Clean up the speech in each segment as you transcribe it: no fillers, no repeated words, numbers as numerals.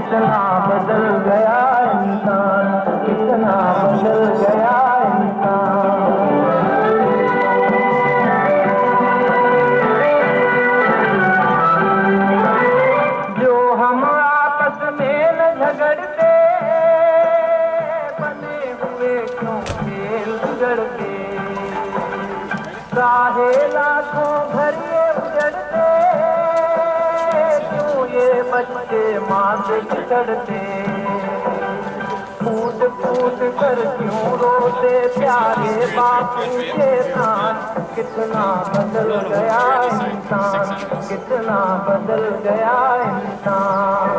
कितना बदल गया इंसान, कितना बदल गया इंसान। जो हम आपस में न झगड़ते, बने हुए क्यों खेल बिगड़ते, चाहे लाखों घर ये उजड़ते, क्यों ये बच्चे माँ से बिछड़ते, फूट फूट कर क्यों रोते प्यारे बापू के साथ। कितना बदल गया इंसान, कितना बदल गया इंसान।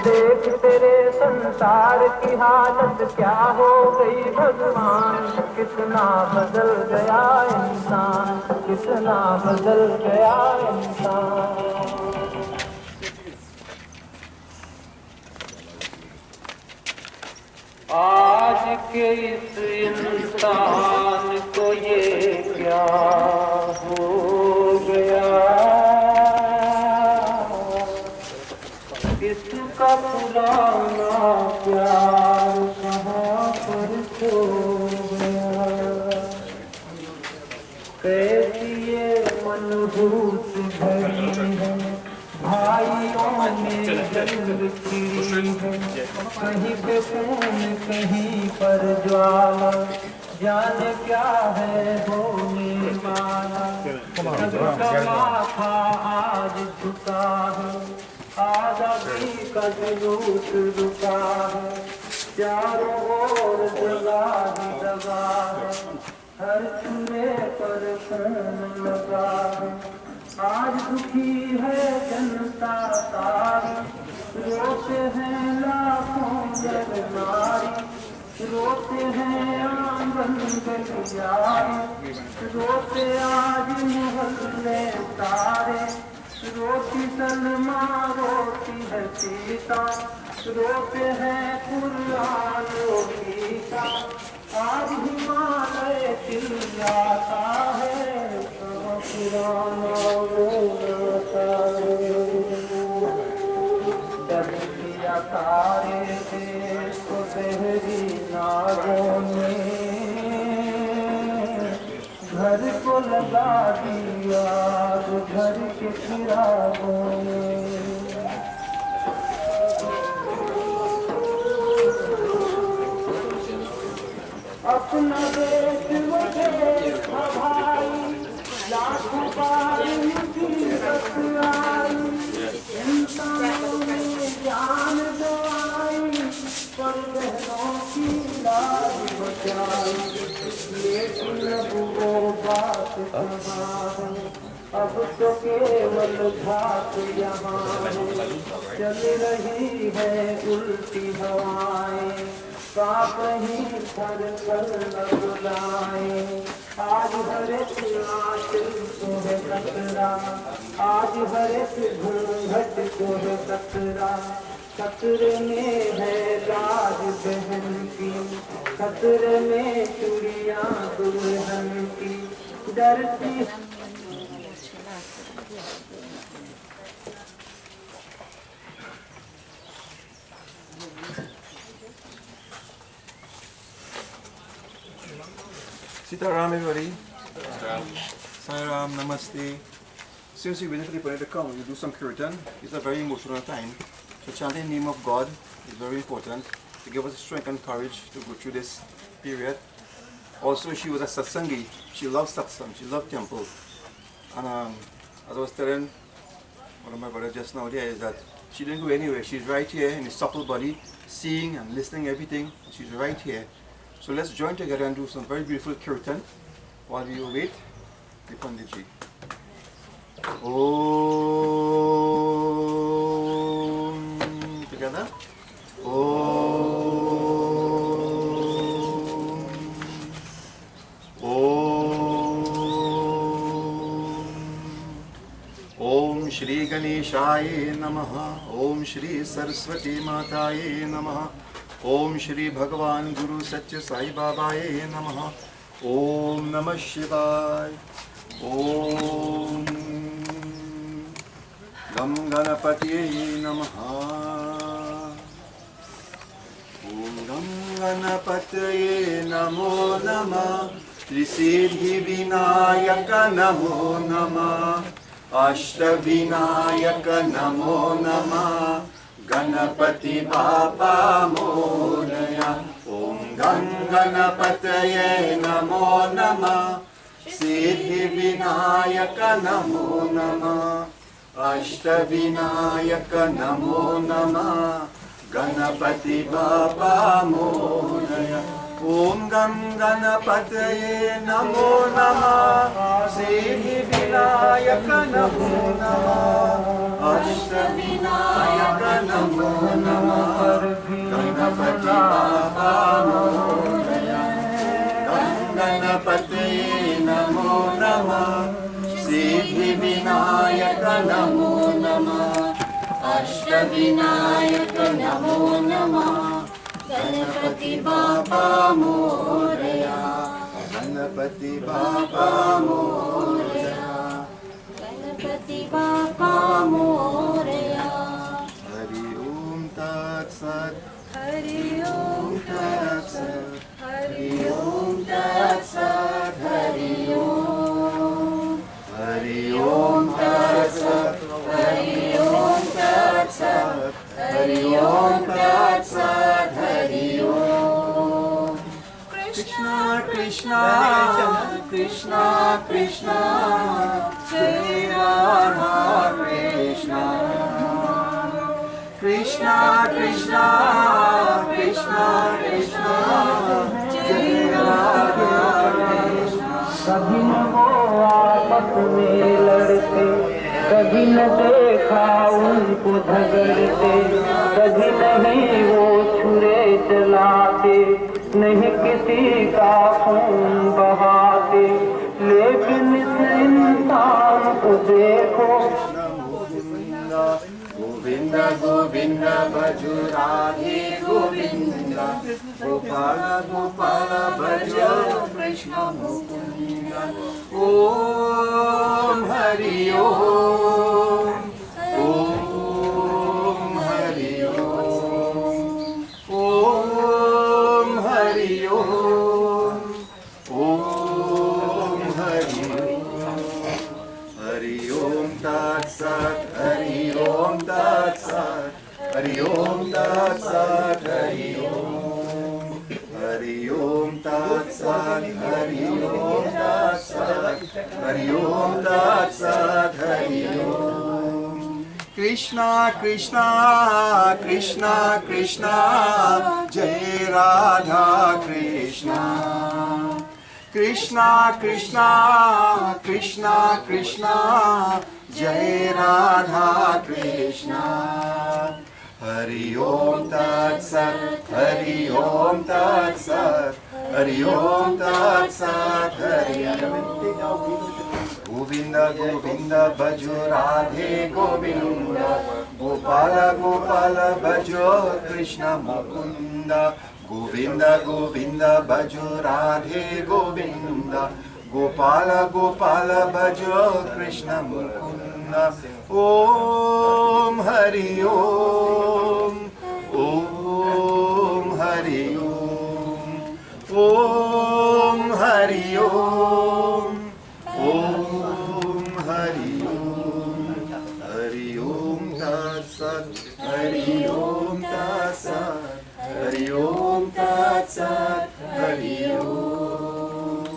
देख तेरे संसार की हालत क्या हो गई भगवान, कितना बदल गया इंसान, कितना बदल गया इंसान। आज के इस इंसान को ये क्या हो गया, किसका पुराना प्यार कहाँ पर खो गया। कैसी ये मनहूस घड़ी है, भाइयों में जंग छिड़ी है, कहीं पे खून कहीं पर ज्वाला, जाने क्या है होने वाला। सबका माथा आज झुका है, आजादी का जुलूस रुका है, चारों ओर जगा ही जगा है, हर चूल्हे पर खून लगा है। आज दुखी है जनता सारी, रोते हैं लाखों नर नारी, रोते हैं आंगन गलियारे, रोते आज मोहल्ले सारे, रोती सलमा रोती है सीता, रोते हैं कुर्बान गीता। आज हिमालय चिल्लाता है, पुराना रोता है। जब किया सारे देश को बहरी नागों ने, घर को लगा दिया घर के चिरागों में। अपना देश वो देश था भाई, लाखों बार मुसीबत आई, इंसानों ने जान गंवाई, पर बहनों की लाज बचाई। लेकिन अब वो बात कहाँ है, अब तो केवल घात यहाँ है, चल रही है उल्टी हवाएं, कांप रही थर थर लगलाए। आज हर एक आंचल को है खतरा, आज हर एक घूंघट को है खतरा, खतरे में है लाज बहन की, खतरे में चूड़ियां दुल्हन की, डरती। Sitaram, everybody. Sairam, Namaste. Since you're waiting for the people to come, you do some kirtan. It's a very emotional time. So chanting the name of God is very important to give us strength and courage to go through this period. Also, she was a satsangi. She loved satsang. She loved temple. And as I was telling one of my brothers just now there, is that she didn't go anywhere. She's right here in the supple body, seeing and listening everything. She's right here. So let's join together and do some very beautiful kirtan while we await the Panditji. Om. Together. Om. Om. Om Shri Ganeshaya Namaha. Om Shri Saraswati Mataye Namaha. ओम श्री भगवान गुरु सच्चे साई बाबाए नमः। ओम नमः शिवाय। ओम गम गणपतिये नमः। गं गणपतये नमो नमः त्रिसिद्धिविनायक नमो नमः अष्टविनायक नमो नमः गणपति बापा मोरया ॐ गं गणपतये नमो नमः सिद्धिविनायक नमो नमः अष्टविनायक नमो नमः गणपति बापा मोरया ॐ गं गणपतये नमो नमः सिद्धिविनायक नमो नमः अष्टविनायक नमो नमः गणपति बापा मोरया गं गणपतये नमो नमः सिद्धिविनायक नमो नमः अष्टविनायक नमो नमः गणपति बापा मोरया गणपति बापा मोरया गणपति बापा मोरया हरि ओम तत्सत् हरि ओम तत्सत् हरि ओम तत्सत् हरि ओम तत्सत् हरि ओम तत्सत् हरि ओम तत्सत् हरि ओम कृष्णा कृष्णा कृष्णा कृष्णा जय राधा कृष्णा कृष्णा कृष्णा कृष्णा कृष्णा जय राधा कृष्णा कभी न वो आपस में लड़ते, कभी न देखा उनको झगड़ते, कभी नहीं वो छुरे चलाते, नहीं किसी का खून बहाते, लेकिन इस इंसान को देखो गोविंद गोविंद भजो राधे गोविंद गोपाल गोपाल भजो कृष्ण मुकुंद ओम हरि ओम ओम हरि ओम ओम हरि ओम ओम हरि ओम हरि ओम तत्सत् हरि ओम तत्सत् हरि ओम तत्सत् हरि ओम तत्सत् हरि ओम तत्सत् हरि ओम तत्सत् हरि ओम कृष्णा कृष्णा कृष्णा कृष्णा जय राधा कृष्णा कृष्णा कृष्णा कृष्णा कृष्णा जय राधा कृष्णा हरि ओम तत्सत् हरि ओम तत्सत् हरि ओम तत्सत् हरि गोविंद गोविंद भजो राधे गोविंद गोपाल गोपाल भजो कृष्ण मुकुंद गोविंद गोविंद भजो राधे गोविंद गोपाल गोपाल भजो कृष्ण मुकुंद ओम हरि ओम ओम हरि ओम ओम हरि ओम ओम हरि ओम हरि ओम तत्सत् हरि ओम तत्सत् हरि ओम तत्सत् हरि ओम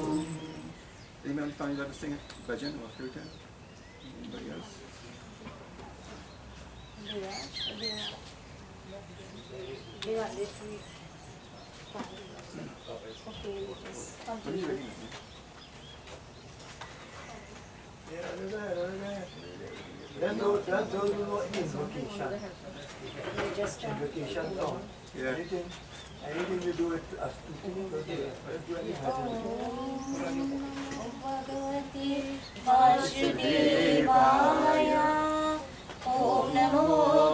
Anyone find out to sing a bhajan or kirtan? Anybody else? Yeah. Anything to do with us. Bhagwatie Vasudevaya Om Namo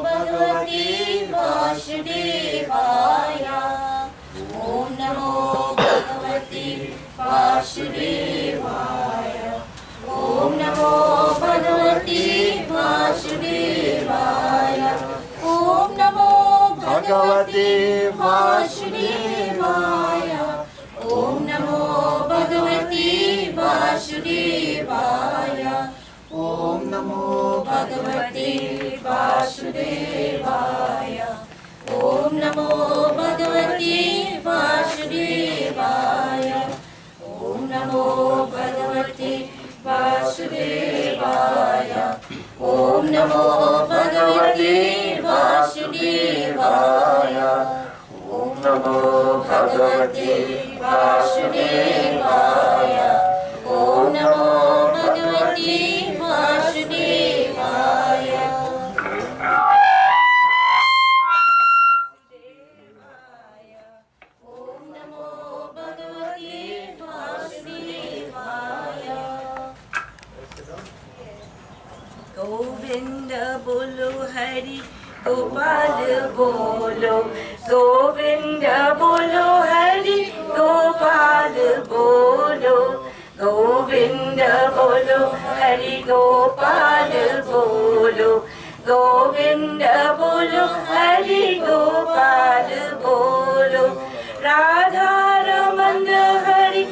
Bhagwatie Vasudevaya Om Namo Bhagwatie Vasudevaya Om Namo Bhagwatie Vasudevaya Om Namo भगवते वासुदेवाय ओम नमो भगवते वासुदेवाय ओम नमो भगवते वासुदेवाय ओम नमो भगवते वासुदेवाय ओम नमो भगवते वासुदेवाय ओम नमो भगवते वासुदेवाय ओम नमो भगवते वासुदेवाय ओम नमो भगवते वासुदेवाय ओम नमो भगवते वासुदेवाय गोविंद बोलो हरि गोपाल बोलो गोविंद बोलो हरि गोपाल बोलो गोविंद बोलो हरि गोपाल बोलो गोविंद बोलो हरि गोपाल बोलो राधा रमन हरि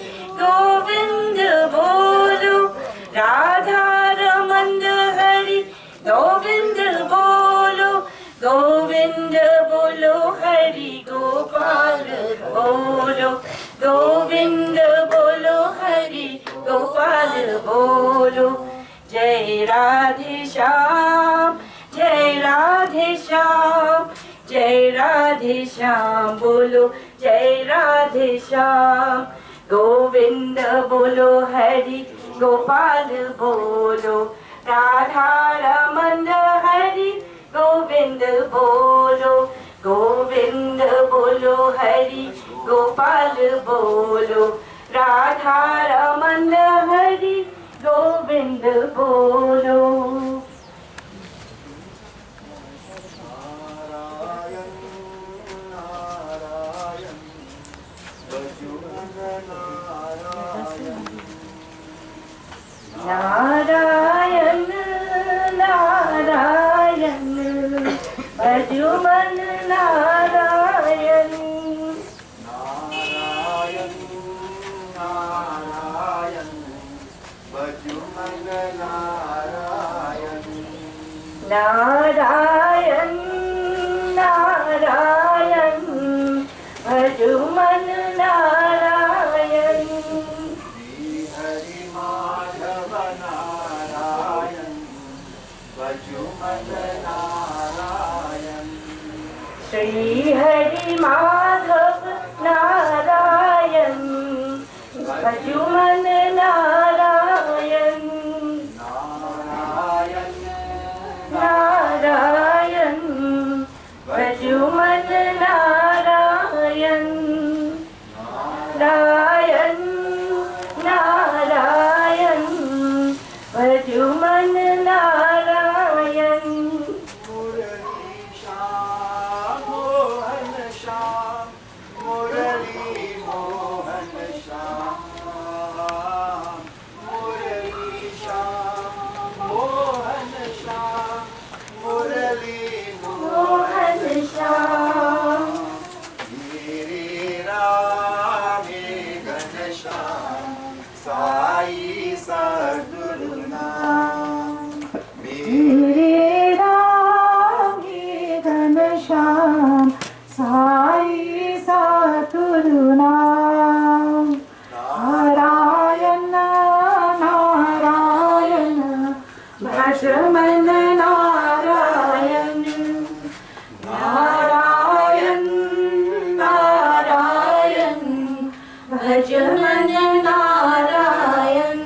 गोविंद बोलो राधा रमन हरि गोविंद बोलो गोविंद बोलो हरि गोपाल बोलो गोविंद बोलो हरि गोपाल बोलो जय राधे श्याम जय राधे श्याम जय राधे श्याम बोलो जय राधे श्याम गोविंद बोलो हरि गोपाल बोलो राधा रमन हरि गोविंद बोलो गोविंद बोलो हरि गोपाल बोलो राधा रमन हरि गोविंद बोलो नारायण नारायण भजुमन नारायण नारायण नारायण भजुमन नारायण नारायण नारायण भजुमन नारायण श्री हरि माधव नारायण भजुमन नारायण श्री हरि माधव नारायण भजुमन नारायण नारायण नारायण भजुमन नारायण नारायण नारायण भजुमन नारायण मुरली श्याम मोहन श्याम मुरली मोहन श्याम मुरली श्याम मोहन श्याम मुरली मोहन श्याम मेरे रामे घनश्याम साई सद्गुरु नाम मेरे राम घनश्याम साई सद्गुरु नाम नारायण नारायण भजमन नारायण नारायण नारायण भजमन नारायण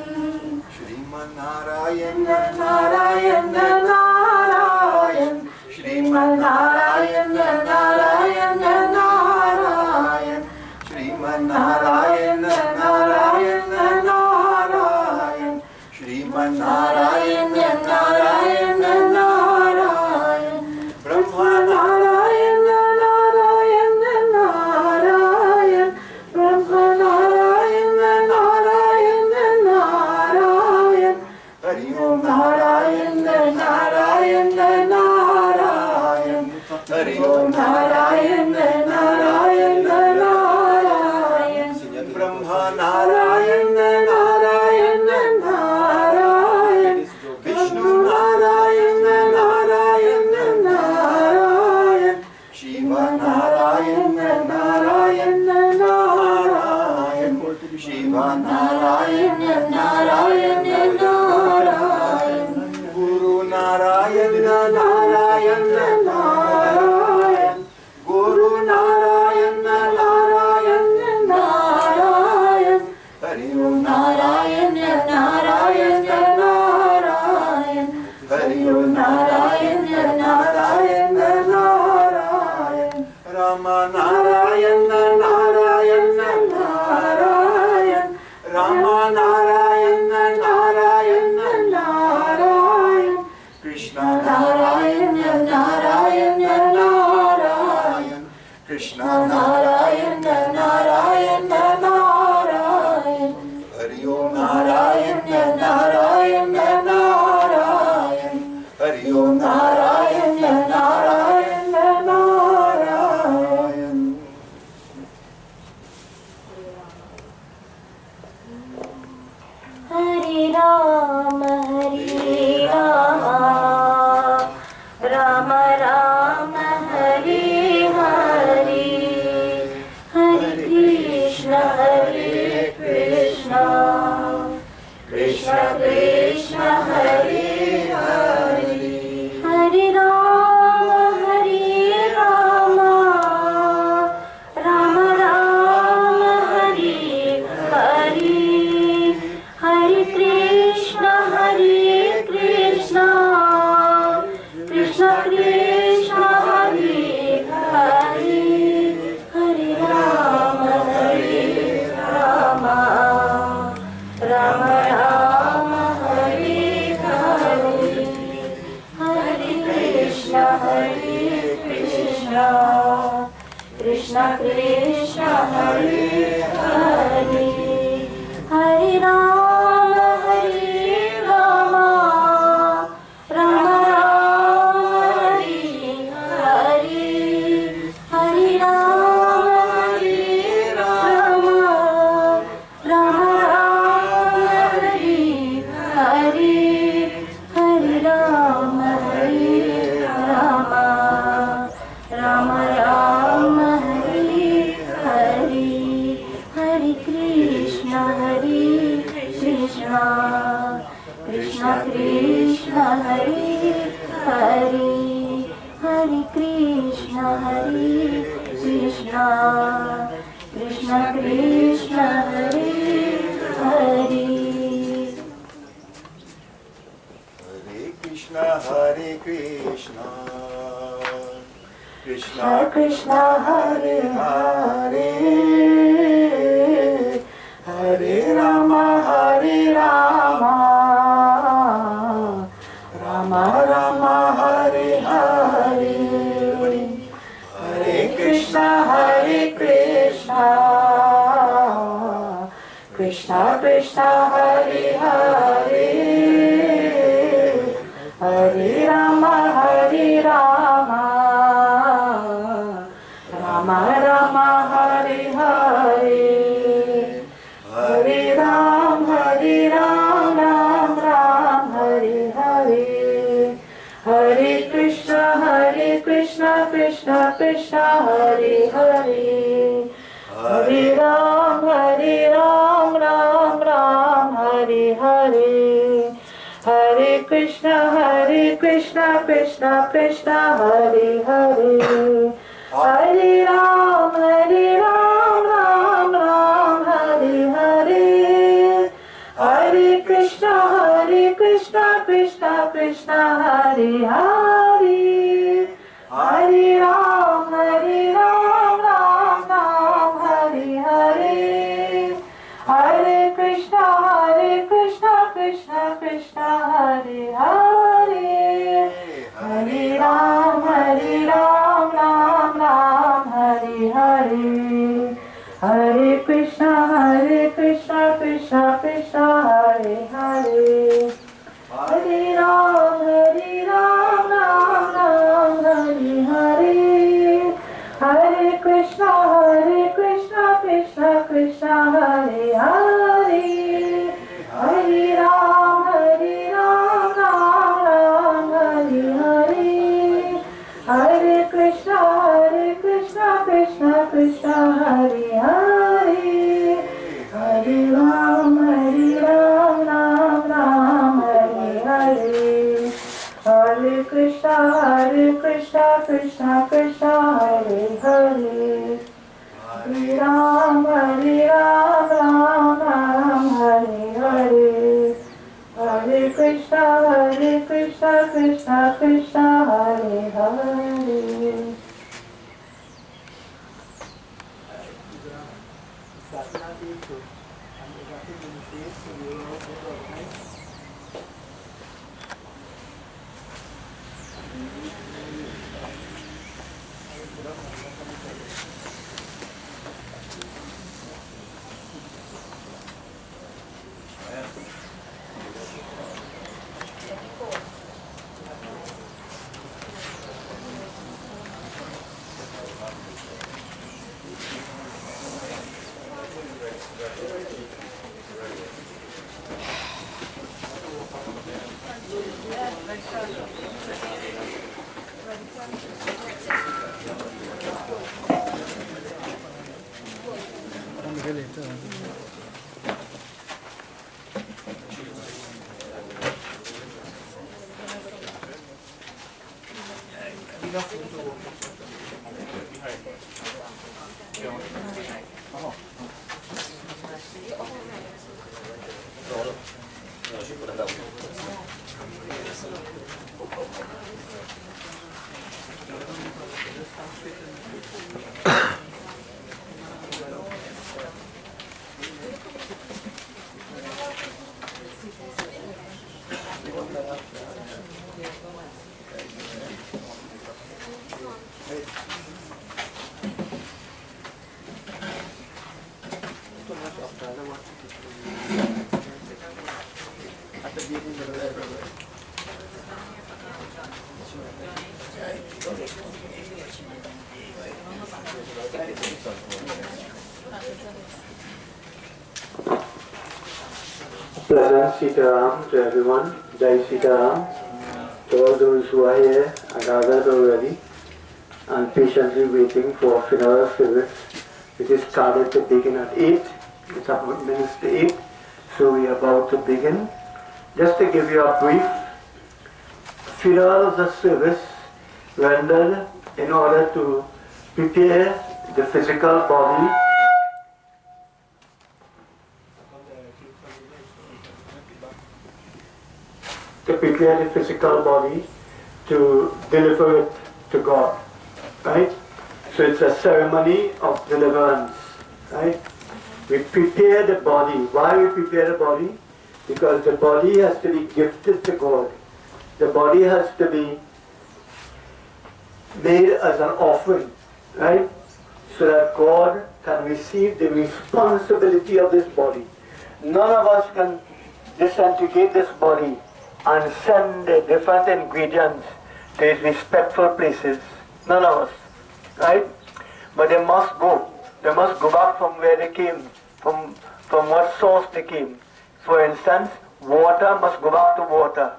श्रीमन्नारायण नारायण नारायण श्रीमन्नारायण नारायण नारायण श्रीमन्नारायण नारायण नारायण श्रीमन्नारायण नारायण नारायण ब्रह्म नारायण नारायण नारायण ब्रह्म Narayan Narayan Narayan Narayan Narayan, Vishnu Narayan Narayan Narayan, Shiva Narayan Narayan Narayan, Shiva Narayan Narayan Narayan, Guru Narayan Narayan Narayan, Guru Narayan Narayan Narayan, Hari Om Narayan Narayan Narayan, Hari Om Narayan Narayan Narayan, Rama Narayan Narayan Narayan, Rama Narayan Narayan Narayan, Krishna Narayan Narayan Narayan, Krishna Narayan Narayan Narayan, Hari Om Narayan Narayan Narayan, Hari Om Narayan Narayan Narayan. Hare Rama, Rama Rama, Hare Hare, Hare Krishna, Krishna Krishna, Hare Hare, Hare Rama, Rama Rama, Hare Hare, Hare Krishna, Krishna Krishna, Hare Hare, Hare Rama, Rama Rama, Hare Hare, Hare Krishna, Krishna Krishna, Hare Hare, Hare Rama, Rama Rama, Hare Hare, Hare Rama, Rama Rama, Hare Hare, Hare Rama, Rama Rama, Hare Hare, Hare Krishna, Krishna Krishna, Hare Hare, Hare Krishna, Krishna Krishna, Hare Hare. Hare Krishna, Krishna Krishna, Hare Hare, Hare Rama, Rama Rama, Hare Hare, Hare Krishna, Krishna Krishna, Hare Hare, Hare Rama, Rama Rama, Hare Hare, Hare Ram, Ram Ram, Hare Hare, Hare Krishna, Krishna Krishna, Hare Hare, Hare Ram, Ram Ram, Hare Hare, Hare Krishna, Krishna Krishna, Hare Hare, Hare Ram, Ram Ram, Hare Hare, Hare Krishna, Krishna Krishna, Hare Hare, Hare Ram, Ram Ram, Hare Hare, Hare Krishna, Krishna Krishna, Hare Hare, Hare Ram, Ram Ram, Hare Hare, Hare Krishna, Krishna Krishna, Hare Hare, Hare Ram, Ram Ram, Hare Hare, Hare Krishna, Krishna Krishna, Hare Hare. Pleasant Sitaram to everyone, Jai Sitaram, to all those who are here and gathered already and patiently waiting for funeral service, which is started to begin at 8. It's about minutes to 8, so we are about to begin. Just to give you a brief, funeral is a service rendered in order to prepare the physical body to deliver it to God, right? So it's a ceremony of deliverance, right? We prepare the body. Why we prepare the body? Because the body has to be gifted to God. The body has to be made as an offering, right? So that God can receive the responsibility of this body. None of us can disintegrate this body and send the different ingredients to its respectful places. None of us, right? But they must go. They must go back from where they came, from what source they came. For instance, water must go back to water.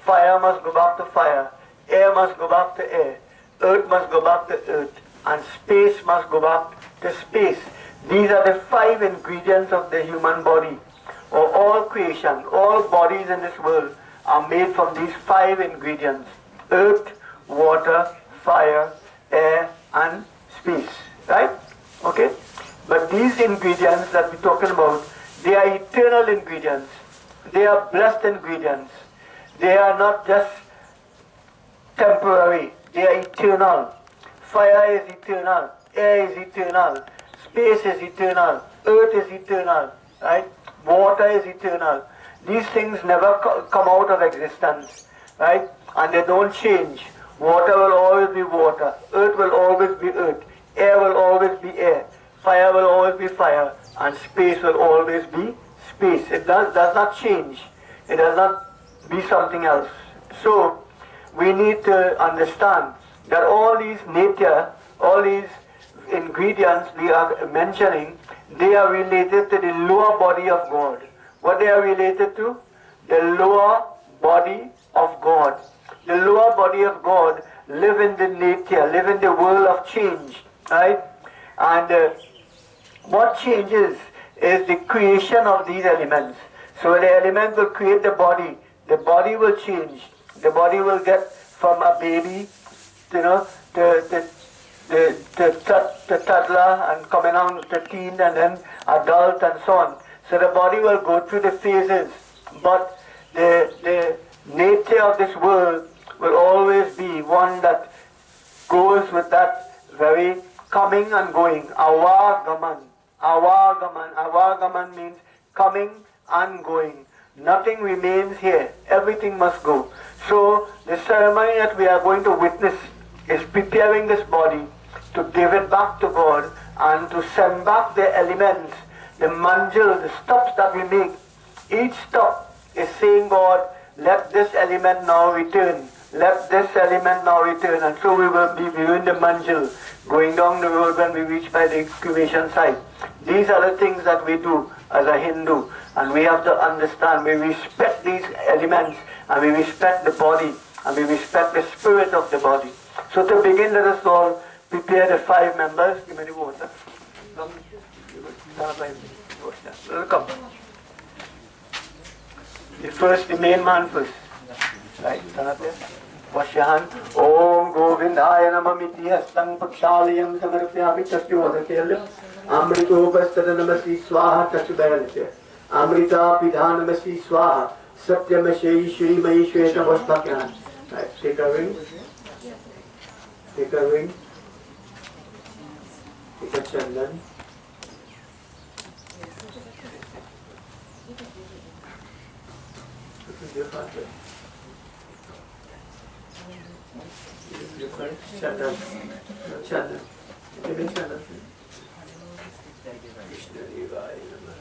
Fire must go back to fire. Air must go back to air. Earth must go back to earth. And space must go back to space. These are the 5 ingredients of the human body, or all creation. All bodies in this world are made from these 5 ingredients: earth, water, fire, air, and space. Right? Okay? But these ingredients that we're talking about, they are eternal ingredients. They are blessed ingredients. They are not just temporary. They are eternal. Fire is eternal. Air is eternal. Space is eternal. Earth is eternal. Right? Water is eternal. These things never come out of existence. Right? And they don't change. Water will always be water. Earth will always be earth. Air will always be air. Fire will always be fire. And space will always be space. It does not change. It does not be something else. So, we need to understand that all these nature, all these ingredients we are mentioning, they are related to the lower body of God. What they are related to? The lower body of God. The lower body of God live in the nature, live in the world of change, right? And what changes is the creation of these elements. So the element will create the body will change. The body will get from a baby, to toddler, and coming on to teen, and then adult, and so on. So the body will go through the phases, but the nature of this world will always be one that goes with that very coming and going. Awagaman. Awagaman. Awagaman means coming ongoing. Nothing remains here. Everything must go. So the ceremony that we are going to witness is preparing this body to give it back to God and to send back the elements, the manjal, the stops that we make. Each stop is saying, God, let this element now return. Let this element now return. And so we will be viewing the manjal going down the road when we reach by the cremation site. These are the things that we do as a Hindu. And we have to understand, we respect these elements, and we respect the body, and we respect the spirit of the body. So to begin, let us all prepare the 5 members. Give me the water. Come. The first, the main man first. Right, stand up there. Wash your hand. Om Govindaya Namamiti Hastam Pakshalayam Samarpyami. Touch the water, tail lips. Amrito Pastada Namasi Swaha. Touch the barrel there. Amrita Pidhanamasi Swaha. Satyamashai Shri Mahi Shweta. Wash back your hand. Right, take a ring. Take a ring. Take a chandan. Your father. Different chandan. No chandan. Give me chandan. Krishna Devaya Namah.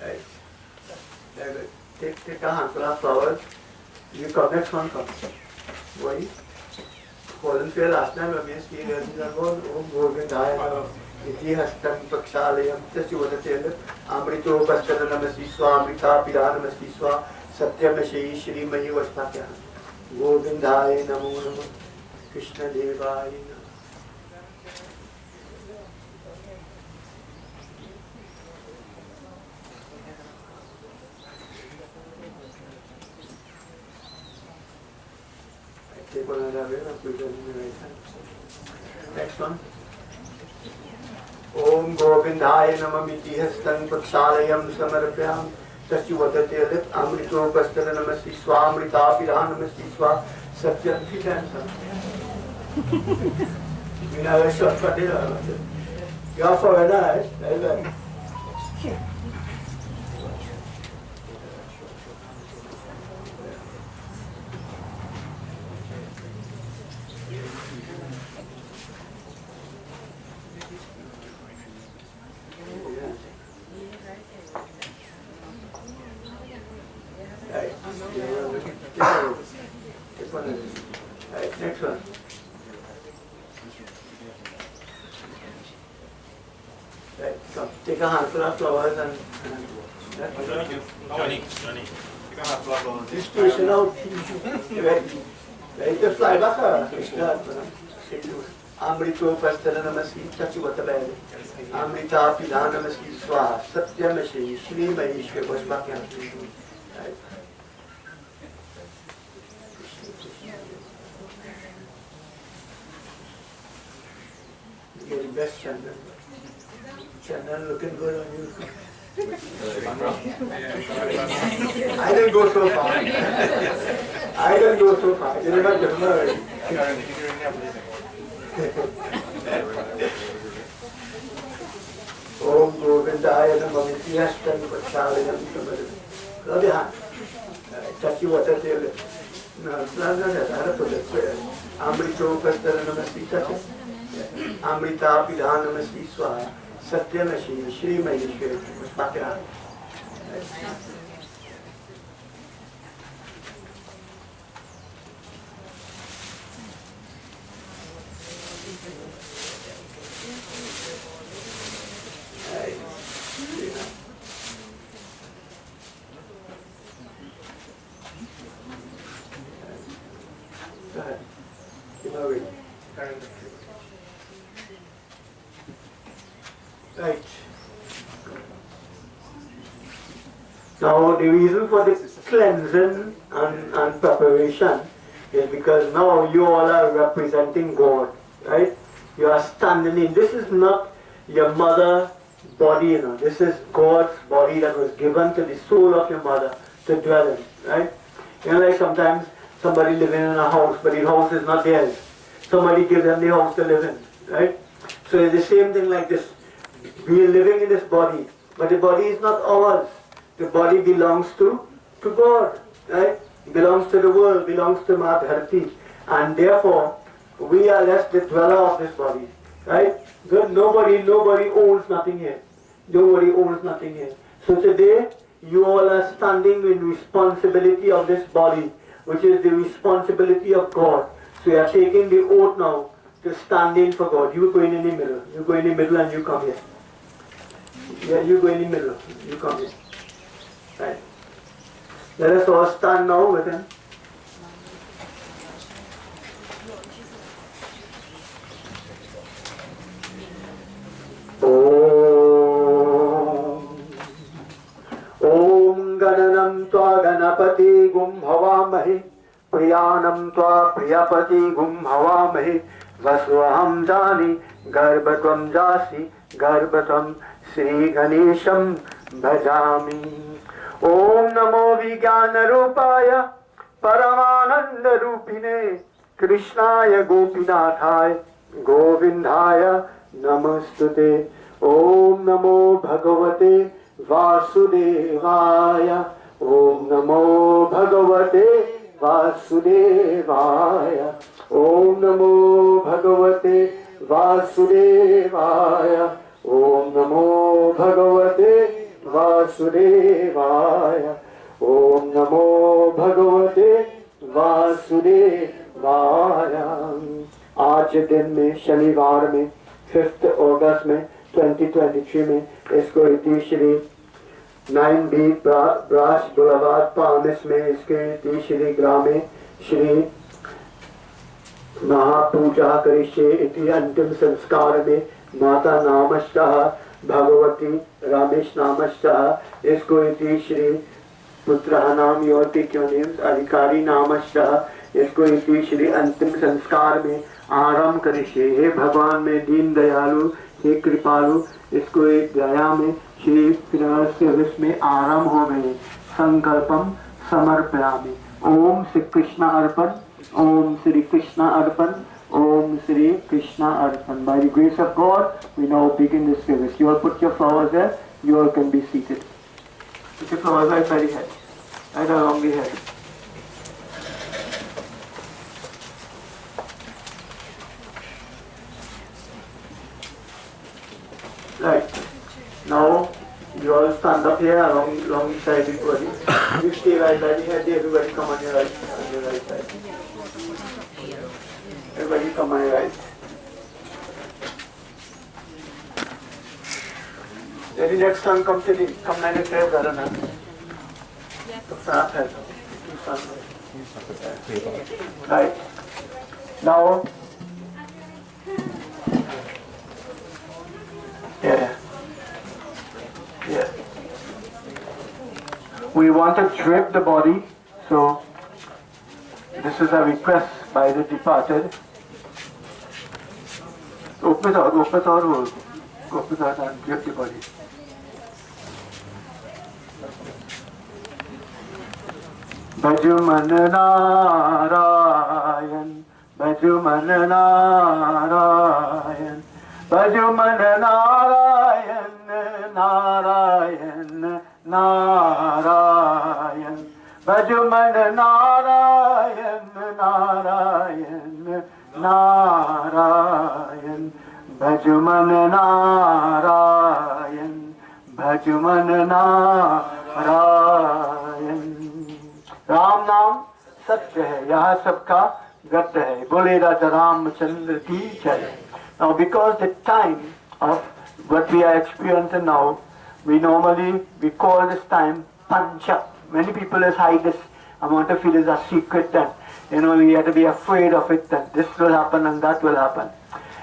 Right. Very good. Take a handful of flowers. You come, next one comes. Why? Wasn't here last time, I mean, ski there, Om Govindaya, Iti Hastam Pakshalayam, just you want to tell it. Amrito Pastana Namasi Swa, Amrita Pidana Namasi Swa, Satyamashai Shri Mahi Vashtakya. Govindaya Namo Namo, Krishna Devaya Namo. Take one another way and put it in the right hand. Next one. Om Govindaya Namamiti Hastan Pakshalayam Samarpyam Tashyuvata Telip Amrito Pastana Namasti Swa Amrita Pidhan Namasti Swa Satyam Fitansa. You know, a shortcut here. You are for a night. Next one. Right, come. Take a handful of flowers and Johnny, take a handful of flowers. this person out. Right, the fly back. Amrito Pastana Namasi Tashyuvata Bhayale. Amrita Pidhan Namasi Swa Satyamashai Shri Mahi Vashtakya. Right. You're the best Chandan. Chandan looking good on you. I didn't go so far. I didn't go so far. You never get married. Om Govindaya Namamiti Hastan Pakshalayam Samarpyam. Love your hand. Touch you water till it. No, I have to put it. Amrito Pastana Namasti. Touch it. Amrita Pidhan Namasti Swaha Satyamashai Shri Mahi Vashtakya. Go ahead. Keep moving. Right. Now the reason for this cleansing and preparation is because now you all are representing God, right? You are standing in. This is not your mother body, this is God's body that was given to the soul of your mother to dwell in, right? Like sometimes somebody living in a house, but the house is not theirs. Somebody give them the house to live in, right? So it's the same thing like this. We are living in this body, but the body is not ours. The body belongs to God, right? It belongs to the world, belongs to Maa Dharti, and therefore we are less the dweller of this body, right? So nobody owns nothing here. Nobody owns nothing here. So today you all are standing in responsibility of this body, which is the responsibility of God. So you are taking the oath now to stand in for God. You go in the middle. You go in the middle and you come here. Yeah, you go in the middle. You come here. Right. Let us all stand now with him. Om Gananam Tva Ganapati Gum Havamahi Priyanam Tva Priyapati Gum Havamahi Vasvaham Jani Garbhatvam Jasi Garbhatam Sri Ganesham Bhajami. Om Namo Vijnana Rupaya Paramananda Rupine Krishnaya Gopinathaya Govindaya Namastute. Om Namo Bhagavate Vasudevaya. Om Namo Bhagavate Vasudevaya. Om Namo Bhagavate Vasudevaya. Om Namo Bhagavate Vasudevaya. Om Namo Bhagavate Vasudevaya. आज दिन में शनिवार में 5 अगस्त में 2023 में इसको इति Shri 9B ब्राश बुलावाद पामिस में इसके इति श्री ग्रामे श्री महापूजा करिष्ये इति अंतिम संस्कार में माता नामश्चः भगवती रमेश नामश्चः इसको इति श्री पुत्रः नाम योति क्यों नेम्स अधिकारी नामश्चः इसको इति श्री अंतिम संस्कार में आरंभ करिष्ये। हे भगवान में दीन दयालु, हे कृपालु, इसको एक दया में श्री सर्विस में आरंभ हो गए। संकल्पम समर्पयामि। ओम श्री कृष्ण अर्पण, ओम श्री कृष्ण अर्पण, ओम श्री कृष्ण अर्पण। By the grace of God, we now begin this service. You all put your flowers there. You all can be seated. Put your flowers right by the head, right along the head. Right. Now you all stand up here alongside the body. You stay right by the head. Everybody come on your right side. Everybody come on your right. Let the next one come to the come nine and say brother now. The front head. Right. Now. Yeah. We want to drape the body, so this is a request by the departed. Open it out and drape the body. Bhajuman Narayan, Bhajuman Narayan, Bhajuman Narayan, Narayan, Narayan, Bhajuman Narayan, Narayan, Narayan, Bhajuman Narayan, Bhajuman Narayan. Ram नाम सत्य है, यह सबका गत्य है, बोले राजा रामचंद्र की जय. Now because the time of what we are experiencing now, we call this time Pancha. Many people hide this amount of it as a secret, and we have to be afraid of it, that this will happen and that will happen.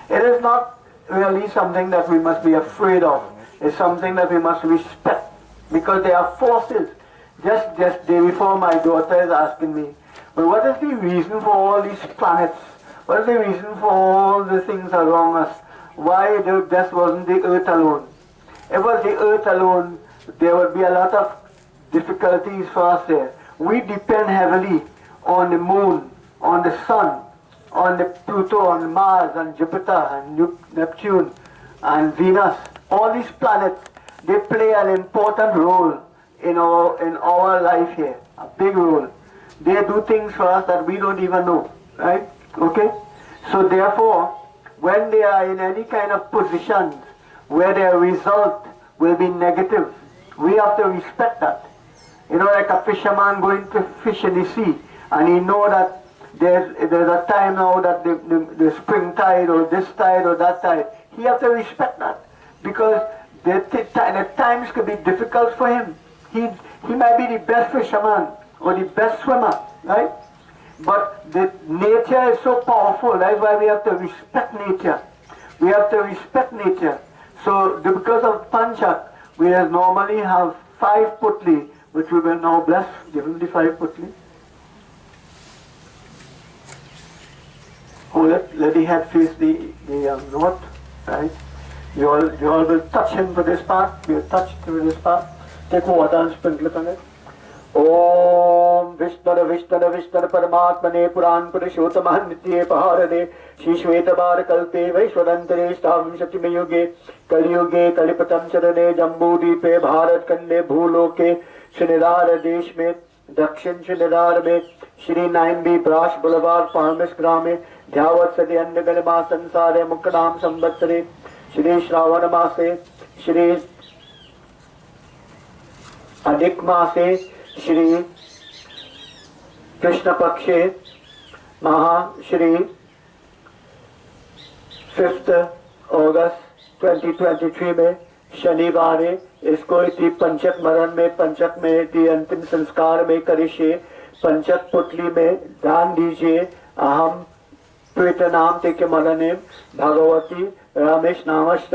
It is not really something that we must be afraid of. It's something that we must respect, because there are forces. Just day before, my daughter is asking me, but what is the reason for all these planets? What is the reason for all the things around us? Why just wasn't the earth alone? If it was the earth alone, there would be a lot of difficulties for us there. We depend heavily on the moon, on the sun, on the Pluto, on Mars, and Jupiter, and Neptune, and Venus. All these planets, they play an important role in our life here, a big role. They do things for us that we don't even know, right? Okay? So therefore, when they are in any kind of positions where their result will be negative, we have to respect that. You know, like a fisherman going to fish in the sea, and he know that there's a time now that the spring tide or this tide or that tide. He have to respect that, because the times could be difficult for him. He might be the best fisherman or the best swimmer, right? But the nature is so powerful. That's why we have to respect nature. We have to respect nature. So because of Panchak, we normally have 5 putli, which we will now bless. Give him the 5 putli. Hold it. Let the head face the north, right? You all will touch him for this part. We will touch through this part. Take water and sprinkle it on it. Om Vishnara Paramatmane Puran Purushottamahan Nitye Paharade Shri Shwetabar Kalpe Vaishwarantare Stavimshati Yuge Kaliyuge Kalipatam Charane Jambudipe Bharat Kande Bhuloke Srinidar Desh में दक्षिण श्रीनिधार में Shri 9B ब्राश बुलवार पारमिस ग्रामे ध्यावत सदे अन्य गणमा संसारे मुक्कनाम संवत्सरे श्री श्रावण मासे श्री अधिक मासे श्री कृष्ण पक्षे महा श्री 5th अगस्त 2023 में शनिवार इसको इति पंचक मरण में पंचक में इति अंतिम संस्कार में करिष्ये पंचक पुटली में दान दीजिए अहम प्रीत नाम तेके मरणे भगवती रमेश नामश्च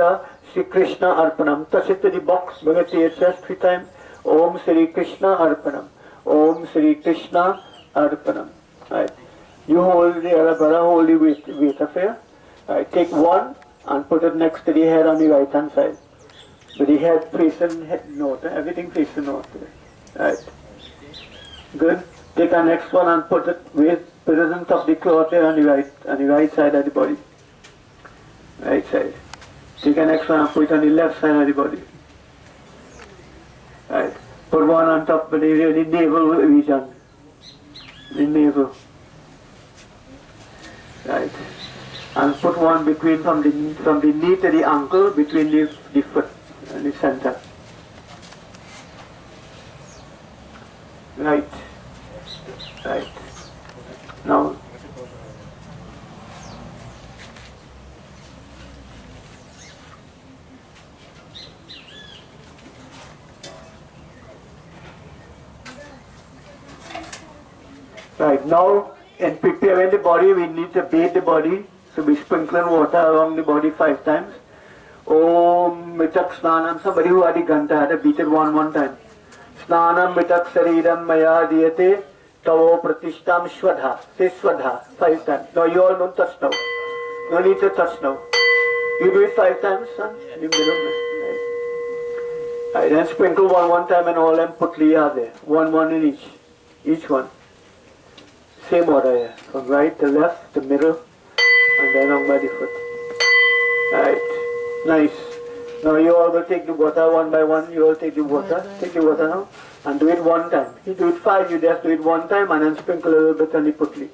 श्री कृष्ण अर्पणम तसित द बॉक्स भगवती it says 3 times Om Shri Krishna Arpanam. Om Shri Krishna Arpanam. Right. You hold the other brother, hold the weight affair. Right. Take one and put it next to the head on the right hand side. With the head facing north, everything facing north. Right. Good. Take the next one and put it on top of the cloth there on the right side of the body. Right side. Take the next one and put it on the left side of the body. Right. Put one on top of the navel region. The navel. Right. And put one between from the knee to the ankle, between the foot and the center. Right. Right. Now right, now in preparing the body, we need to bathe the body. So we sprinkle water along the body 5 times. Om Mitak Snanam, somebody who had the Ganta had to beat it one time. Snanam Mitak Sariram Maya Diyate Tavo Pratishtam Shwadha. Say Shwadha 5 times. Now you all don't touch now. No need to touch now. You do it 5 times, son. You right. Then sprinkle one time and all them putli are there. One in each one. Same order here, from right to left, the middle, and then on by the foot. Right, nice. Now you all will take the water one by one, you all take the water now, and do it 1 time. You do it 5, you just do it 1 time, and then sprinkle a little bit on the putli.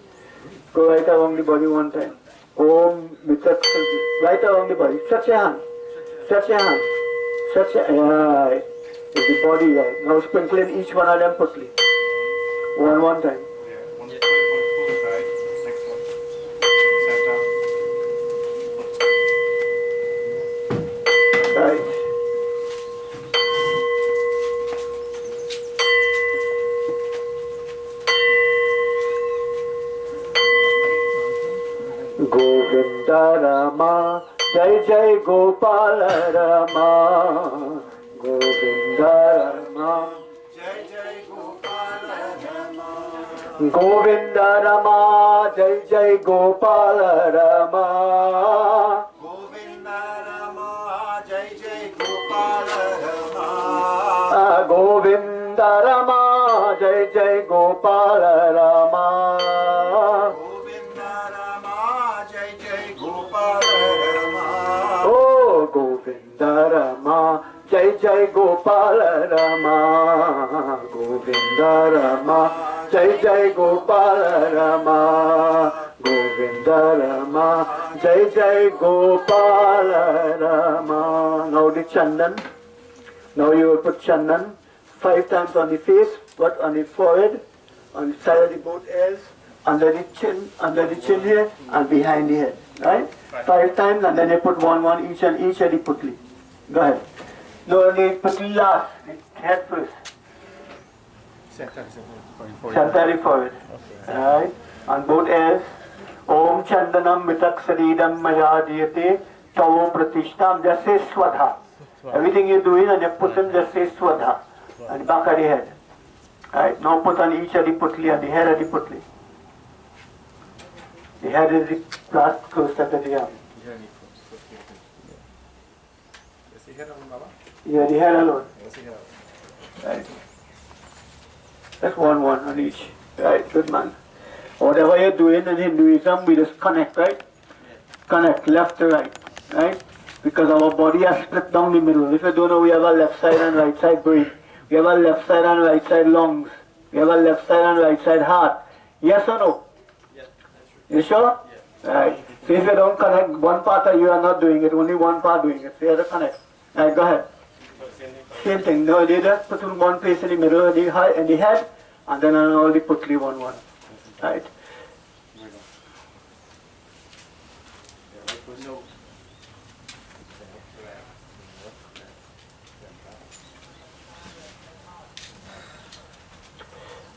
Go right along the body 1 time. Om Mitak, right along the body. Touch your hand. Touch your hand. Touch your hand. Right. Is the body right. Now sprinkle in each one of them putli. One time. Govinda Rama, Jai Jai Gopal Rama, Govinda Rama, Jai Jai Gopal Rama, Govinda Rama, Jai Jai Gopal Rama, Govinda Rama, Jai Jai Gopal Jai Jai Gopala Rama. Govinda Rama, Jai Jai Gopala Rama. Oh Govinda Rama, Jai Jai Gopala Rama. Govinda Rama, Jai Jai Gopala Rama. Govinda Rama, Jai Jai Gopala Rama. Now the Chandan. Now you will put Chandan 5 times on the face, but on the forehead, on the side of the both ears, under the chin here, and behind the head. Right? 5 times, and then you put one each of the putli. Go ahead. No, the putli last, the head first. Center the forehead. Right? On both ears. Om Chandanam Mitak Saridam Mayadiyate Tavo Pratishtam. Just say Swadha. Everything you're doing and you put them, just say Swadha. On the back of the head. Right? Now put on each of the putli and the head of the putli. The head is the last closer to the arm. Yeah, the head alone. Right. That's one on each. Right, good man. Whatever you're doing in Hinduism, we just connect, right? Connect, left to right, right? Because our body has split down the middle. If you don't know, we have a left side and right side brain. We have a left side and right side lungs. We have a left side and right side heart. Yes or no? Yes, that's true. You sure? Yes. Right. So if you don't connect, one part of you are not doing it, only one part doing it. So you have to connect. Right, go ahead. Same thing. No, they just put in one place in the middle of the head, and then on all the putli one. Right.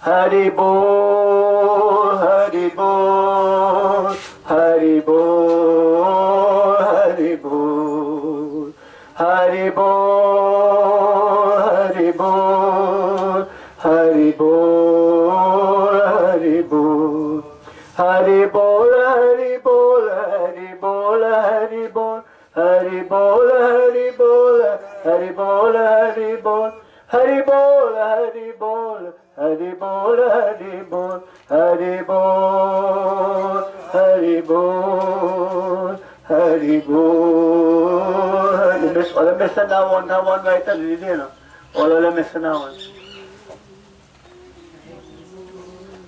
Hari Bol, Hari Bol, Hari Bol, Hari Bol, Hari Bol, Hari Bol, Hari Bol, Hari Bol, Hari Bol, Hari Bol, Hari Bol, Hari Bol, Hari Bol, Hari Bol, Hari Bol, Hari Bol, Hari Bol, Hari Bol. Hari Bol, Hari Bol, Hari Bol, Hari Bol, Hari Bol. You miss, all of them missing that one right there, you know. All of them missing that one.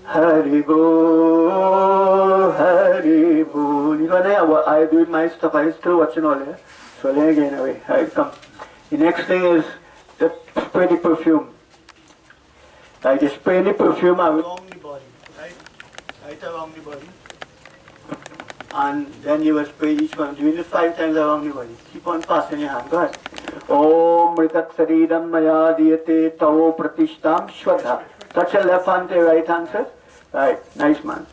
Hari Bol, Hari Bol. You know what I do with my stuff, I still watching all there. So then again, away. Alright, come. The next thing is the spray the perfume. Like you spray the perfume along the body, right? Right along the body. And then you will spray each one. Do it 5 times around the body. Keep on passing your hand. Go ahead. Om Mritak Saridam Maya Diyate Tavo Pratishtam Shwadha. Touch your left hand to your right hand, sir. Right. Nice man.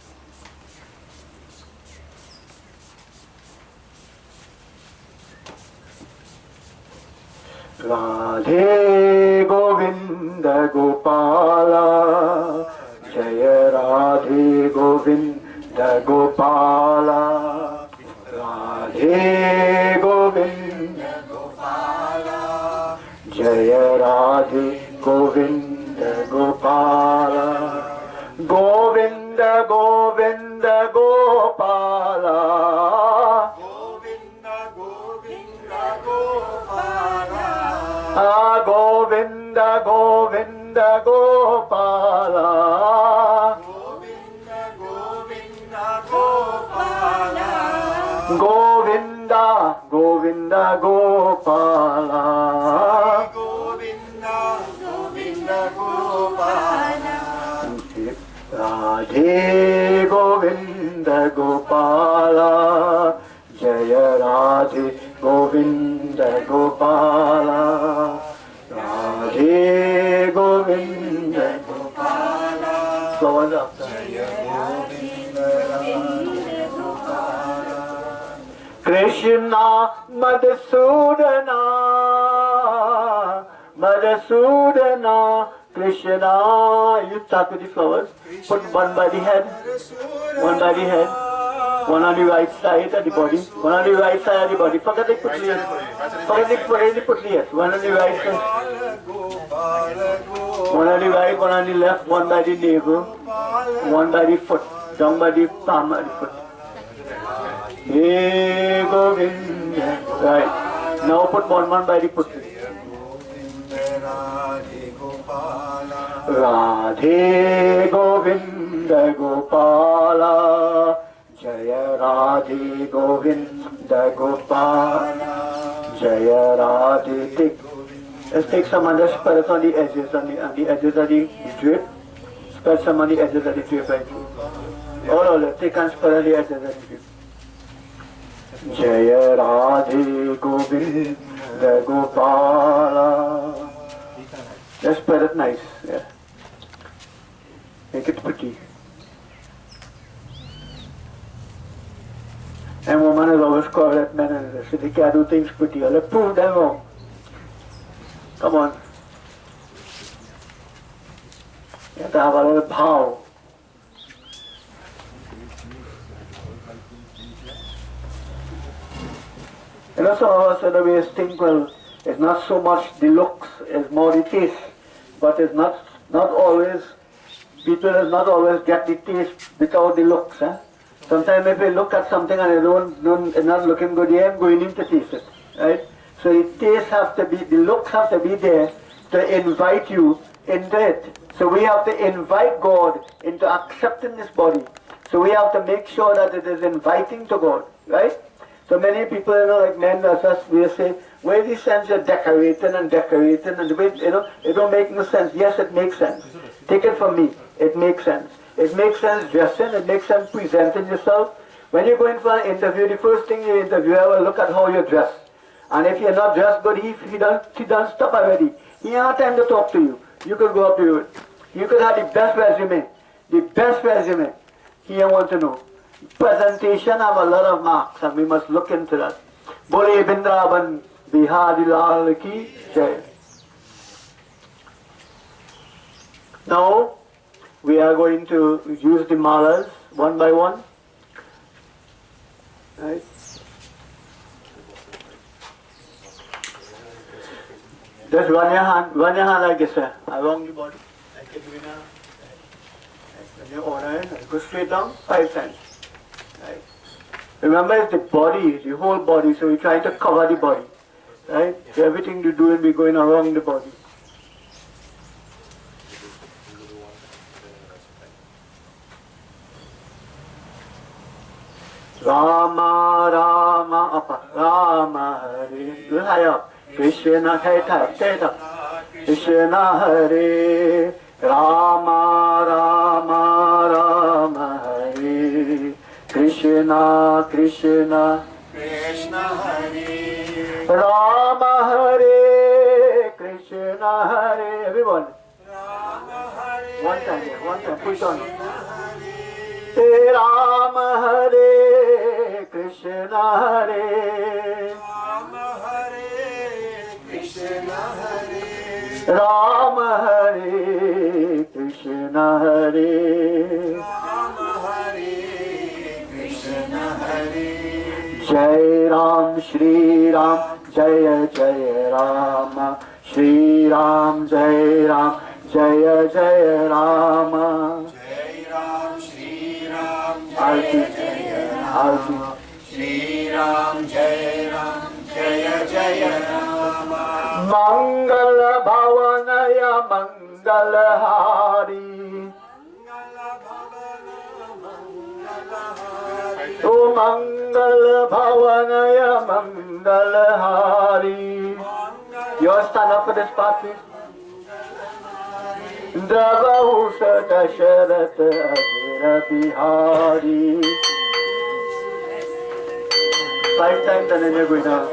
Radhe Govinda Gopala, Jaya Radhe Govinda Gopala, Radhe Govinda Gopala, Jaya Radhe Govinda Gopala, Govinda Govinda Gopala. Govinda Govinda Gopala, Govinda Govinda Gopala, Govinda Govinda Gopala, Govinda Govinda Gopala, Radhe Govinda Gopala, Jaya Radhe Govinda Gopala. Radhe Govinda Gopala. Slow it up. Jaya Govinda Gopala. Krishna Madhusudana, Madhusudana, Krishna. You start with the flowers. Put one by the head, one by the head. One on the right side of the body, one on the right side of the body. Forget the putli. Forget the putli. One on the right side. One on the right, one on the left, one by the navel, one by the foot, down by the palm of the foot. Hey Govinda. Right. Now put one by the foot. Radhe Govinda Gopala, Jaya Radhe Govinda Gopala, Jaya Radhe. Let's take some other spirits on the edges, on the edges of the drape. Spread some on the edges of the drape right through. All of it. Take and spread on the edges of the drape. Jaya Radhe Govinda Gopala. Just spread it nice, yeah. Make it pretty. And woman is always called at men and so they can't do things pretty. I'll prove them wrong. Come on. You have to have a little power. You know, some of us always think, well, it's not so much the looks, it's more the taste. But it's not always, people does not always get the taste without the looks. Sometimes if you look at something and it's not looking good, you ain't going in to taste it. Right? So the taste has to be, the looks have to be there to invite you into it. So we have to invite God into accepting this body. So we have to make sure that it is inviting to God. Right? So many people, like men as us, we say, where is the sense you're decorating and decorating and the way, it don't make no sense. Yes, it makes sense. Take it from me. It makes sense. It makes sense dressing. It makes sense presenting yourself. When you're going for an interview, the first thing you interviewer will look at how you're dressed. And if you're not dressed good, he done stop already. He ain't have time to talk to you. You could go up to you. You could have the best resume. The best resume. He don't want to know. Presentation have a lot of marks and we must look into that. Bole Bindravan Bihari Lal Ki Jai. Now we are going to use the malas one by one. Right? Just run your hand like this, along the body. Like a winner. When you order it, go straight down 5 times. Right? Remember, it's the body, the whole body, so we're trying to cover the body. Right? So everything you do will be going around the body. Rama, Rama, Apa, Rama, Hare. Little higher up. Krishna, Krishna, Krishna, Hare. Rama, Rama, Rama, Hare. Krishna, Krishna, Krishna, Hare. Rama, Hare. Krishna, Hare. Everyone. Rama, Hare. One time, push on. Rama, Hare. Krishna, Hare. Rama, Hare. Krishna, Hare. Rama, Hare. Krishna, Hare. Rama, Hare. Krishna, Hare. Jai Ram, Shri Ram, Jaya Jaya Rama. Shri Ram, Jaya Jaya Rama. Jai Ram, Shri Ram, Jaya Jaya Rama. Shri Ram, Jaya Jaya Rama. Mangala Bhavanaya Mangala Hari. O Mangala Bhavanaya Mangala Hari. You all stand up for this part, please. Davahusa Dasharata Ajira Bihari. 5 times and then you're going down.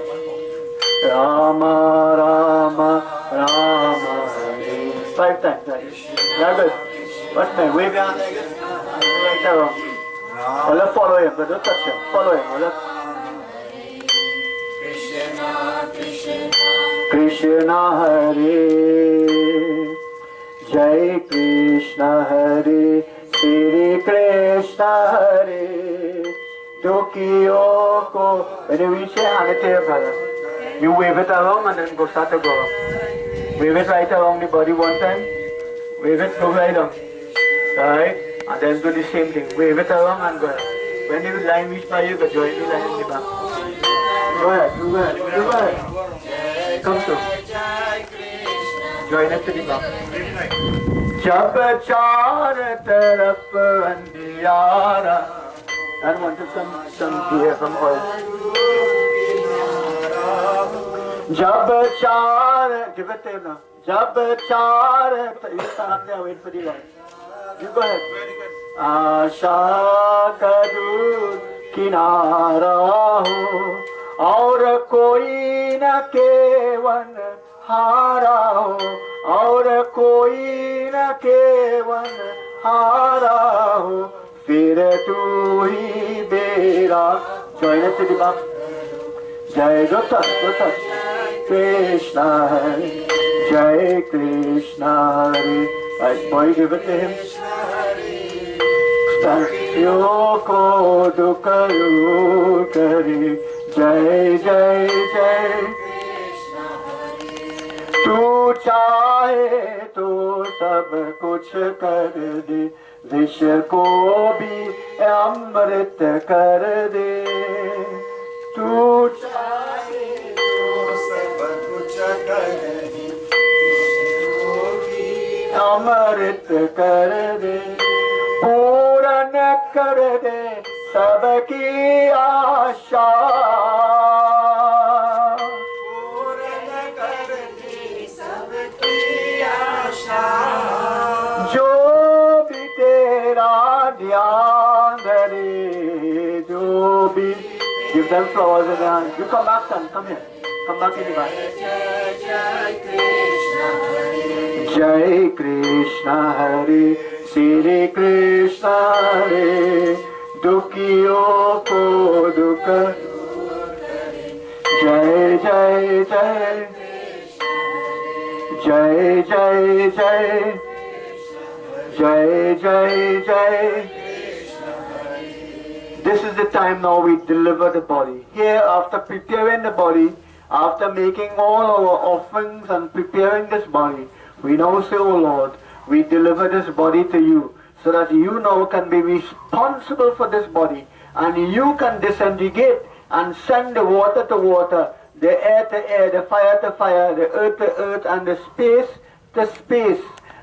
Rama, Rama, Rama, Hare. 5 times, right? Very good. What's my way behind like this? Right there, wrong. Well, let's follow him, but don't touch him. Follow him. Well, Krishna, Krishna, Krishna, Hare. Jai Krishna, Hare. Shri Krishna, Hare. Tokiyoko. When you reach here, hand it to your brother. You wave it along and then go start to go up. Wave it right along the body one time. Wave it, go right on. Right? And then do the same thing. Wave it around and go ahead. When the line reach by you, go join the line in the back. Go ahead, go ahead, go ahead. Come through. Join it to the back. जब चार तरफ अंधियारा. And want to some here from oil. जब चार, give it to him now. जब चार, you stand up there, wait for the line. You go ahead. आशा का दूर किनारा हो और कोई न केवन हारा हो और कोई न केवन हारा हो फिर तू ही बेरा. Join us to the back. Jai Lotus, Lotus. Krishna Hare, Jai Krishna Hare. Right, boy, give it to him. Stanyo ko dukaru kare. Jai Jai Jai. तू चाहे तो सब कुछ कर दे विष को भी अमृत कर दे. तू चाहे तो सब कुछ कर दे अमृत कर दे. पूर्ण कर दे सबकी आशा. जो भी तेरा ध्यान धरे जो भी. Give them flowers in the hand. You come back, son. Come here. Come back in the back. Jai Krishna Hare, Shri Krishna Hare. Dukhiyon ko dukh. Jai Jai Jai. Jai Jai Jai. Jai Jai Jai. This is the time now we deliver the body. Here, after preparing the body, after making all our offerings and preparing this body, we now say, oh Lord, we deliver this body to you, so that you now can be responsible for this body, and you can disintegrate and send the water to water, the air to air, the fire to fire, the earth to earth, and the space to space.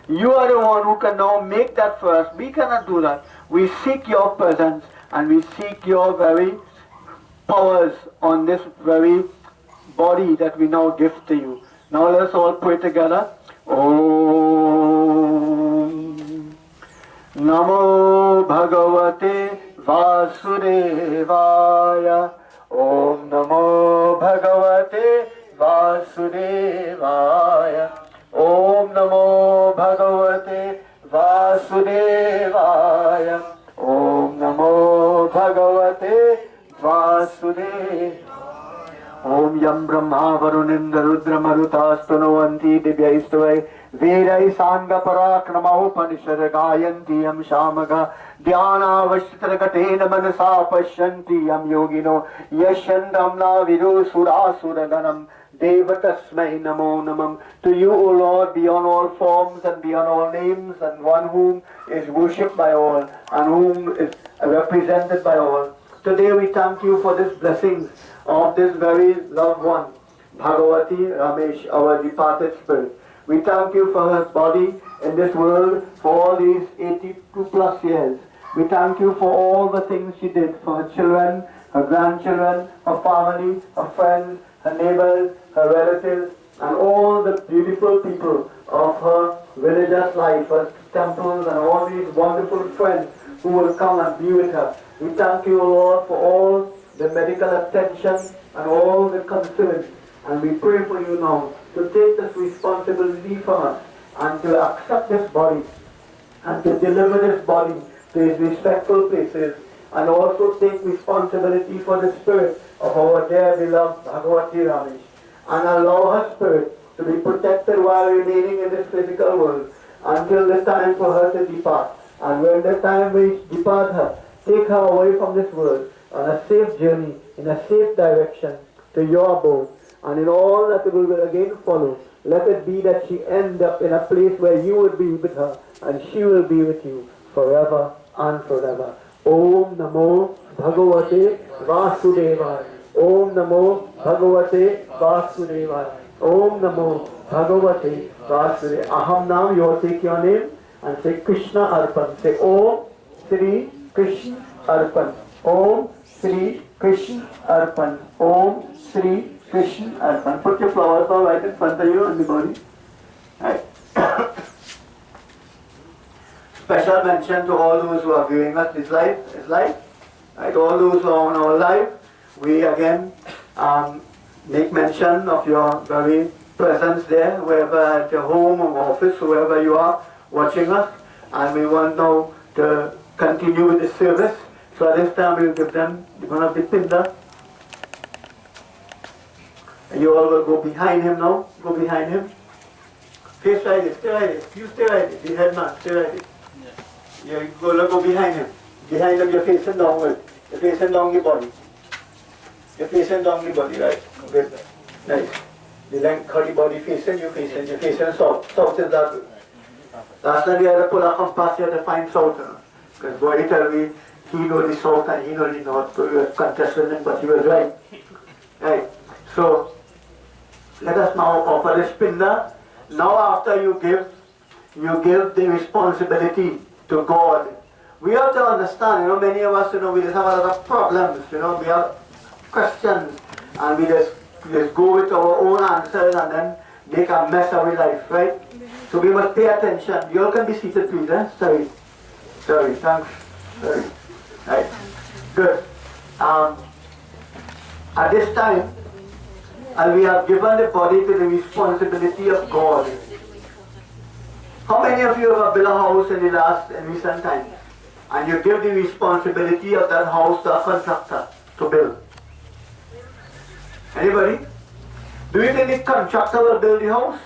You are the one who can now make that for us. We cannot do that. We seek your presence and we seek your very powers on this very body that we now give to you. Now let us all pray together. Om Namo Bhagavate Vasudevaya. Om Namo Bhagavate Vasudevaya. Om Namo Bhagavate Vasudevaya. Om Namo Bhagavate Vasudevaya. Om Yam Brahma Varunindra Rudra Marutastunuvanti Divyaistuvai Verai Sanga Parakrama Upanishad Gayanti Yam Shamaga Dhyana Vashtragatena Manasa Pashyanti Yam Yogino Yashandam La Vidu Surasuraganam Devatasmai Namo Namam. To you, O Lord, beyond all forms and beyond all names, and one whom is worshipped by all and whom is represented by all. Today we thank you for this blessings of this very loved one, Bhagwatie Ramish, our departed spirit. We thank you for her body in this world for all these 82 plus years. We thank you for all the things she did for her children, her grandchildren, her family, her friends, her neighbors, her relatives, and all the beautiful people of her religious life, her temples, and all these wonderful friends who will come and be with her. We thank you, Lord, for all the medical attention and all the concerns. And we pray for you now to take this responsibility from us and to accept this body and to deliver this body to its respectful places, and also take responsibility for the spirit of our dear beloved Bhagwatie Ramish, and allow her spirit to be protected while remaining in this physical world until the time for her to depart. And when the time we depart her, take her away from this world on a safe journey, in a safe direction to your abode, and in all that will again follow, Let it be that she end up in a place where you will be with her and she will be with you forever and forever. Om Namo Bhagavate Vasudevaya. Om Namo Bhagavate Vasudevaya. Om Namo Bhagavate Vasudevaya. Aham Nam, you all take your name and say Krishna Arpan. Say Om Sri Krishna Arpan. Om Sri Krishna Arpan. Om Sri Krishna Arpan. Put your flowers all right in front of you on the body. Right. Special mention to all those who are viewing us this live. Right. All those who are on our live, we again make mention of your very presence there, wherever at your home or office, wherever you are watching us, and we want now to continue with the service. So at this time we'll give them one of the pinda. You all will go behind him now. Go behind him. Face right there, stay right there. You stay right there. The head man, stay right there. Yeah. You go behind him. Behind him, you're facing downward. You're facing down the body. You're facing down the body, right? Good. Nice. The length of the body facing, you're facing south. South is that way. Last time we had to pull a compass here to find south. Because body tell me he know the south and he know the north. So we were contesting him, but he was right. Right. So let us now offer this pinda. Now after you give the responsibility to God. We have to understand, many of us, we just have a lot of problems, we have questions, and we just go with our own answers and then make a mess of our life, right? So we must pay attention. You all can be seated, please, eh? Sorry, thanks. Sorry. Right. Good. At this time, and we have given the body to the responsibility of God. How many of you have built a house in recent times? And you give the responsibility of that house to a contractor to build? Anybody? Do you think the contractor will build the house?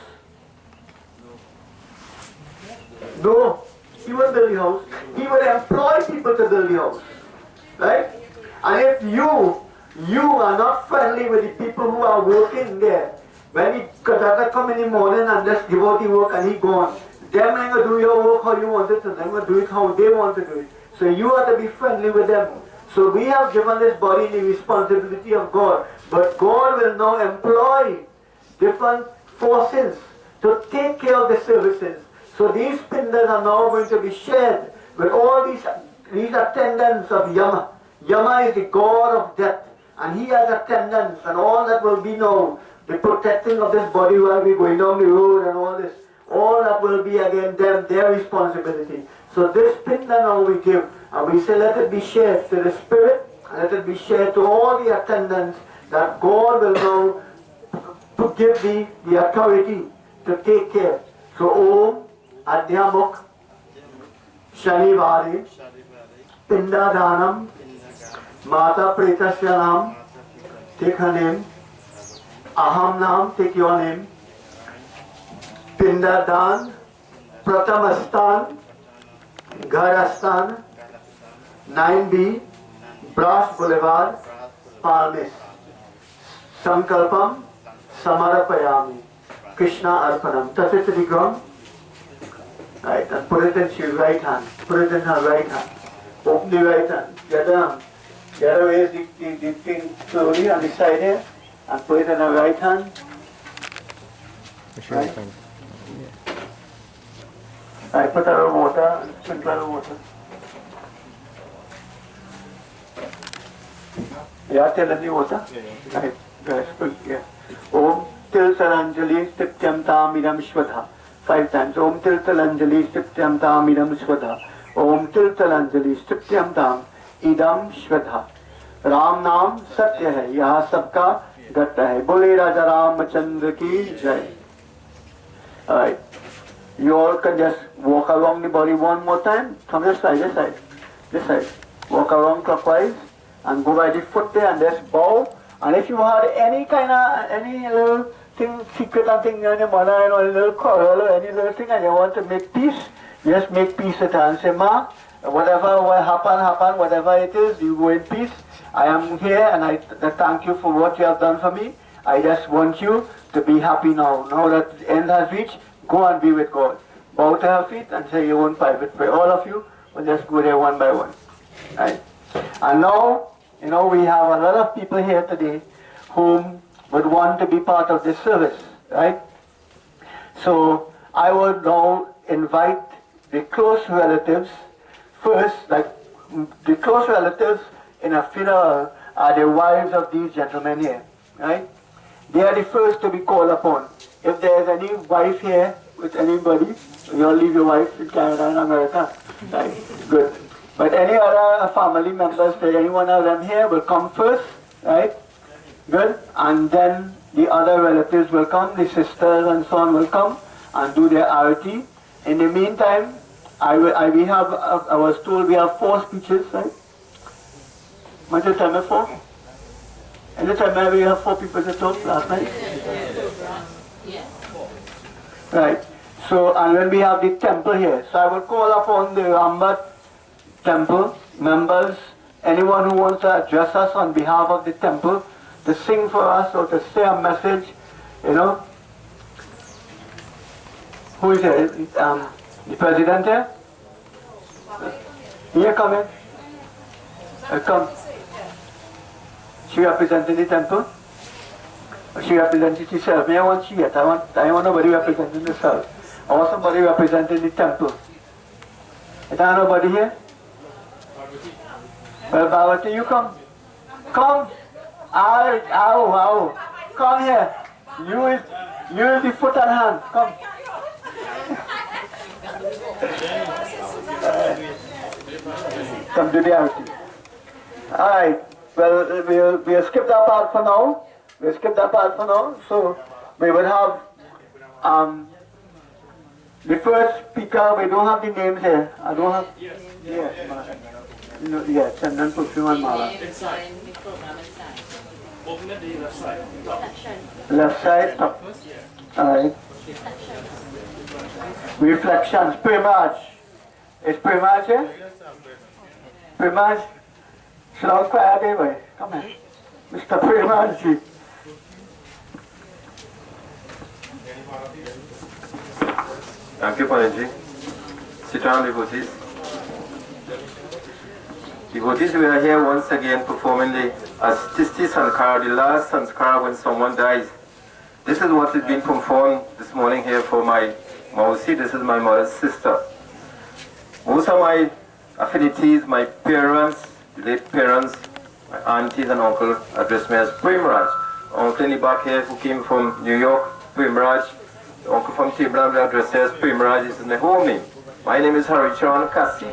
No. He will build the house. He will employ people to build the house. Right? And if you are not friendly with the people who are working there, when the contractor come in the morning and just give out the work and he gone, them ain't gonna do your work how you want it, and they're gonna do it how they want to do it. So you have to be friendly with them. So we have given this body the responsibility of God, but God will now employ different forces to take care of the services. So these pindas are now going to be shared with all these attendants of Yama. Yama is the god of death, and he has attendants, and all that will be now the protecting of this body while we're going down the road and all this. All that will be again their responsibility. So this pinda now we give, and we say let it be shared to the spirit, and let it be shared to all the attendants, that God will now to give the authority to take care. So Om Adhyamuk Shanivari Pinda Dhanam Mata Pretasya Nam, take her name. Aham Nam, take your name. Pinda Dan, Pratamastan, Gharastan, 9B, Brass Boulevard, Palmis. Sankalpam, Samarapayami, Krishna Arpanam. Touch it to the ground. Right, and put it in your right hand. Put it in her right hand. Open the right hand. Get away the thing slowly on the side here, and put it in her right hand. Right. I put a little water and sprinkle a little water. Yeah, tell them the water. Right, guys, yeah. Om Til Saranjali Stityam Tam Idam Shvadha. 5 times. Om Til Saranjali Stityam Tam Idam Shvadha. Om Til Saranjali Stityam Tam Idam Shvadha. Ram नाम सत्य है, यहाँ सबका घट है. बोले राजा रामचंद्र की जय. Alright. You all can just walk along the body one more time. Come this side, this side, this side. Walk around clockwise and go by the foot there and just bow. And if you had any little thing, secret and thing in your mother, a little quarrel or any little thing, and you want to make peace, just make peace with her and say, Ma, whatever will happen, whatever it is, you go in peace. I am here and I thank you for what you have done for me. I just want you to be happy now. Now that the end has reached, go and be with God. Bow to her feet and say your own private prayer. All of you will just go there one by one. Right? And now, we have a lot of people here today whom would want to be part of this service. Right? So I would now invite the close relatives first, like the close relatives in a funeral are the wives of these gentlemen here, right? They are the first to be called upon. If there is any wife here with anybody, you all leave your wife in Canada and America, right? Good. But any other family members, any one of them here will come first, right? Good. And then the other relatives will come, the sisters and so on will come and do their arati. In the meantime, I was told we have 4 speeches, right? What did you tell me 4? And you tell me we have 4 people to talk last night? Right. So, and then we have the temple here. So I will call upon the Rambat temple members, anyone who wants to address us on behalf of the temple, to sing for us or to say a message, Who is here? The president here? Here, come in. Come. She representing the temple? Or she representing herself? I want she yet. I want nobody representing herself. I want somebody representing the temple. Is there nobody here? Well, Bhagwatie, you come. Come. Ow. Come here. You is the foot and hand. Come. Come to the arati. Alright. Well, we'll skip that part for now. So we will have the first speaker. We don't have the names here. I don't have. Yes, and then perfume and mala. Open the left side. Left side, top. Alright. Reflections, Primaj. Is Primaj here? Primaj? Slow quiet anyway. Come here. Mr. Primaj ji. Thank you, Panaji. Sit down, devotees. Devotees, we are here once again performing the Astisti Sanskara, the last Sanskara when someone dies. This is what is being performed this morning here for my Mausi. This is my mother's sister. Most of my affinities, my parents, late parents, my aunties and uncle address me as Primraj. Uncle in the back here who came from New York, Primraj. The uncle from Tiblan address me as Primraj. This is my home name. My name is Harichan Kasi.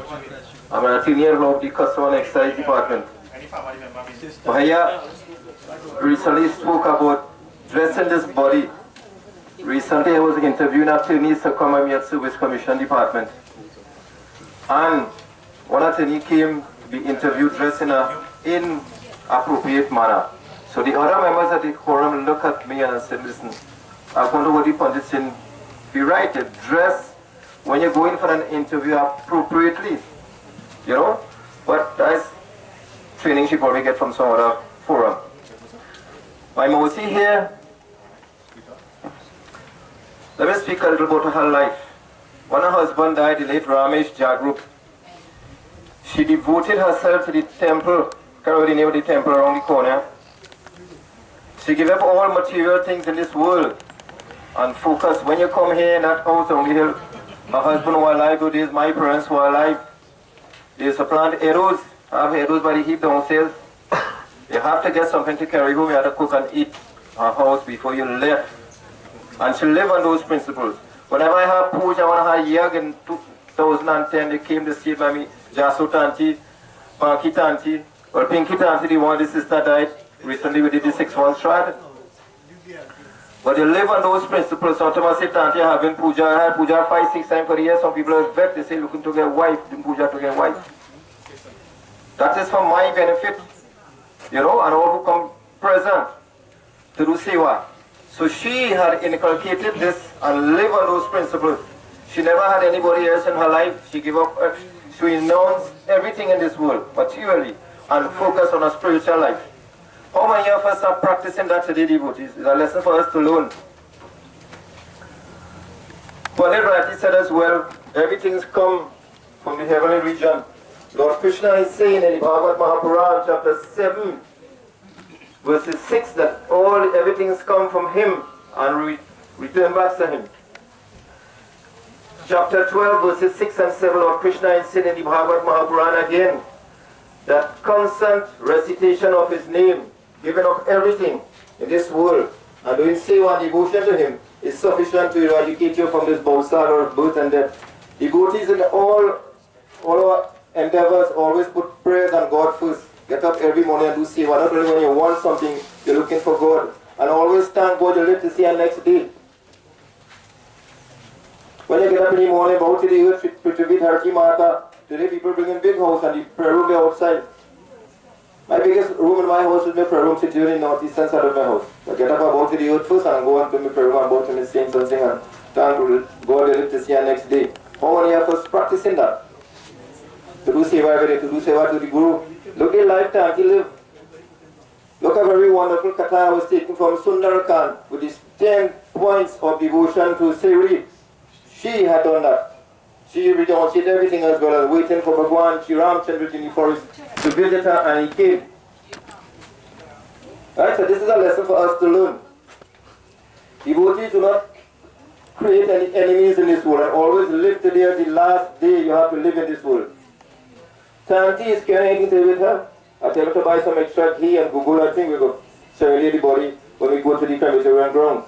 I'm an attorney of the Custom and Excise Department. Bahaya recently spoke about dressing this body. Recently I was interviewing attorneys to come at me at Service Commission Department. And one attorney came to be interviewed dressed in an inappropriate manner. So the other members of the quorum looked at me and said, listen, I wonder what the pundits saying. Be right, you dress when you're going for an interview appropriately. But that's training she probably get from some other forum. My Mosi here, let me speak a little about her life. When her husband died, the late Ramish Jagrup, she devoted herself to the temple, can't remember the name of the temple around the corner. She gave up all material things in this world and focused. When you come here in that house on the hill, my husband was alive, those days my parents were alive. They used to plant arrows, have arrows by the heap downstairs. You have to get something to carry home, you have to cook and eat her house before you left. And she lived on those principles. Whenever I had puja, when I had yag in 2010, they came to see me, Jasu Tanti, Panki Tanti, or Pinky Tanti, the one the sister died. Recently we did the 6-month shroud. But they live on those principles. Sometimes I say, Tanti, having puja, I had puja 5-6 times per year. Some people are vexed, they say, looking to get wife, doing puja to get wife. That is for my benefit, and all who come present to do seva. So she had inculcated this and lived on those principles. She never had anybody else in her life. She gave up, she renounced everything in this world, materially, and focused on her spiritual life. How many of us are practicing that today, devotees? It's a lesson for us to learn. Pandit rightly said as well, everything's come from the heavenly region. Lord Krishna is saying in the Bhagavad Mahapuran, chapter 7, verses 6, that everything's come from him and return back to him. Chapter 12, verses 6 and 7, Lord Krishna is saying in the Bhagavad Mahapuran again, that constant recitation of his name, giving up everything in this world, and doing seva and devotion to him, is sufficient to eradicate you from this bhausagar of birth and death. Devotees in all our endeavors always put prayers on God first. Get up every morning and do seva. Not only when you want something, you're looking for God. And always thank God you live to see the next day. When you get up in the morning, bow to the earth, Prithvi Dharti Mata. Today people bring in big house and the prayer room be outside. My biggest room in my house is my prayer room situated in the northeastern side of my house. I get up about to the earth first and go on to my prayer room and bow to my saints and sing and thank God you live to see the next day. How many of us practicing that? To do seva every day, to do seva to the Guru. Look at lifetime he lived. Look at very wonderful katha I was taken from Sundarakan with his 10 points of devotion to Siri. She had done that. She renounced everything as well as waiting for Bhagwatie Ramish in the forest to visit her, and he came. Right, so this is a lesson for us to learn. Devotees do not create any enemies in this world and always live today the last day you have to live in this world. Tanti is carrying anything with her. I tell her to buy some extra ghee and Google, I think we go serenade the body when we go to the crematorium grounds.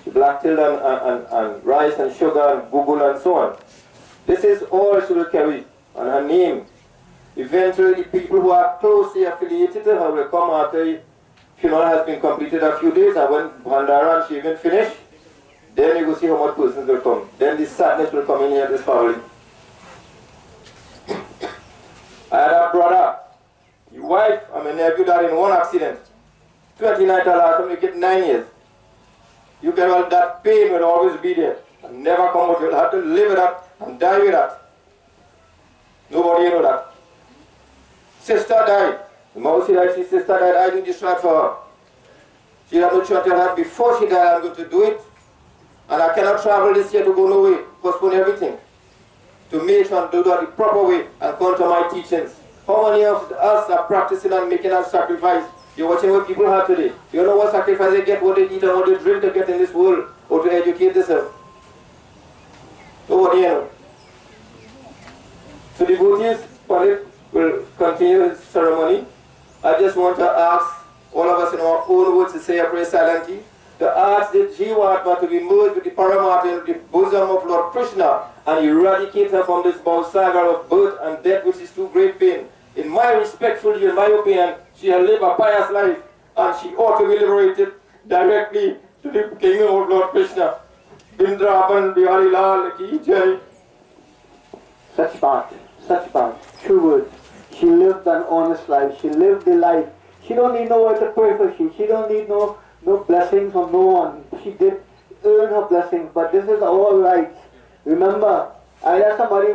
Black till and rice and sugar and Google and so on. This is all she will carry on her name. Eventually the people who are closely affiliated to her will come after the funeral has been completed a few days, and when Bhandara and she even finished, then you will see how much persons will come. Then the sadness will come in here, this family. I had a brother, his wife and my nephew died in one accident. 29th last time, you get 9 years. You get all that pain will always be there and never come out. You'll have to live with that and die with that. Nobody know that. Sister died. The mother said, "I see sister died, I do this right for her. She had no chance to her before she died, I'm going to do it. And I cannot travel this year to go no way, postpone everything. To make sure and do that the proper way and come to my teachings." How many of us are practicing and making a sacrifice? You're watching what people have today. You know what sacrifice they get, what they eat and what they drink to get in this world, or to educate themselves. Nobody know. So devotees, Pandit will continue his ceremony. I just want to ask all of us in our own words to say a prayer silently, to ask the Jivatma to be merged with the Paramatma in the bosom of Lord Krishna and eradicate her from this bhausagar of birth and death, which is too great pain. In my respectfully, in my opinion, she has lived a pious life and she ought to be liberated directly to the kingdom of Lord Krishna. Bindraban Bihari Lal Ki Jai. Such part, true words. She lived an honest life. She lived the life. She don't need no one to pray for she. She don't need no blessings from no one. She did earn her blessings, but this is our rights. Remember, either somebody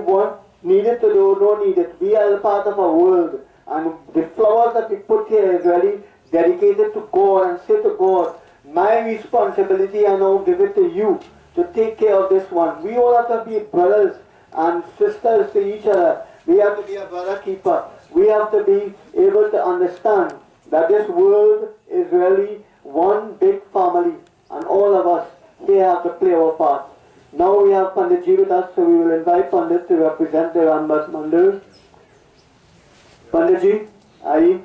needed to do or no needed. We are a part of a world, and the flowers that we put here is really dedicated to God and say to God, my responsibility I now give it to you to take care of this one. We all have to be brothers and sisters to each other. We have to be a brother keeper. We have to be able to understand that this world is really one big family, and all of us here have to play our part. Now we have Panditji with us, so we will invite Pandit to represent the Ranbhat Mandir. Panditji, Ai,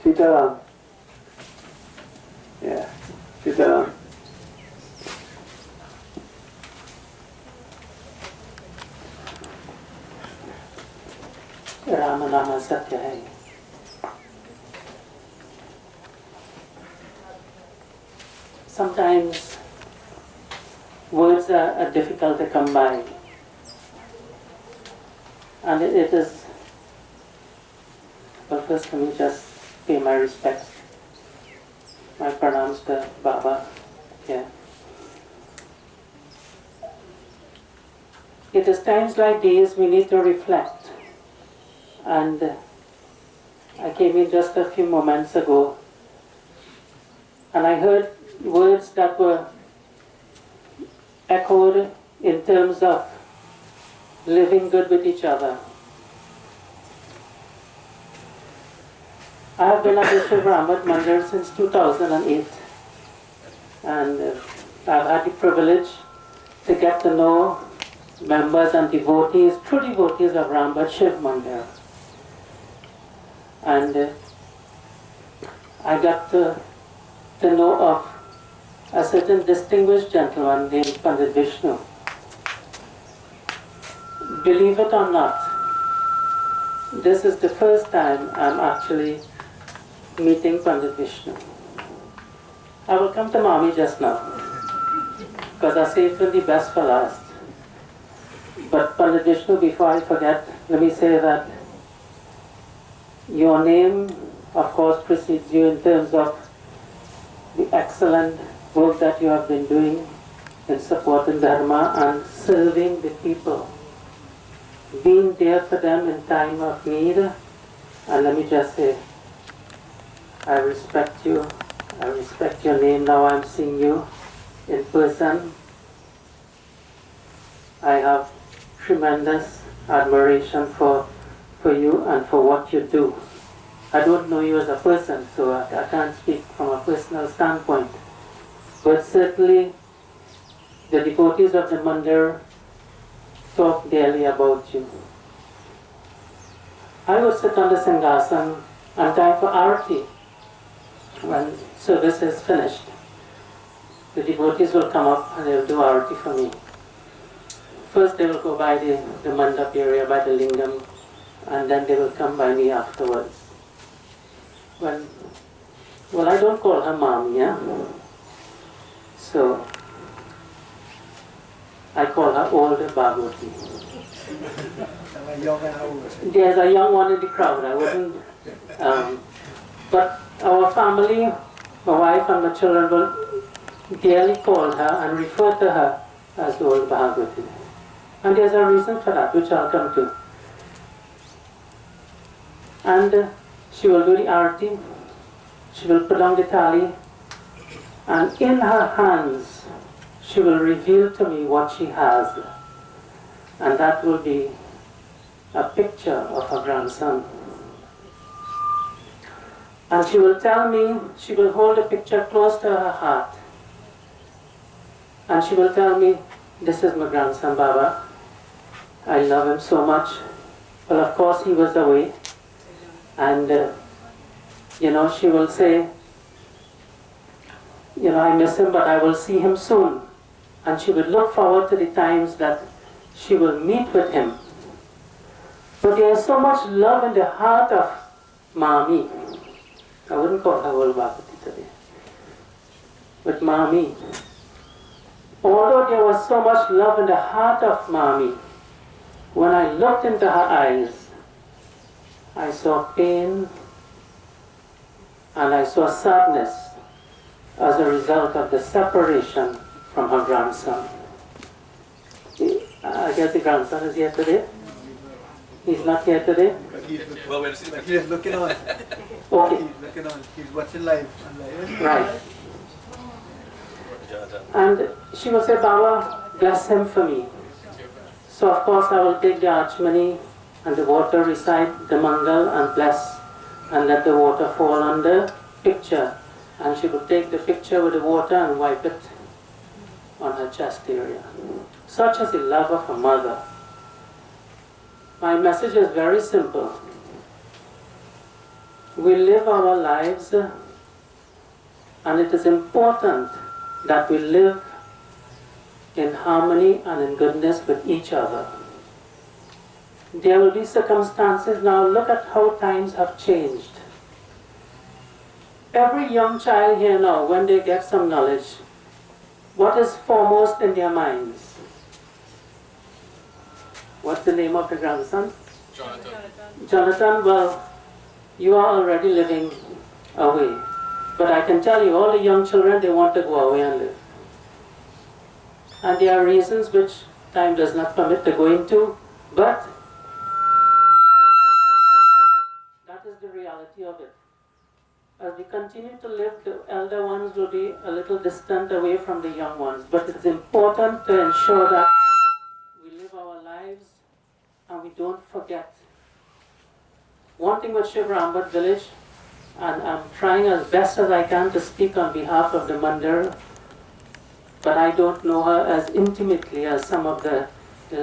Sitaram. Yeah, Sitaram. Rama Rama Satya Hai. Sometimes words are difficult to come by, and it is, well, first let me just pay my respects, my pranams to Baba here. It is times like these we need to reflect and I came in just a few moments ago and I heard words that were echoed in terms of living good with each other. I have been at the Shiv Ahmad Mandir since 2008 and I've had the privilege to get to know members and devotees, true devotees of Rambat Shiv Mandir. And I got to know of a certain distinguished gentleman named Pandit Vishnu. Believe it or not, this is the first time I'm actually meeting Pandit Vishnu. I will come to Mommy just now, because I saved the best for last. But Pandit Vishnu, before I forget, let me say that your name, of course, precedes you in terms of the excellent work that you have been doing in supporting Dharma and serving the people, being there for them in time of need. And let me just say, I respect you. I respect your name. Now I'm seeing you in person. I have tremendous admiration for you and for what you do. I don't know you as a person, so I can't speak from a personal standpoint. But certainly, the devotees of the Mandir talk daily about you. I would sit on the Singhasan and time for Arati. When service is finished, the devotees will come up and they will do Arati for me. First they will go by the Mandap area, by the Lingam, and then they will come by me afterwards. Well, I don't call her Mom, yeah? So, I call her older Bhagwati. There's a young one in the crowd, I wouldn't... but our family, my wife and my children will dearly call her and refer to her as the old Bhagwati. And there's a reason for that, which I'll come to. And she will do the Arati, she will put down the tali, and in her hands she will reveal to me what she has. And that will be a picture of her grandson. And she will tell me, she will hold the picture close to her heart. And she will tell me, this is my grandson, Baba. I love him so much. Well, of course, he was away. And, she will say, I miss him, but I will see him soon. And she would look forward to the times that she will meet with him. But there is so much love in the heart of Mami. I wouldn't call her old Bhagwati today. But Mami. Although there was so much love in the heart of Mami, when I looked into her eyes, I saw pain and I saw sadness as a result of the separation from her grandson. I guess the grandson is here today. He's not here today? Well, he's looking on. Okay. He's looking on. He's watching live. Right. And she will say, Baba, bless him for me. So of course I will take the archmani and the water, recite the mangal and bless and let the water fall on the picture. And she will take the picture with the water and wipe it on her chest area. Such is the love of a mother. My message is very simple. We live our lives and it is important that we live in harmony and in goodness with each other. There will be circumstances now, look at how times have changed. Every young child here now, when they get some knowledge, what is foremost in their minds? What's the name of the grandson? Jonathan. Jonathan, well, you are already living away. But I can tell you, all the young children, they want to go away and live. And there are reasons which time does not permit to go into, but that is the reality. reality of it. As we continue to live, the elder ones will be a little distant away from the young ones, but it's important to ensure that we live our lives and we don't forget. One thing with Shiv Rambat village, and I'm trying as best as I can to speak on behalf of the Mandir, but I don't know her as intimately as some of the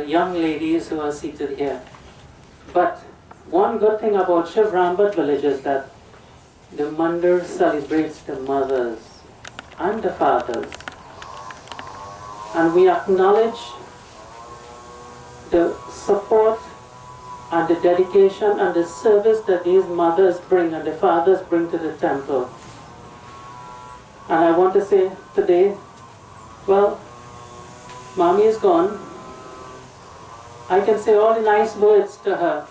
young ladies who are seated here. But one good thing about Shiv Rambat village is that the Mandir celebrates the mothers and the fathers. And we acknowledge the support and the dedication and the service that these mothers bring and the fathers bring to the temple. And I want to say today, well, Mommy is gone. I can say all the nice words to her.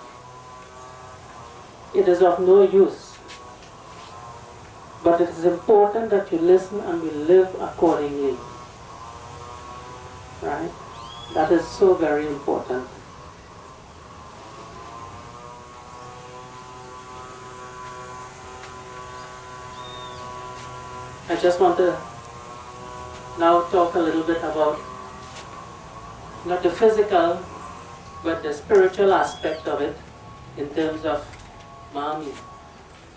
It is of no use. But it is important that you listen and we live accordingly. Right? That is so very important. I just want to now talk a little bit about not the physical, but the spiritual aspect of it in terms of Mommy.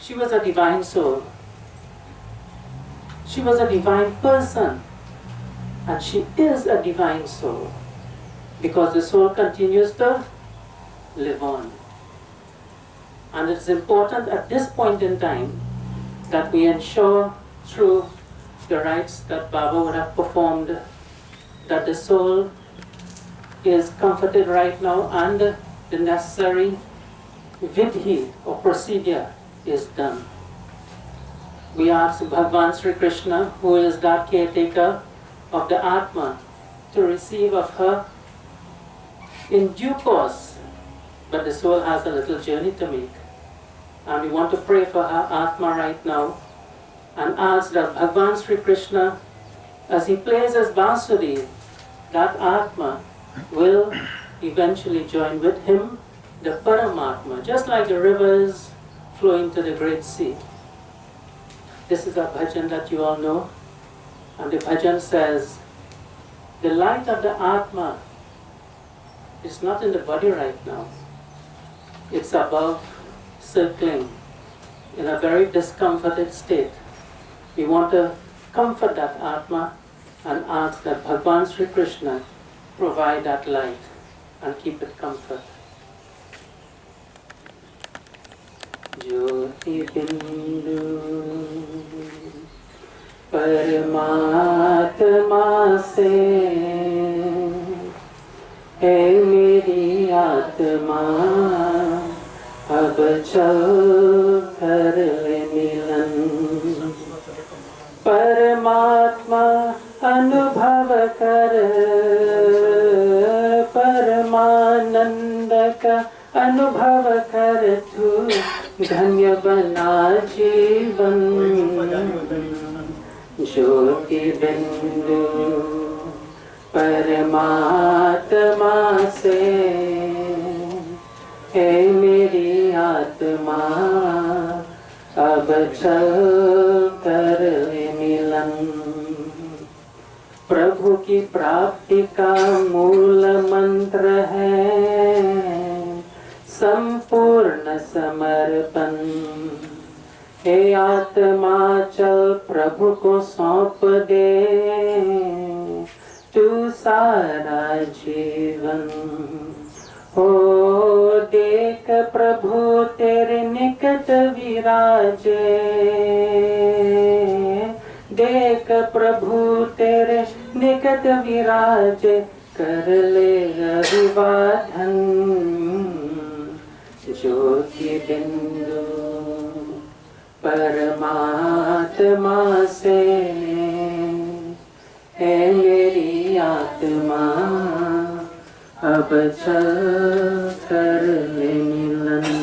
She was a divine soul. She was a divine person. And she is a divine soul. Because the soul continues to live on. And it's important at this point in time that we ensure through the rites that Baba would have performed that the soul is comforted right now and the necessary vidhi or procedure is done. We ask Bhagwan Sri Krishna, who is that caretaker of the Atma, to receive of her in due course. But the soul has a little journey to make. And we want to pray for her Atma right now and ask that Bhagwan Sri Krishna, as he plays as Vasudeva, that Atma will eventually join with him the Paramatma, just like the rivers flow into the great sea. This is a bhajan that you all know, and the bhajan says, the light of the Atma is not in the body right now. It's above, circling, in a very discomforted state. We want to comfort that Atma and ask that Bhagwan Sri Krishna provide that light and keep it comfort. Jyoti Bindu Paramatma se Hai meri Atma ab chal kar le milan Paramatma anubhav kar Paramananda ka अनुभव कर तू धन्य बना जीवन ज्योति बिंदु परमात्मा से है मेरी आत्मा अब चल कर मिलन प्रभु की प्राप्ति का मूल मंत्र है संपूर्ण समर्पण हे आत्मा चल प्रभु को सौंप दे तू सारा जीवन हो देख प्रभु तेरे निकट विराजे देख प्रभु तेरे निकट विराजे कर ले अभिवादन ज्योति बिंदु परमात्मा से है मेरी आत्मा अब चल कर ले मिलन.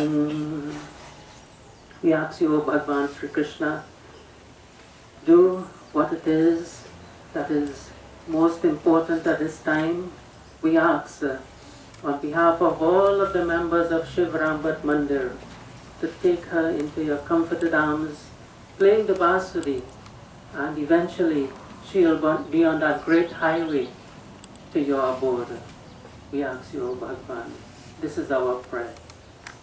We ask you, O Bhagwan Sri Krishna, do what it is that is most important at this time. We ask on behalf of all of the members of Shiv Rambat Mandir to take her into your comforted arms, playing the bansuri, and eventually she'll be on that great highway to your abode. We ask you, O Bhagwan, this is our prayer.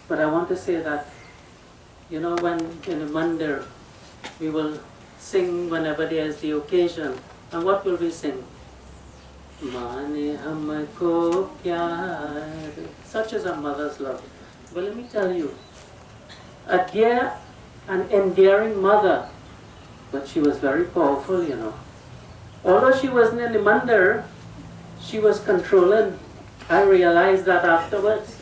But I want to say that, you know, when in a mandir, we will sing whenever there is the occasion. And what will we sing? Mane humko pyar. Such is a mother's love. But let me tell you, a dear and endearing mother, but she was very powerful, you know. Although she wasn't in the mandir, she was controlling. I realized that afterwards.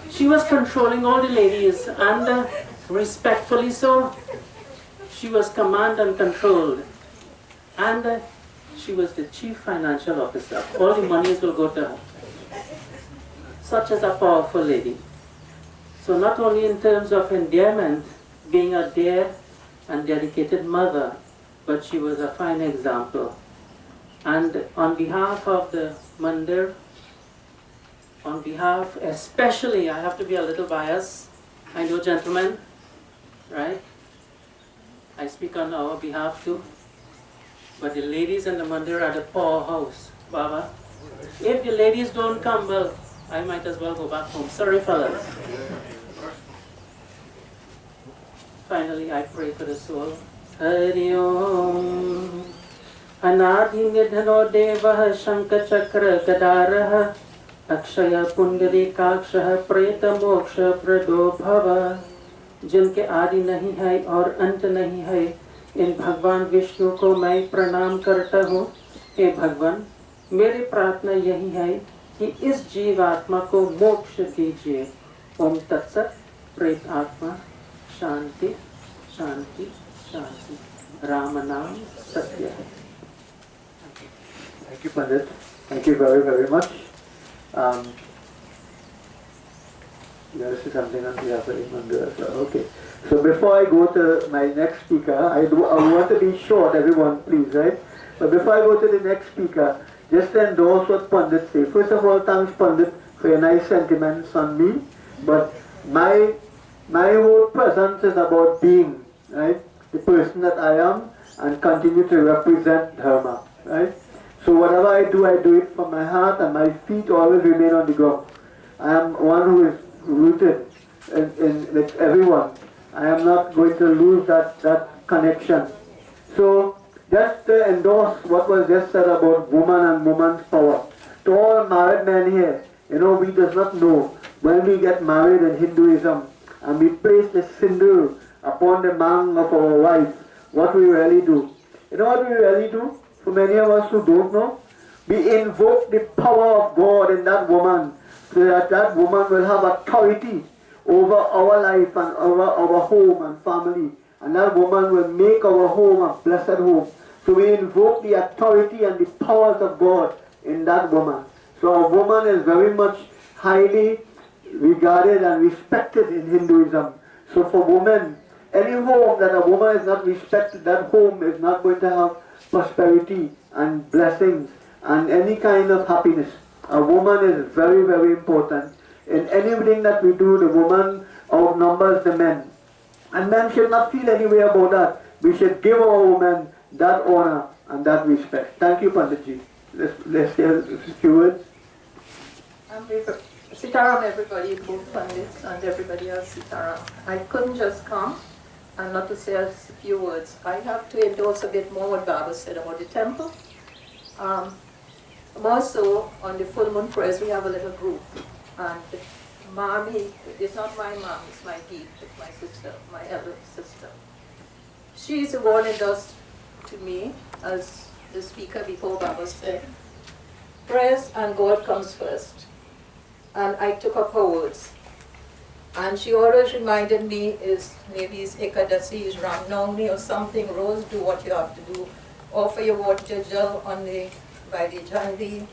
She was controlling all the ladies, and respectfully so. She was command and controlled. And she was the chief financial officer. All the monies will go to her. Such as a powerful lady. So not only in terms of endearment, being a dear and dedicated mother, but she was a fine example. And on behalf of the mandir, on behalf, especially, I have to be a little biased. I know, gentlemen, right? I speak on our behalf too. But the ladies in the mandir are the powerhouse, Baba. If the ladies don't come, well, I might as well go back home. Sorry, fellas. Finally, I pray for the soul. Hari Om. Anadhi Nidhano Devah Shankha Chakra Gadarah Akshaya Pundari Kakshah Preta Moksha Prado Bhava. जिनके आदि नहीं है और अंत नहीं है, इन भगवान विष्णु को मैं प्रणाम करता हूँ। हे भगवान, मेरी प्रार्थना यही है कि इस जीव आत्मा को मोक्ष दीजिए। ओम तत्सत। प्रेत आत्मा शांति शांति शांति। राम नाम सत्य है। Thank you, Pandit. Thank you very, very much. You want to say something on behalf of Mandir as well? Okay. So before I go to my next speaker, I want to be short, everyone, please, right? But before I go to the next speaker, just to endorse what Pandit said. First of all, thanks Pandit for your nice sentiments on me. But my whole presence is about being, right, the person that I am and continue to represent Dharma, right? So whatever I do it from my heart, and my feet always remain on the ground. I am one who is rooted in with everyone. I am not going to lose that connection. So just to endorse what was just said about woman and woman's power. To all married men here, we does not know when we get married in Hinduism and we place the sindoor upon the man of our wife, what we really do. You know what we really do? For many of us who don't know, we invoke the power of God in that woman, so that that woman will have authority over our life and over our home and family. And that woman will make our home a blessed home. So we invoke the authority and the powers of God in that woman. So a woman is very much highly regarded and respected in Hinduism. So for women, any home that a woman is not respected, that home is not going to have prosperity and blessings and any kind of happiness. A woman is very, very important. In anything that we do, the woman outnumbers the men. And men should not feel any way about that. We should give our women that honor and that respect. Thank you, Panditji. Let's hear a few words. Sitaram, everybody, both Pandits and everybody else, Sitaram. I couldn't just come and not to say a few words. I have to endorse a bit more what Baba said about the temple. More so, on the full moon prayers, we have a little group. And Mommy, it's not my mom, it's my Geet, it's my sister, my elder sister. She's the one that does to me, as the speaker before Baba said, prayers and God comes first. And I took up her words. And she always reminded me, maybe it's Ekadasi, is Ram Navami or something, Rose, do what you have to do. Offer your water jal by the Jandi,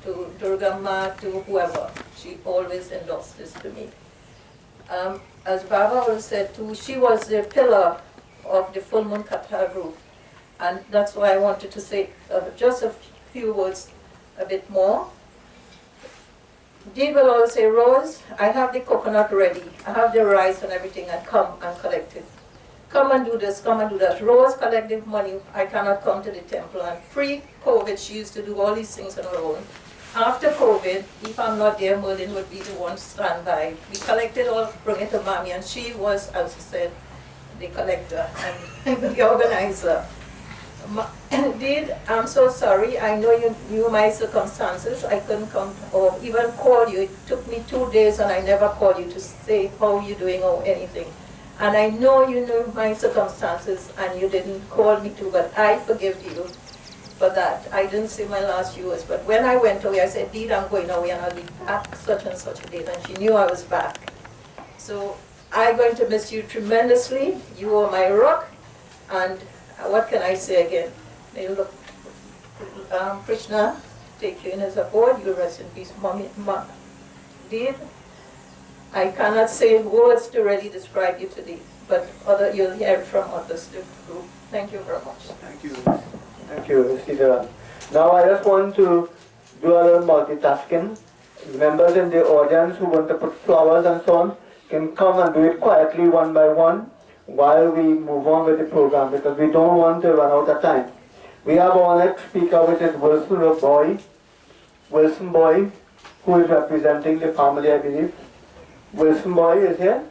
to Durga Ma, to whoever. She always endorsed this to me. As Baba also said too, she was the pillar of the Full Moon Katha group. And that's why I wanted to say just a few words, a bit more. Dee will always say, Rose, I have the coconut ready. I have the rice and everything, and come and collect it. Come and do this, come and do that. Rose collect the money. I cannot come to the temple. And pre-COVID, she used to do all these things on her own. After COVID, if I'm not there, Merlin would be the one to stand by. We collected all, bring it to Mommy, and she was, as I said, the collector and the organizer. Did, I'm so sorry. I know you knew my circumstances. I couldn't come or even call you. It took me 2 days and I never called you to say how you're doing or anything. And I know you knew my circumstances and you didn't call me to, but I forgive you for that. I didn't say my last few words, but when I went away, I said, Dee, I'm going away and I'll be back such and such a date. And she knew I was back. So I'm going to miss you tremendously. You are my rock. And what can I say again? May look, Krishna take you in his abode. You rest in peace, Mommy. Dee, I cannot say words to really describe you today, but you'll hear it from others too. Thank you very much. Thank you. Thank you, Ms. Sitaram. Now I just want to do a little multitasking. Members in the audience who want to put flowers and so on can come and do it quietly one by one while we move on with the program, because we don't want to run out of time. We have our next speaker, which is Wilson Boy, who is representing the family, I believe. Wilson Boy is here?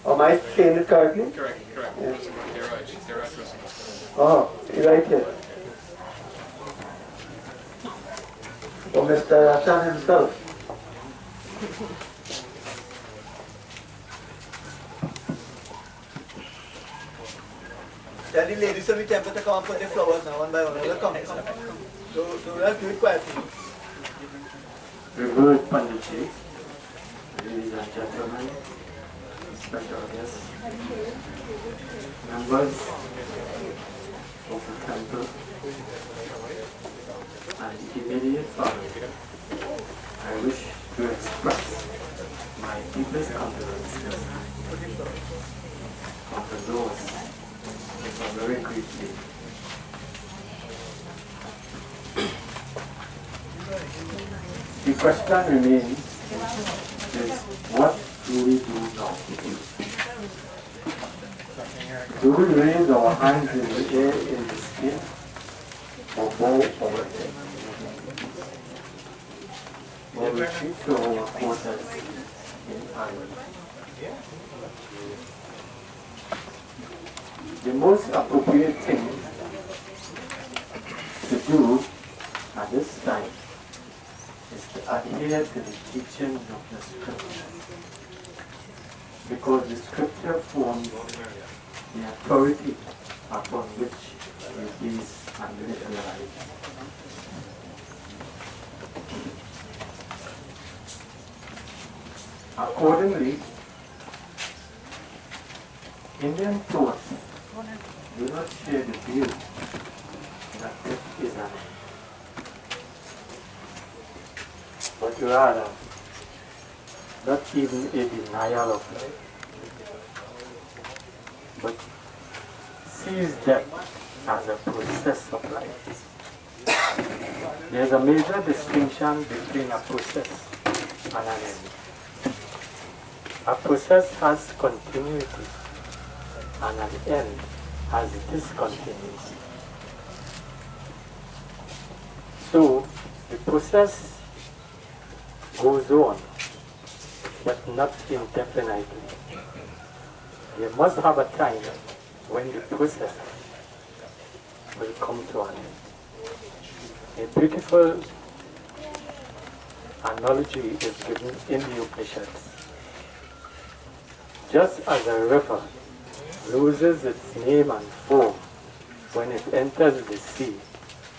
Am I saying it correctly? Correct. Yes. They're right. Oh, he's right here. Oh, Mr. Hassan himself. Tell the ladies of the temple to come and put the flowers now, one by one. They'll come. So let's do it quietly. Revered Panditji, ladies and gentlemen, special guests, members of the temple, and the immediate family, I wish to express my deepest condolences of the loss of a very great lady. The question remains is, what do we do now? Do we raise our hands in the air in the skin or bow our head? Or retreat to our quarters in anger? The most appropriate thing to do at this time is to adhere to the teaching of the scripture, because the scripture forms the authority upon which we base and live our lives. Accordingly, Indian thought do not share the view that death is an end, but rather not even a denial of life, but sees death as a process of life. There is a major distinction between a process and an end. A process has continuity, and an end has discontinuity. So the process goes on, but not indefinitely. You must have a time when the process will come to an end. A beautiful analogy is given in the Upanishads. Just as a river loses its name and form when it enters the sea,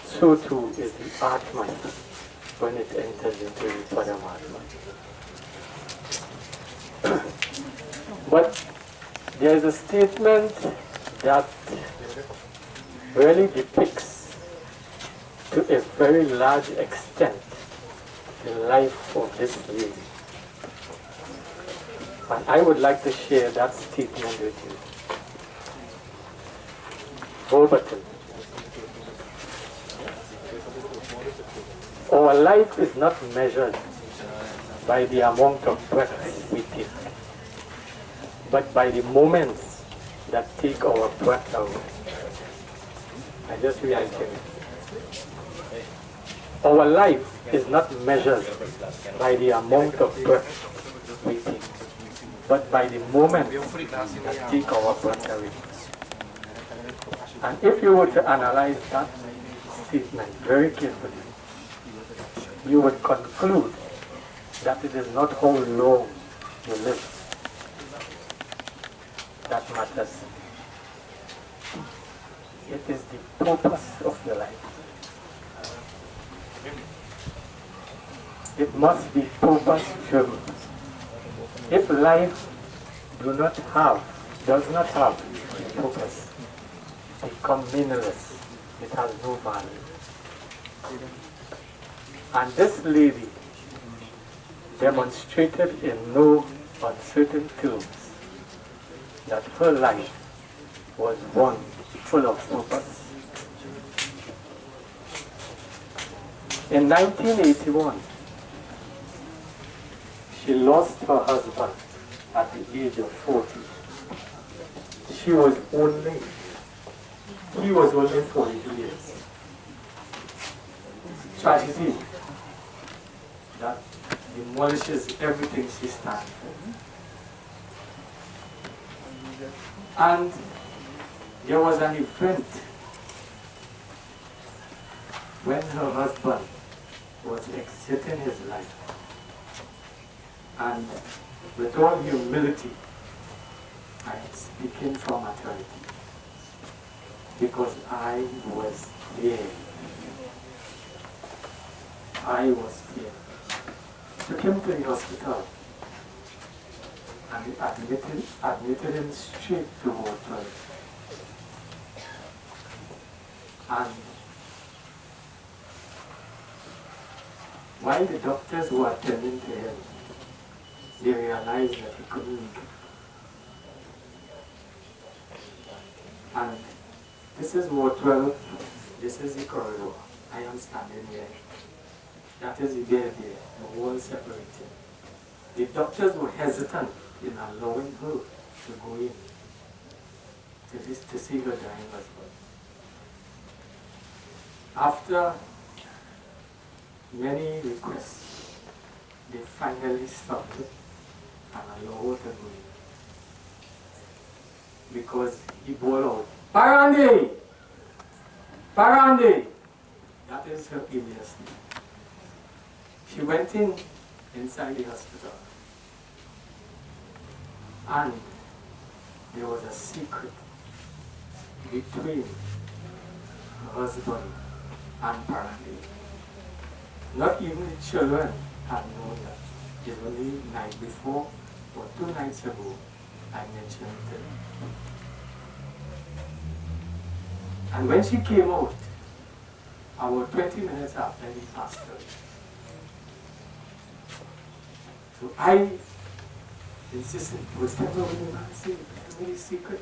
so too is the Atman when it enters into the Paramatma. But there is a statement that really depicts to a very large extent the life of this lady. And I would like to share that statement with you. Verbatim. Our life is not measured by the amount of breath we take, but by the moments that take our breath away. I just realized it. Our life is not measured by the amount of breath we take, but by the moments that take our breath away. And if you were to analyze that statement very carefully, you would conclude that it is not how long you live that matters. It is the purpose of your life. It must be purpose driven. If life does not have purpose, it becomes meaningless. It has no value. And this lady demonstrated in no uncertain terms that her life was one full of purpose. In 1981, she lost her husband at the age of 40. He was only 42 years. Tragedy that demolishes everything she stands for. And there was an event when her husband was exiting his life. And with all humility, I am speaking from authority, because I was there. I was there. Took him to the hospital and admitted him straight to hospital. And while the doctors were attending to him, they realized that he couldn't make it. And this is Ward 12, this is the corridor. I am standing here. That is the bed there, the wall separated. The doctors were hesitant in allowing her to go in to see her dying husband. After many requests, they finally stopped it and allowed her to go in. Because he bawled out, "Parandi! Parandi!" That is her alias name. She went inside the hospital, and there was a secret between her husband and Parandi. Not even the children had known that. It was only the night before, or 2 nights ago, I mentioned it to them. And when she came out, about 20 minutes after, he passed away. So I insisted, whatever you want to say, tell me the secret.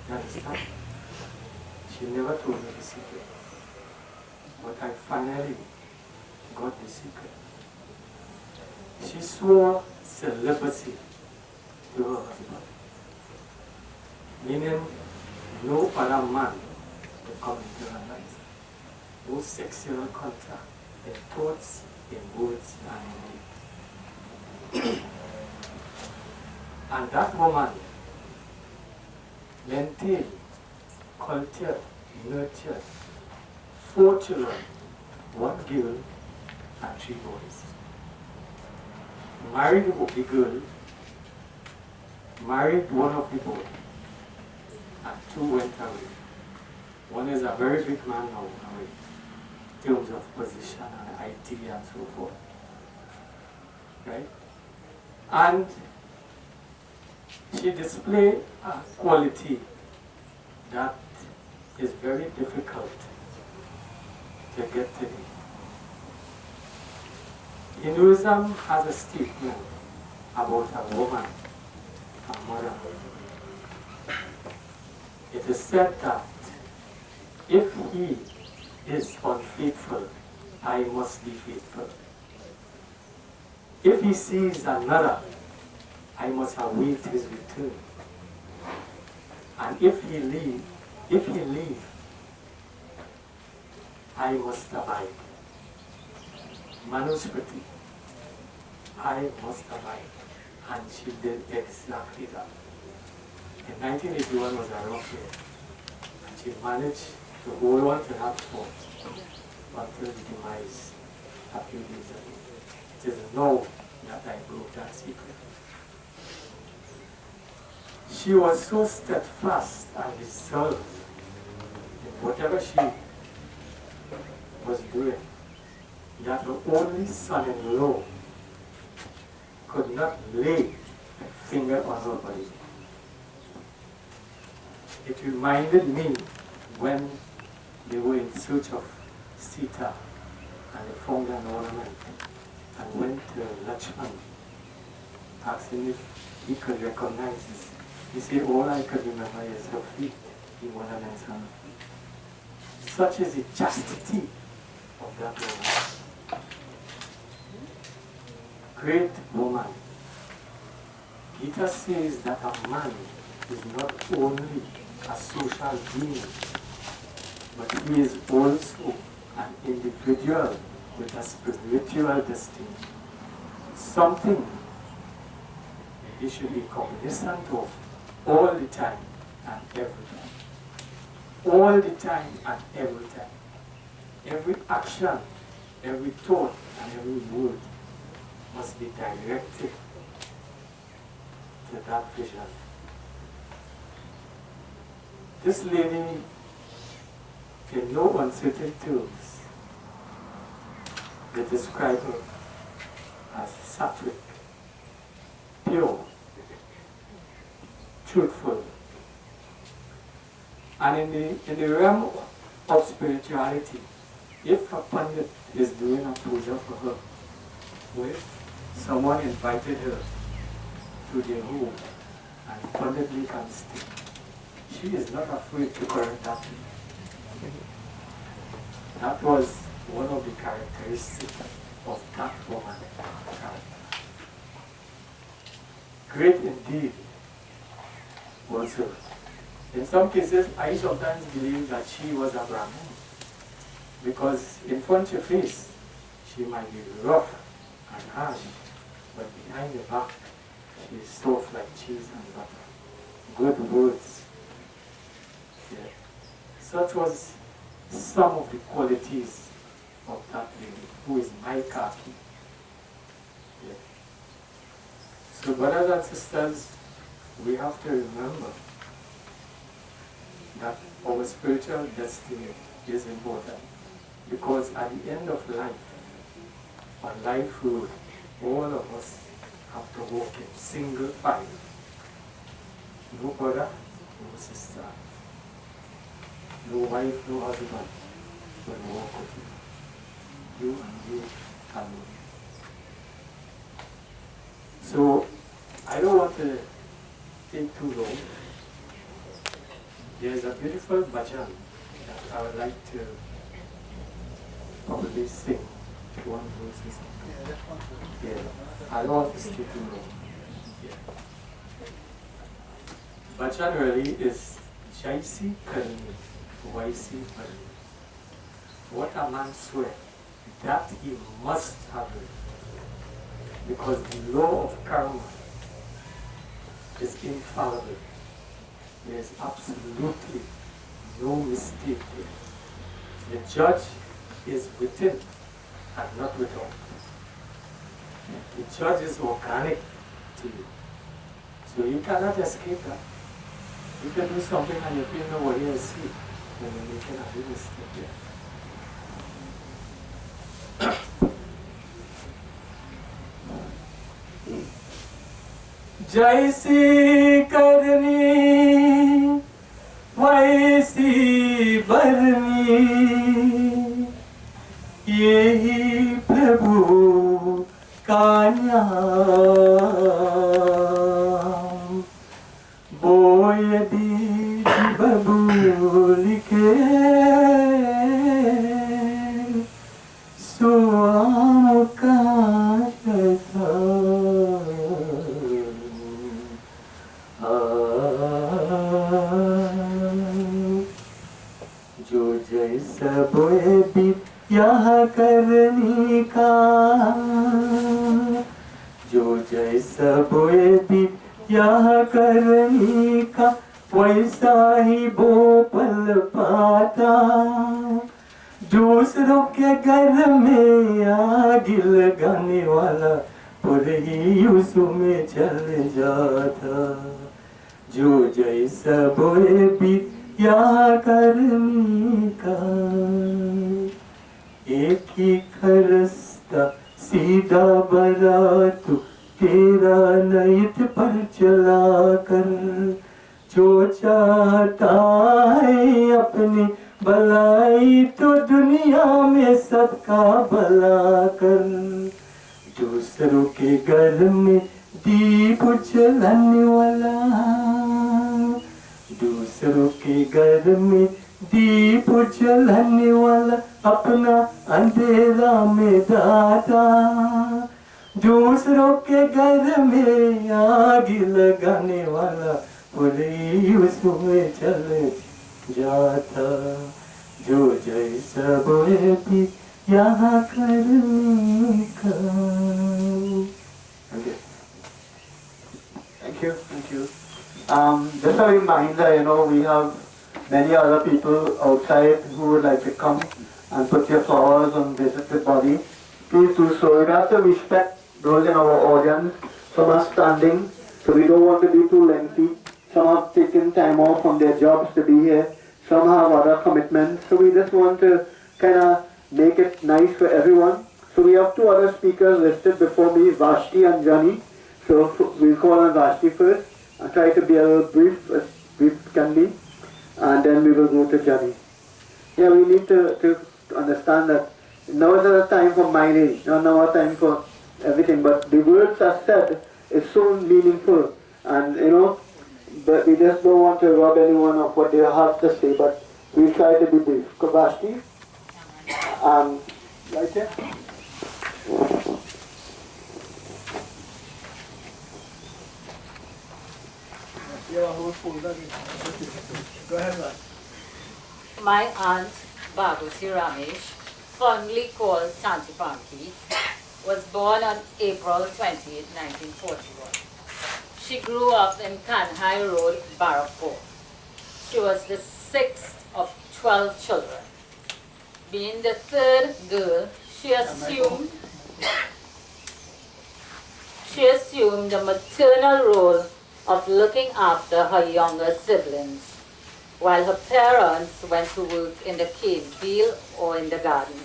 That is not. She never told me the secret. But I finally got the secret. She swore celibacy to her husband, meaning no other man will come into her life. No sexual contact in thoughts, in words, and in deed. And that woman maintained, cultured, nurtured 4 children, 1 girl and 3 boys. Married the girl, married one of the boys, and 2 went away. One is a very big man now, away, in terms of position and IT and so forth. Right? And she displayed a quality that is very difficult to get today. Hinduism has a statement about a woman, a mother. It is said that if he is unfaithful, I must be faithful. If he sees another, I must await his return. And if he leave, I must abide. Manusmriti, I must abide. And she did exactly that. In 1981 was a rough year. And she managed to hold on to that thought until the demise a few days ago. It is now that I broke that secret. She was so steadfast and resolved in whatever she was doing that her only son-in-law could not lay a finger on her body. It reminded me when they were in search of Sita and they found an ornament and went to Lakshman, asking if he could recognize this. He said, all I could remember is her feet in one another's hand. Such is the chastity of that woman. Great woman. Gita says that a man is not only a social being, but he is also an individual with a spiritual destiny. Something he should be cognizant of all the time and every time. All the time and every time. Every action, every thought, and every word must be directed to that vision. This lady, in no uncertain terms, they describe her as sattvic, pure, truthful. And in the realm of spirituality, if a pandit is doing a puja for her, where someone invited her to their home and panditly can stay, she is not afraid to correct that. That was one of the characteristics of that woman character. Great indeed was her. In some cases, I sometimes believe that she was a Brahmin, because in front of your face, she might be rough and harsh, but behind the back, she is soft like cheese and butter. Good words. Yeah. Such was some of the qualities of that lady, who is my kaki. Yeah. So brothers and sisters, we have to remember that our spiritual destiny is important, because at the end of life, on life road, all of us have to walk in single file. No brother, no sister, no wife, no husband will walk with you. You and you and me. So I don't want to take too long. There's a beautiful bhajan that I would like to probably sing. One verse or something. Yeah. I don't want to stay too long. Yeah. Bhajan really is Jaisi Karni, Vaisi Karni. What a man swear, that he must have it. Because the law of karma is infallible. There is absolutely no mistake here. The judge is within and not without. The judge is organic to you. So you cannot escape that. You can do something and you feel nobody else see, then you can have a mistake there. जैसी करनी वैसी भरनी यही प्रभु का नाम वो यदि बबूल के सो आम का सब भी यहाँ करने का वैसा ही वो पल पाता दूसरों के घर में आग लगाने वाला पूरे ही उसमें चल जाता जो जैसा बोए भी यहाँ करने का एक ही खरस्ता सीधा बरा तू तेरा नयत पर चला कर जो चाहता है अपनी भलाई तो दुनिया में सबका भला कर दूसरों के घर में दीप जलाने वाला दूसरों के घर में दीप जलाने वाला अपना अंधेरा में दाता दूसरों के घर में आग लगाने वाला पूरे उसमें चले जाता जो जैसा बोए भी यहाँ करने का Thank you, thank you. Just a reminder, we have many other people outside who would like to come and put your flowers and visit the body. Please do so. We have to respect those in our audience. Some are standing, so we don't want to be too lengthy. Some have taken time off from their jobs to be here. Some have other commitments. So we just want to kind of make it nice for everyone. So we have two other speakers listed before me, Vashti and Johnny. So we'll call on Vashti first and try to be a little brief, as brief can be. And then we will go to Johnny. Yeah, we need to understand that now is not a time for mileage, not now a time for everything, but the words are said is so meaningful, and but we just don't want to rob anyone of what they have to say, but we'll try to be brief. Vashti, right here. Go ahead, man. My aunt, Bhagwatie Ramish, fondly called Tanti Panki, was born on April 20, 1941. She grew up in Kanhai Road, Barrackpore. She was the sixth of 12 children. Being the third girl, she assumed the maternal role of looking after her younger siblings, while her parents went to work in the cane field or in the garden.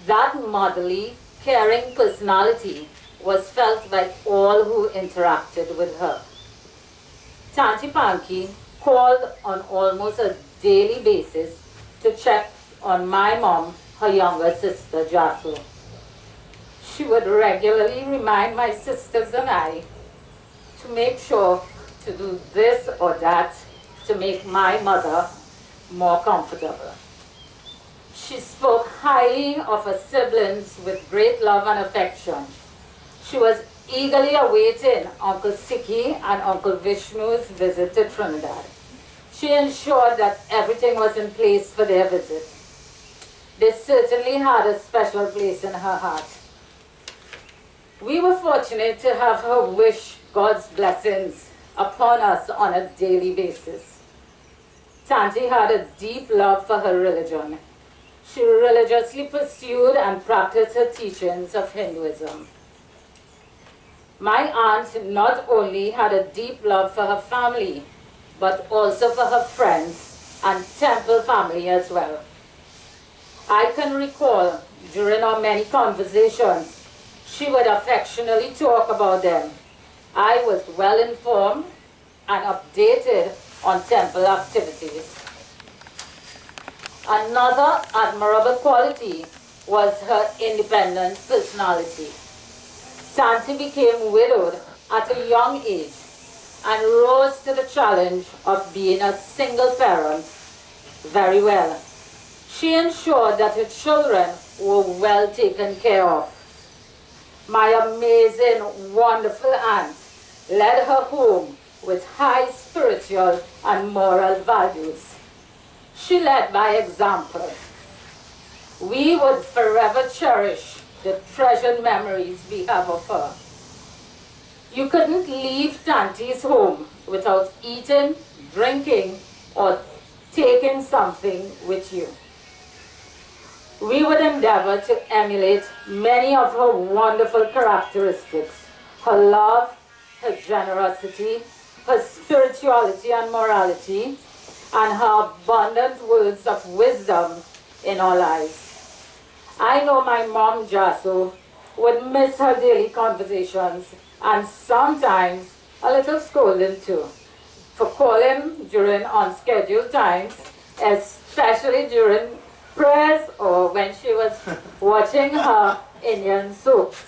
That motherly, caring personality was felt by all who interacted with her. Tanti Panki called on almost a daily basis to check on my mom, her younger sister, Jasu. She would regularly remind my sisters and I to make sure to do this or that to make my mother more comfortable. She spoke highly of her siblings with great love and affection. She was eagerly awaiting Uncle Siki and Uncle Vishnu's visit to Trinidad. She ensured that everything was in place for their visit. They certainly had a special place in her heart. We were fortunate to have her wish God's blessings upon us on a daily basis. Tanti had a deep love for her religion. She religiously pursued and practiced her teachings of Hinduism. My aunt not only had a deep love for her family, but also for her friends and temple family as well. I can recall during our many conversations, she would affectionately talk about them. I was well informed and updated on temple activities. Another admirable quality was her independent personality. Tanti became widowed at a young age and rose to the challenge of being a single parent very well. She ensured that her children were well taken care of. My amazing, wonderful aunt led her home with high spiritual and moral values. She led by example. We would forever cherish the treasured memories we have of her. You couldn't leave Tanti's home without eating, drinking, or taking something with you. We would endeavor to emulate many of her wonderful characteristics: her love, her generosity, her spirituality and morality, and her abundant words of wisdom in our lives. I know my mom, Jasso, would miss her daily conversations and sometimes a little scolding too, for calling during unscheduled times, especially during prayers or when she was watching her Indian soaps.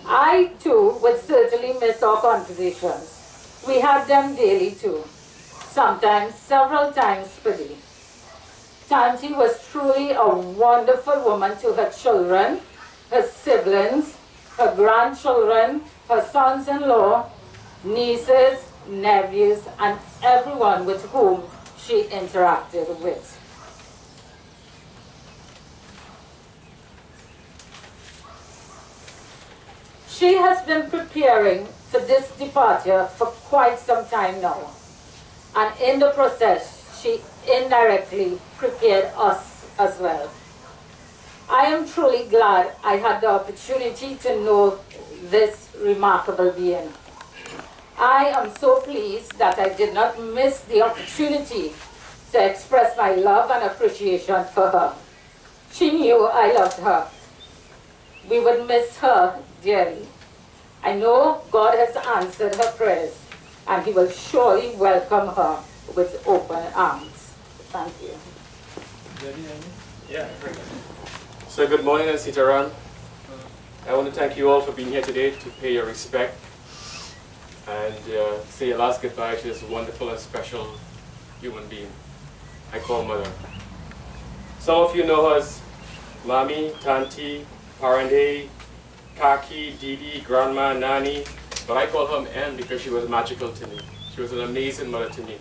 I too would certainly miss our conversations. We had them daily too, sometimes several times per day. Tanti was truly a wonderful woman to her children, her siblings, her grandchildren, her sons-in-law, nieces, nephews, and everyone with whom she interacted with. She has been preparing for this departure for quite some time now, and in the process, she indirectly prepared us as well. I am truly glad I had the opportunity to know this remarkable being. I am so pleased that I did not miss the opportunity to express my love and appreciation for her. She knew I loved her. We would miss her dearly. I know God has answered her prayers, and He will surely welcome her with open arms. Thank you. Yeah. So good morning and Sitaram. I want to thank you all for being here today to pay your respect and say your last goodbye to this wonderful and special human being I call Mother. Some of you know her as Mami, Tanti, Parande, Kaki, Didi, Grandma, Nani, but I call her M because she was magical to me. She was an amazing mother to me.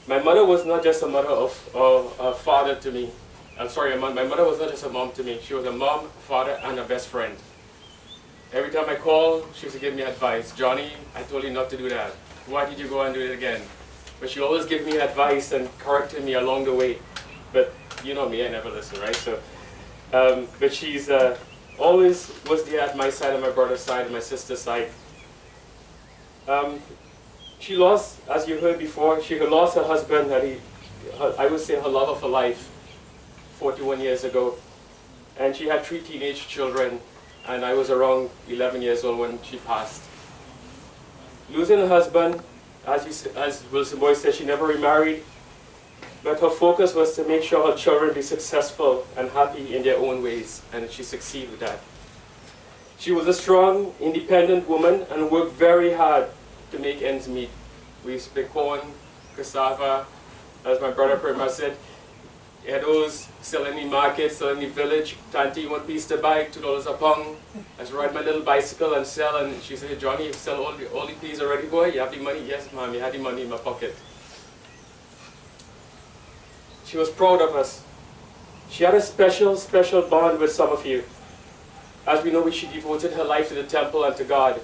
My mother was not just a mother of a father to me. I'm sorry, my mother was not just a mom to me. She was a mom, father, and a best friend. Every time I called, she used to give me advice. Johnny, I told you not to do that. Why did you go and do it again? But she always gave me advice and corrected me along the way. But you know me, I never listen, right? So, but she's always was there at my side, on my brother's side, and my sister's side. She lost, as you heard before, she lost her husband, I would say her love of her life, 41 years ago. And she had 3 teenage children, and I was around 11 years old when she passed. Losing her husband, as Wilson Boy said, she never remarried, but her focus was to make sure her children be successful and happy in their own ways, and she succeeded with that. She was a strong, independent woman and worked very hard to make ends meet. We used to pick corn, cassava, as my brother pretty much said, those selling in the market, selling in the village. Tanti, 1 piece to buy, $2 a pound. I used to ride my little bicycle and sell, and she said, Johnny, you sell all the peas already, boy? You have the money? Yes, ma'am, I had the money in my pocket. She was proud of us. She had a special, special bond with some of you. As we know, she devoted her life to the temple and to God.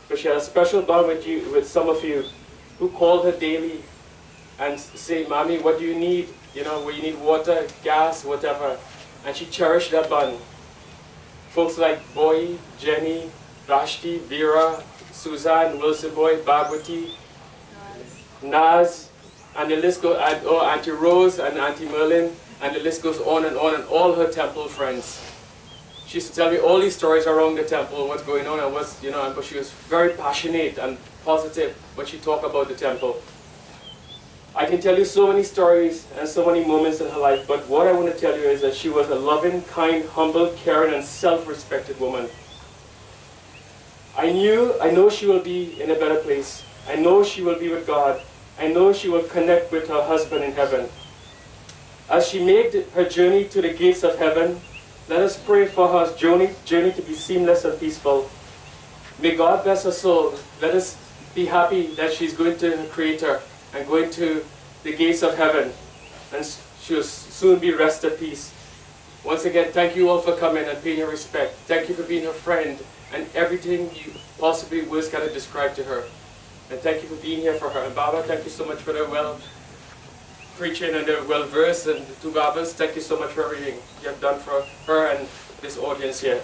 But she had a special bond with some of you who called her daily and say, Mommy, what do you need? You know, where you need water, gas, whatever. And she cherished that bond. Folks like Boy, Jenny, Vashti, Vera, Suzanne, Wilson Boy, Bhagwatie, Naz, and the list goes, Auntie Rose and Auntie Merlin, and the list goes on, and all her temple friends. She used to tell me all these stories around the temple, what's going on, and what's, you know, but she was very passionate and positive when she talked about the temple. I can tell you so many stories and so many moments in her life, but what I want to tell you is that she was a loving, kind, humble, caring, and self-respected woman. I know she will be in a better place. I know she will be with God. I know she will connect with her husband in heaven. As she made her journey to the gates of heaven, let us pray for her journey to be seamless and peaceful. May God bless her soul. Let us be happy that she's going to her Creator and going to the gates of heaven, and she will soon be rest at peace. Once again, thank you all for coming and paying your respect. Thank you for being her friend and everything you possibly words cannot describe to her. And thank you for being here for her. And Baba, thank you so much for the well preaching and the well verse, and the two Babas, thank you so much for everything you have done for her and this audience here.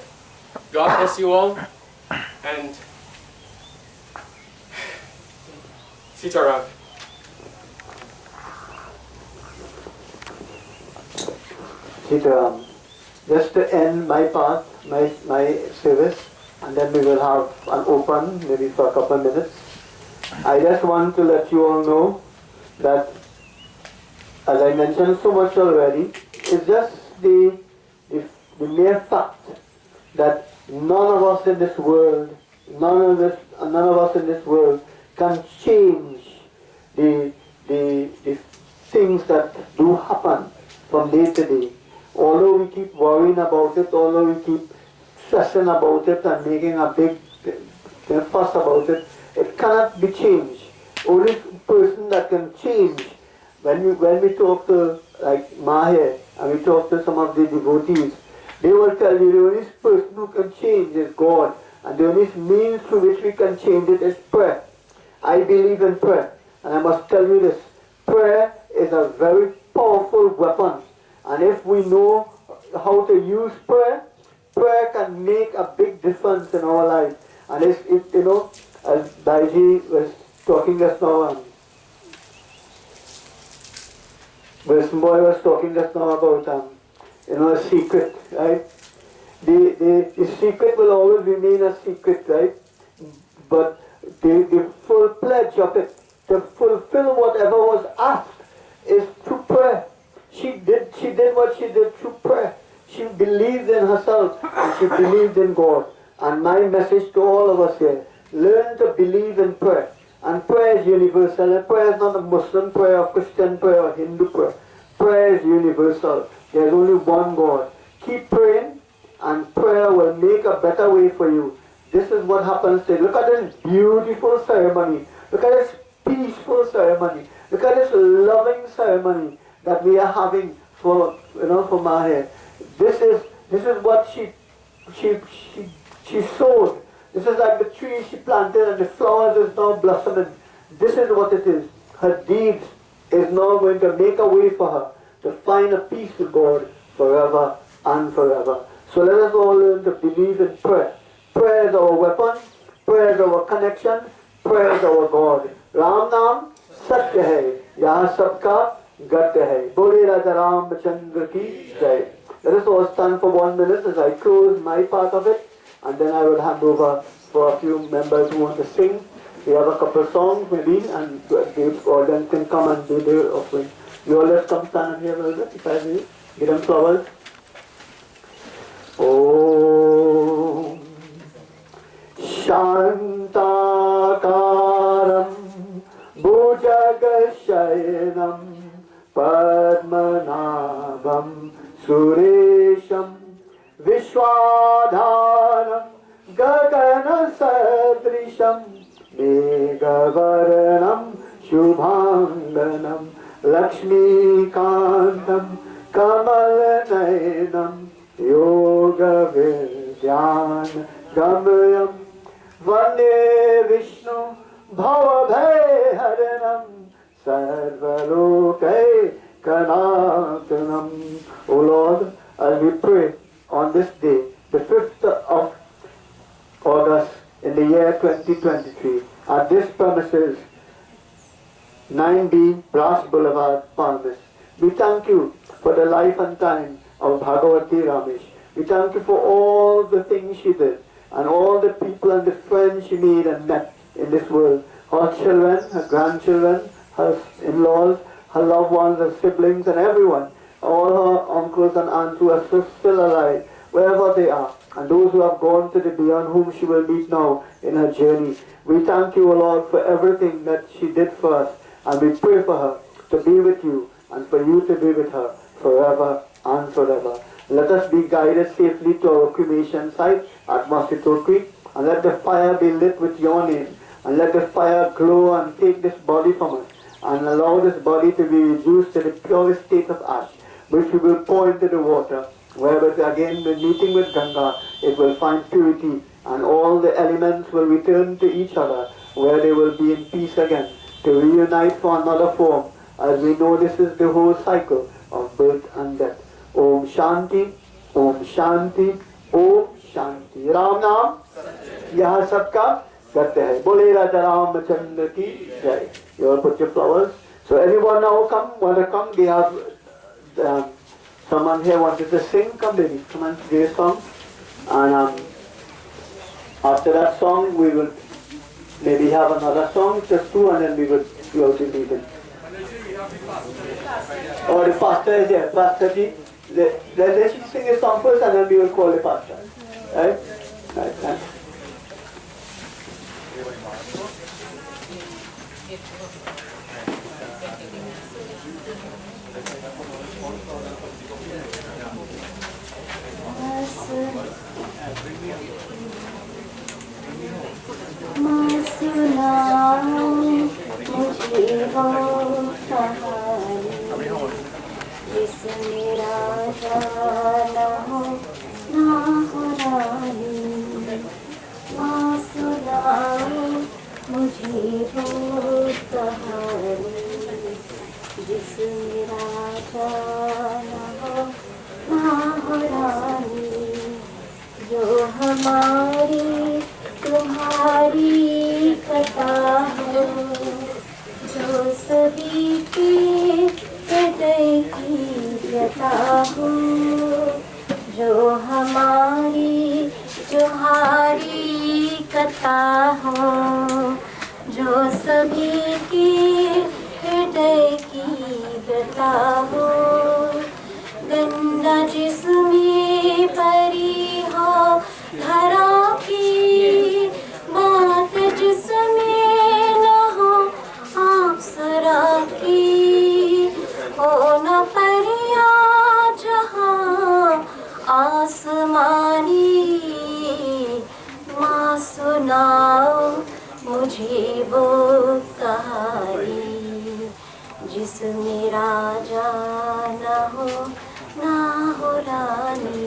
God bless you all, and Sitaram. Sitaram. Just to end my part, my service, and then we will have an open, maybe for a couple of minutes. I just want to let you all know that, as I mentioned so much already, it's just the mere fact that none of us in this world, none of us in this world can change the things that do happen from day to day. Although we keep worrying about it, although we keep stressing about it and making a big fuss about it, it cannot be changed. Only person that can change, when we talk to like Maher and we talk to some of the devotees, they will tell you the only person who can change is God, and the only means through which we can change it is prayer. I believe in prayer, and I must tell you this, prayer is a very powerful weapon, and if we know how to use prayer, prayer can make a big difference in our life. And as Daiji was talking just now, Wilson Boy was talking just now about a secret, right? The secret will always remain a secret, right? But the full pledge of it, to fulfill whatever was asked, is through prayer. She did what she did through prayer. She believed in herself and she believed in God. And my message to all of us here, learn to believe in prayer. And prayer is universal. And prayer is not a Muslim prayer, or Christian prayer, or Hindu prayer. Prayer is universal. There's only one God. Keep praying, and prayer will make a better way for you. This is what happens today. Look at this beautiful ceremony. Look at this peaceful ceremony. Look at this loving ceremony that we are having for Maher. This is what she sowed. This is like the tree she planted and the flowers is now blossoming. This is what it is. Her deeds is now going to make a way for her to find a peace with God forever and forever. So let us all learn to believe in prayer. Prayer is our weapon. Prayer is our connection. Prayer is our God. Ram Naam Satya Hai. Yahan Sabka Gatya Hai. Bole Raja Ramchandra Ki Jai. Let us all stand for 1 minute as I close my part of it, and then I will hand over for a few members who want to sing. We have a couple of songs maybe, and the audience can come and do their offering. You all let's come stand here a little bit, if I may. Give them flowers. Om Shantakaram Bhujagashayanam Padmanabham Suresham Vishwadharam Gagana Sadrisham Megavaranam Shubhanganam Lakshmi Kantam Kamalanayanam Yoga Vidyan Gamayam Vande Vishnu Bhavabhay Haranam Sarvalokai Kanatanam. O Lord, as we pray on this day, the 5th of August in the year 2023, at this premises, 9B Brass Boulevard, Palmas, we thank you for the life and time of Bhagwatie Ramish. We thank you for all the things she did and all the people and the friends she made and met in this world. Her children, her grandchildren, her in-laws, her loved ones, her siblings and everyone. All her uncles and aunts who are still alive, wherever they are. And those who have gone to the beyond, whom she will meet now in her journey. We thank you, O Lord, for everything that she did for us. And we pray for her to be with you and for you to be with her forever and forever. Let us be guided safely to our cremation site at Mosquito Creek, and let the fire be lit with your name, and let the fire glow and take this body from us, and allow this body to be reduced to the purest state of ash, which we will pour into the water, where again the meeting with Ganga, it will find purity and all the elements will return to each other, where they will be in peace again, to reunite for another form, as we know this is the whole cycle of birth and death. Om Shanti, Om Shanti, Om Shanti. Ram Naam, yahan sabka करते हैं बोले राजा रामचंद्र की जय. You will put your flowers. So everyone now want to come. We have someone here wanted to sing. Come baby, come and do a song. And after that song we will maybe have another song, just two, and then we will close the meeting. Or the pastor is here. Pastor ji, let's sing a song first and then we will call the pastor. Right? Right, thanks. मुझे वो कहानी जिसमें राजा न हो ना हो रानी. माँ सुनाओ मुझे वो कहानी जिसमें राजा न हो ना हो रानी. जो हमारी तुम्हारी कथा हो, जो सभी के हृदय की व्यथा हो. जो हमारी तुम्हारी कथा हो, जो सभी के हृदय की व्यथा हो. गंगा जिसमें भरी हो धरा की बात, जिसमें न हो अप्सरा की. हो न परिया जहाँ आसमानी. माँ सुनाओ मुझे वो कहानी जिसमें राजा न हो ना हो रानी.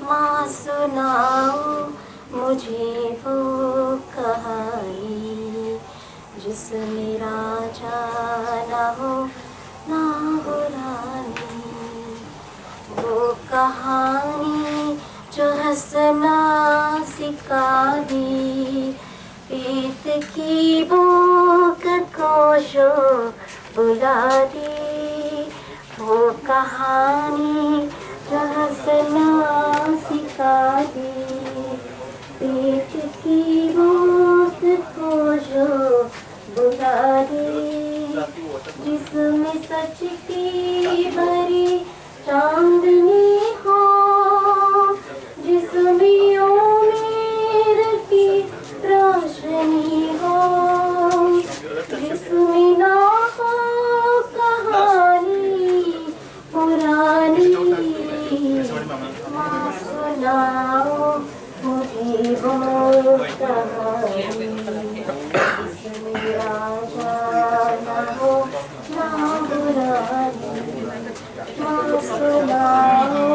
माँ सुनाओ मुझे वो कहानी जिसमें राजा न हो ना हो रानी. वो कहानी जो हंसना सिखा दी, पेट की भूख को जो बुला दी. वो कहानी जो हंसना सिखा दी, पेट की भूख को जो बुला दी. जिसमें सच की भरी चांदनी हो, जिसमें उम्मीद की रोशनी हो, जिसमें ना हो कहानी पुरानी. माँ सुनाओ मुझे वो कहानी जिसमें राजा न हो ना हो रानी. माँ सुनाओ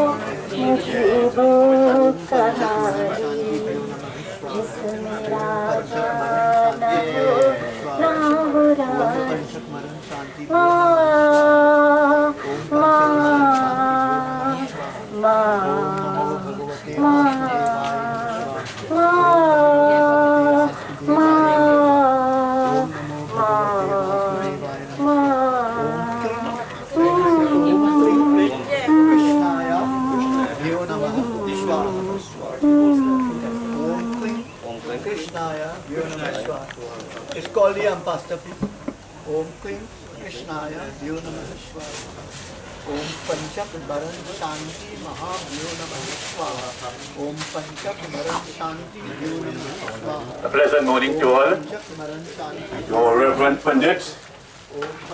मुझे वो कहानी जिसमें राजा न हो ना हो रानी. माँ It's called the Pastor. Om Klim Krishnaya Vyo Namah Shivaya. Om Panchak Baran Shanti Mahavyo Namah Swaha. Om Panchak Baran Shanti Vyo Namah Swaha. A pleasant morning to all, your reverend pundits,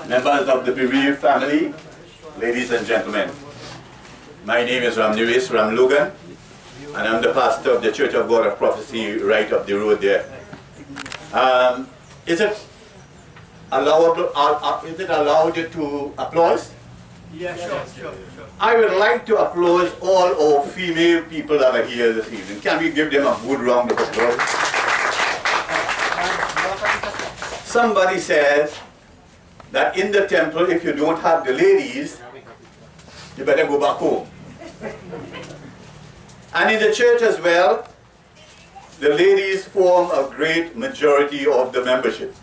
members of the bereaved family, ladies and gentlemen. My name is Ramnivis Ramlugan, and I'm the pastor of the Church of God of Prophecy right up the road there. Is it allowed to applause? Yeah, sure. I would like to applaud all our female people that are here this evening. Can we give them a good round of applause? Somebody says that in the temple, if you don't have the ladies, you better go back home. And in the church as well, the ladies form a great majority of the membership.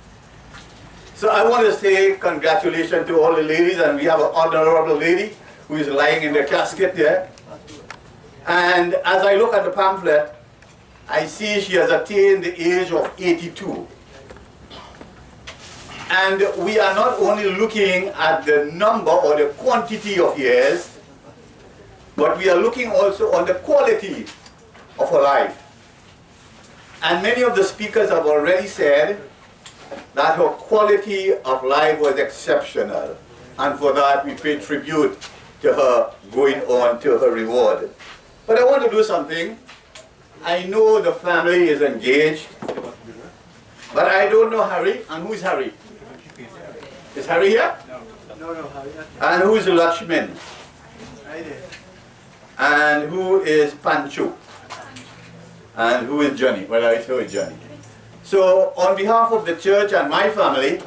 So I want to say congratulations to all the ladies, and we have an honorable lady who is lying in the casket there. And as I look at the pamphlet, I see she has attained the age of 82. And we are not only looking at the number or the quantity of years, but we are looking also on the quality of her life. And many of the speakers have already said that her quality of life was exceptional. And for that we pay tribute to her going on to her reward. But I want to do something. I know the family is engaged, but I don't know Harry. And who is Harry? Is Harry here? No, Harry. And who is Lakshman? And who is Pancho? And who is Johnny? Well, I know it's Johnny. So, on behalf of the church and my family,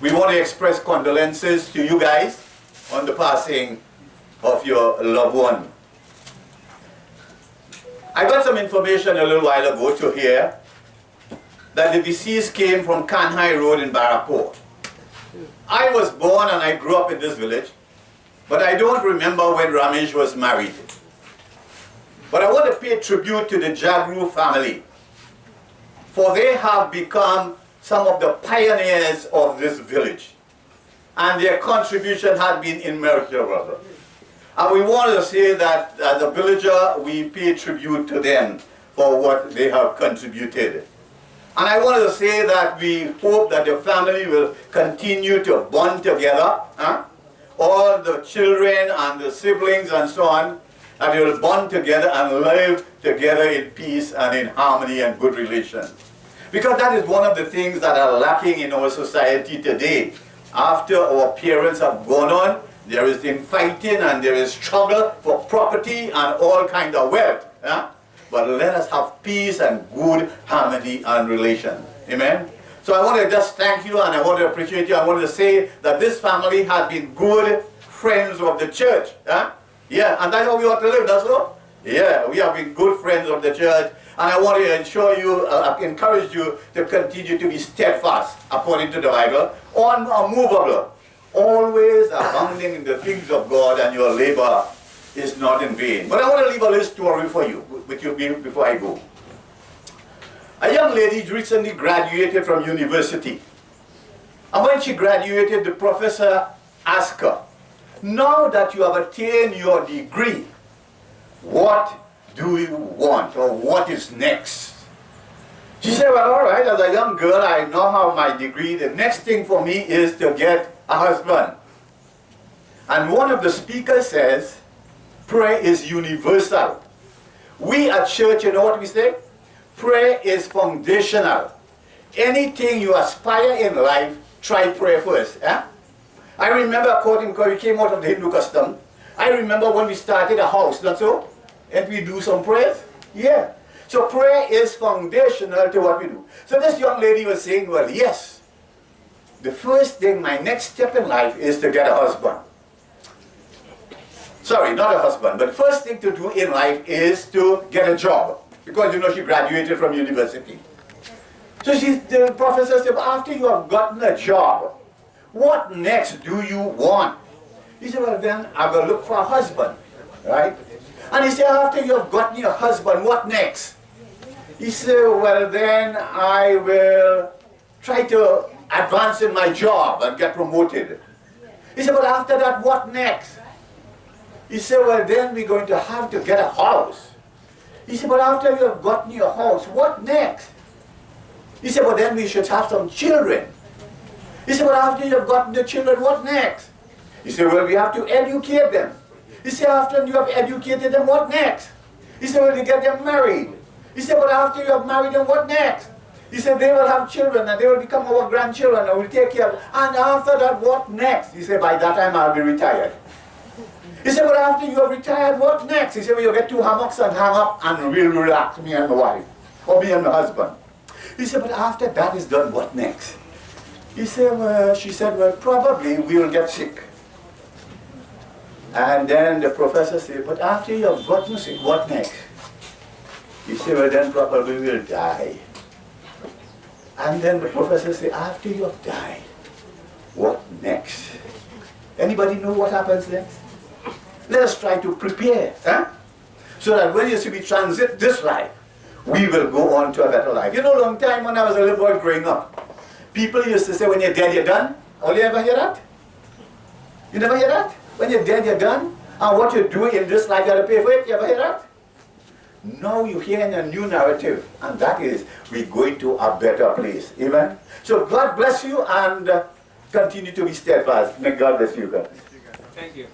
we want to express condolences to you guys on the passing of your loved one. I got some information a little while ago to hear that the deceased came from Kanhai Road in Barapur. I was born and I grew up in this village, but I don't remember when Ramish was married. But I want to pay tribute to the Jagru family, for they have become some of the pioneers of this village, and their contribution has been immeasurable. And we want to say that as a villager, we pay tribute to them for what they have contributed. And I want to say that we hope that the family will continue to bond together, all the children and the siblings and so on, and they will bond together and live together in peace and in harmony and good relations. Because that is one of the things that are lacking in our society today. After our parents have gone on, there is infighting and there is struggle for property and all kinds of wealth. But let us have peace and good harmony and relation. Amen? So I want to just thank you and I want to appreciate you. I want to say that this family has been good friends of the church. Yeah, and that's how we ought to live, that's all? Yeah, we have been good friends of the church. And I want to ensure you, encourage you to continue to be steadfast according to the Bible, unmovable, always abounding in the things of God, and your labor is not in vain. But I want to leave a little story for you, before I go. A young lady recently graduated from university. And when she graduated, the professor asked her, now that you have attained your degree, what do you want, or what is next? She said, well, all right, as a young girl, I now have my degree. The next thing for me is to get a husband. And one of the speakers says, prayer is universal. We at church, you know what we say? Prayer is foundational. Anything you aspire in life, try prayer first. I remember, according to we came out of the Hindu custom, I remember when we started a house, not so? And we do some prayers? Yeah. So prayer is foundational to what we do. So this young lady was saying, well, yes, the first thing, my next step in life is to get a husband. Sorry, not a husband, but the first thing to do in life is to get a job. Because, you know, she graduated from university. So the professor said, after you have gotten a job, what next do you want? He said, well, then I will look for a husband, right? And he said, after you have gotten your husband, what next? He said, well, then I will try to advance in my job and get promoted. He said, well, after that, what next? He said, well, then we're going to have to get a house. He said, but after you have gotten your house, what next? He said, well, then we should have some children. He said, well, after you have gotten the children, what next? He said, well, we have to educate them. He said, after you have educated them, what next? He said, well, you get them married. He said, but after you have married them, what next? He said, they will have children and they will become our grandchildren and we'll take care of them. And after that, what next? He said, by that time I'll be retired. He said, but after you have retired, what next? He said, well, you get 2 hammocks and hang up and we'll relax, me and my wife, or me and my husband. He said, but after that is done, what next? He said, well, she said, well, probably we'll get sick. And then the professor said, but after you have gotten sick, what next? He said, well, then probably we'll die. And then the professor said, after you have died, what next? Anybody know what happens next? Let us try to prepare, so that when you see we transit this life, we will go on to a better life. You know, a long time when I was a little boy growing up, people used to say, when you're dead, you're done. All you ever hear that? You never hear that? When you're dead, you're done. And what you do in this life, you have to pay for it. You ever hear that? Now you're hearing a new narrative, and that is, we're going to a better place. Amen? So God bless you, and continue to be steadfast. May God bless you guys. Thank you.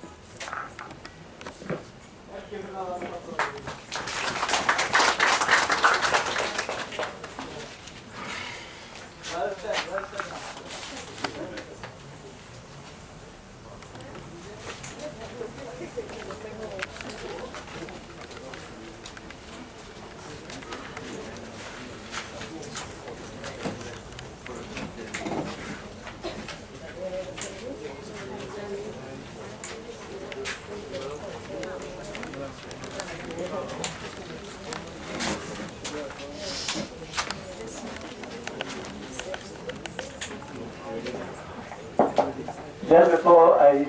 Just before I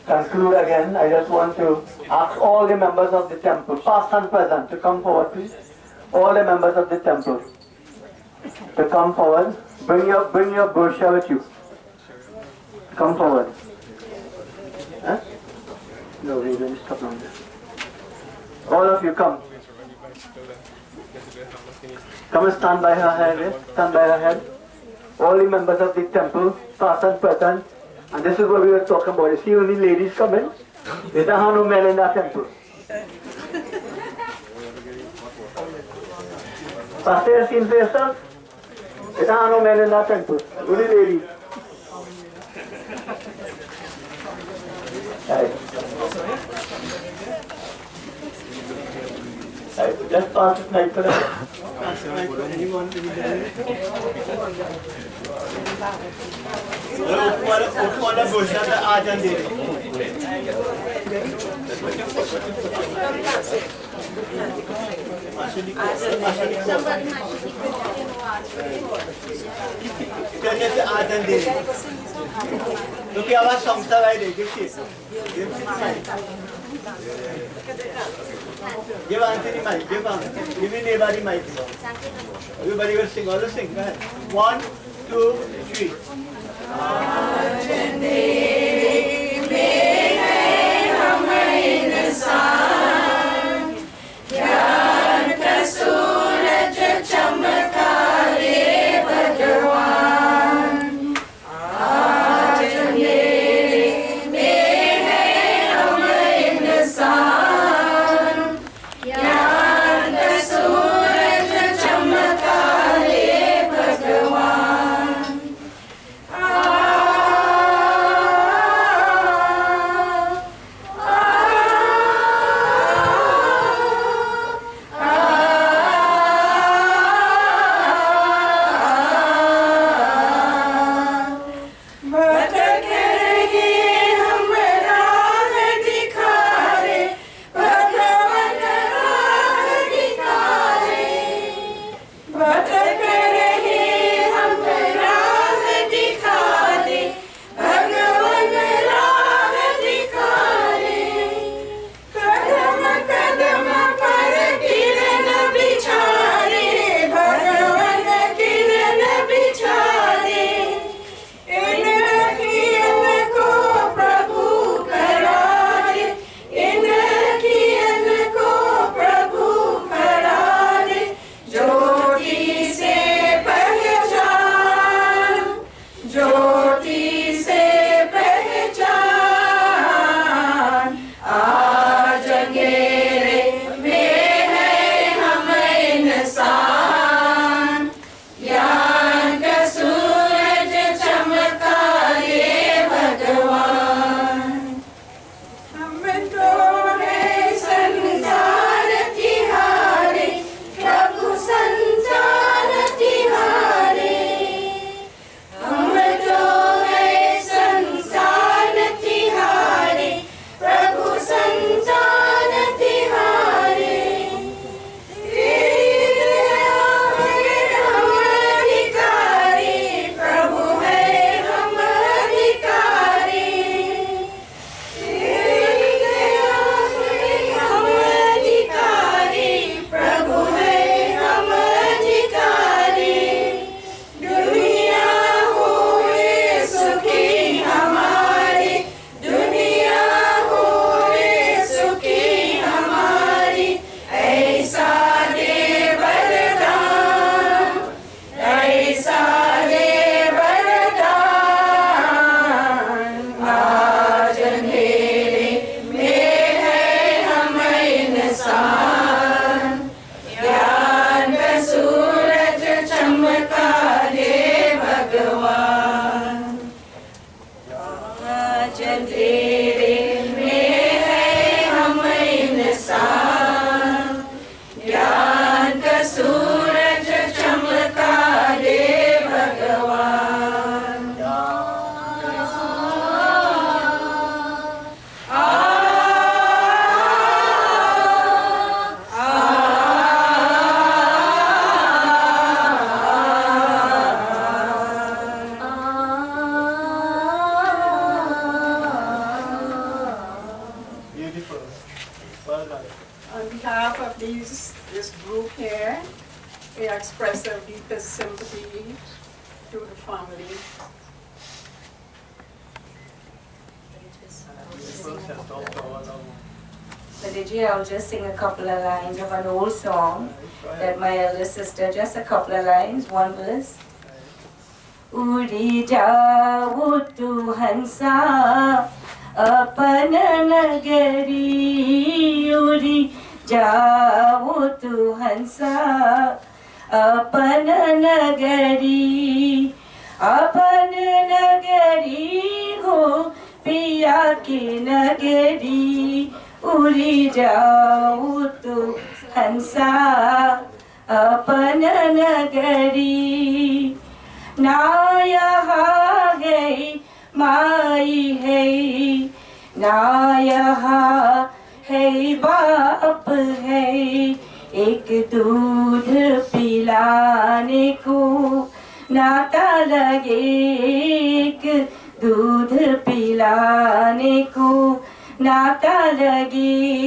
conclude again, I just want to ask all the members of the temple, past and present, to come forward, please. All the members of the temple to come forward. Bring your brochure with you. Come forward. Huh? No, we will stop longer. All of you come. Come and stand by her head. Stand by her head. All the members of the temple, past and present. And this is what we were talking about. You see only ladies coming? There's no men in that temple. Pastor, you seen for yourself? There's no men in that temple. Only ladies. Right. Right. Just pass it right for them. Pass it right for anyone to be there. ऊपर घोषणा का आजन दे करने से आजन दे तो क्या आवाज समझता है देखिए give Anthony mic, give me neighbor mic. Everybody will sing, all sing. Go ahead. 1, 2, 3. deepest sympathy to the family. Nadiji, I'll just sing a couple of lines of an old song that my elder sister, just a couple of lines, one verse. Uri jawo tu hansa अपन नगरी उड़ी जाओ तू हंसा अपन नगरी हो पिया की नगरी उड़ी जाओ तू हंसा अपन नगरी ना यहाँ गई माई है ना यहाँ है बाप है एक दूध पिलाने को नाता लगे एक दूध पिलाने को नाता लगे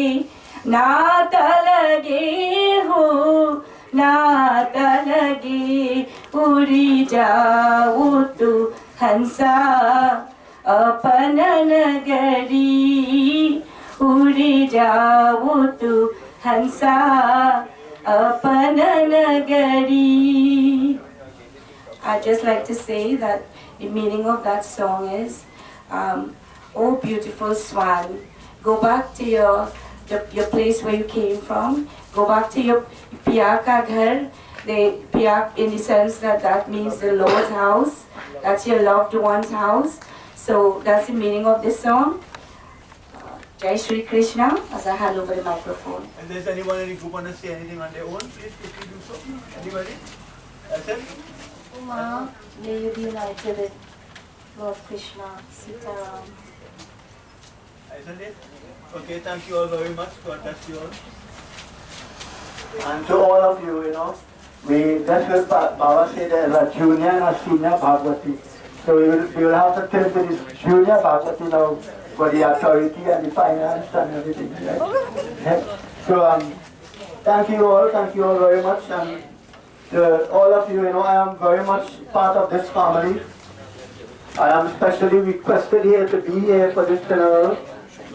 हो नाता लगे उड़ी जाओ तू हंसा अपन नगरी उड़ी जाओ तू हंसा अपन नगरी. I'd just like to say that the meaning of that song is, oh beautiful swan, go back to your place where you came from, go back to your piya ka ghar. The piya in the sense that means the Lord's house, that's your loved one's house. So that's the meaning of this song. Jai Shri Krishna, as I hand over the microphone. And does anyone in the group want to say anything on their own? Please quickly do so. Anybody? That's it? Uma, may you be united with Lord Krishna, Sita Ram. Isn't it? Okay, thank you all very much. God bless you all. And to all of you, we just heard Baba say there's a junior and a senior Bhagwati. So we will have to tell this junior Bhagwati now for the authority and the finance and everything. Right? So thank you all very much. And to all of you, I am very much part of this family. I am specially requested here to be here for this funeral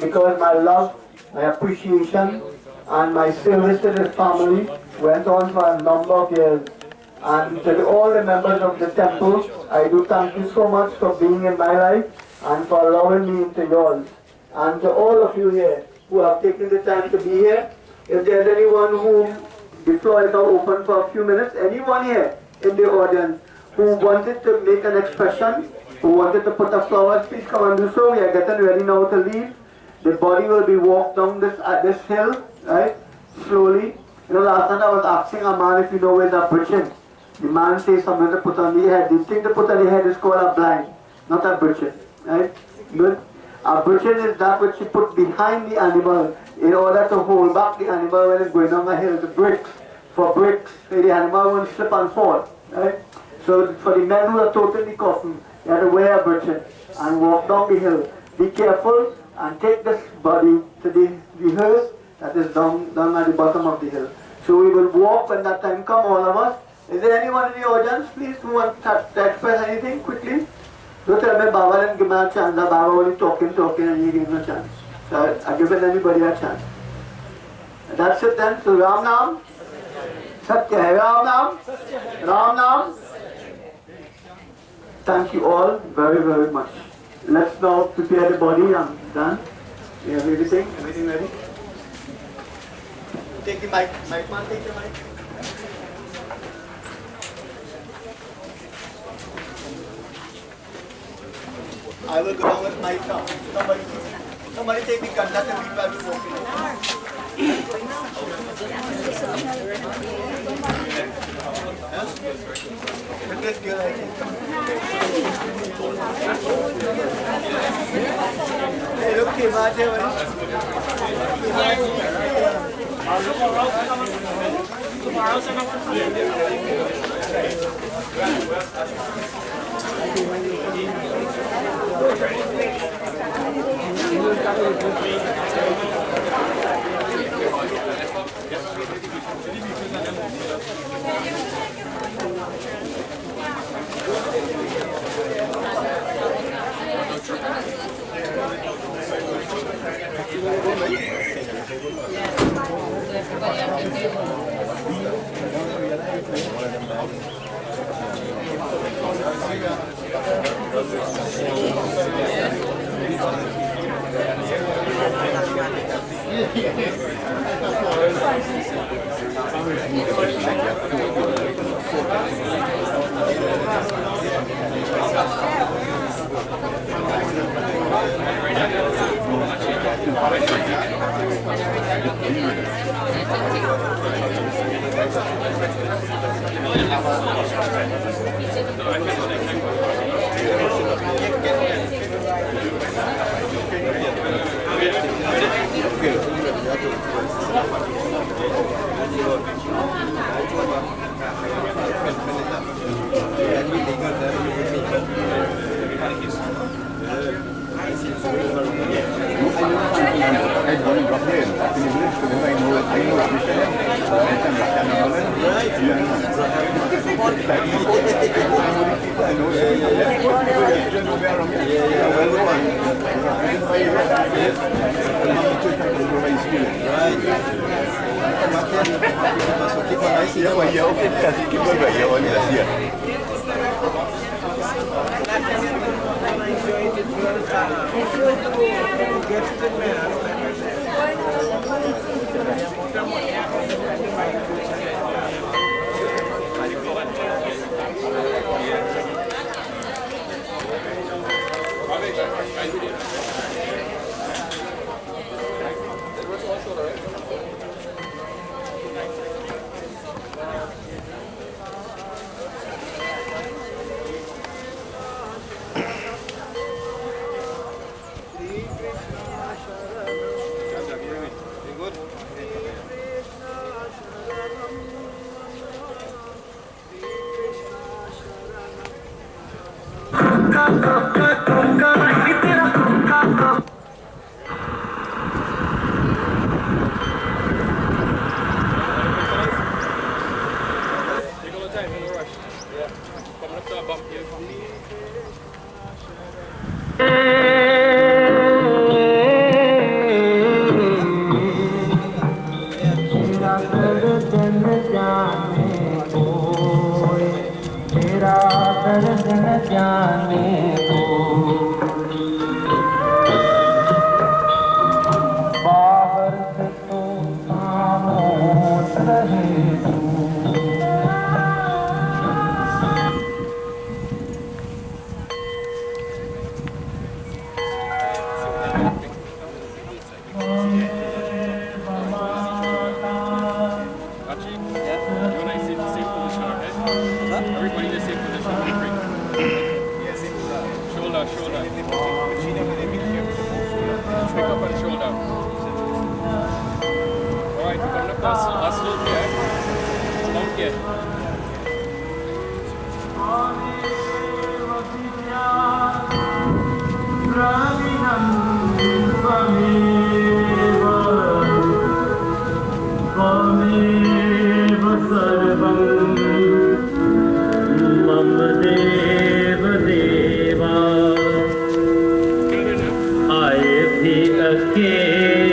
because my love, my appreciation, and my service to this family went on for a number of years. And to all the members of the temple, I do thank you so much for being in my life and for allowing me into yours. And to all of you here who have taken the time to be here, if there's anyone who, the floor is now open for a few minutes, anyone here in the audience who wanted to make an expression, who wanted to put up flowers, please come and do so. We are getting ready now to leave. The body will be walked down this hill, right, slowly. Last time I was asking a man if you know where the bridging. The man says something to put on the head. The thing to put on the head is called a blind, not a bridging, right? Good. A bridging is that which you put behind the animal in order to hold back the animal when it's going down the hill. The bricks, so the animal won't slip and fall, right? So for the men who are totally coughing, you have to wear a bridging and walk down the hill. Be careful and take this body to the hearse that is down at the bottom of the hill. So we will walk when that time comes, all of us. Is there anyone in the audience, please, who wants to express anything quickly? Don't tell me Baba didn't give me a chance. Baba only talking, and he gave me a chance. So I've given anybody a chance. That's it then. So Ram Nam. Satya hai Ram Nam. Ram Nam. Thank you all very, very much. Let's now prepare the body. I'm done. We have everything. Everything ready? Take the mic. Mic man, take the mic. I will go down with my car. Somebody take the contact and we will walk in. Hey, look, I भी अकेला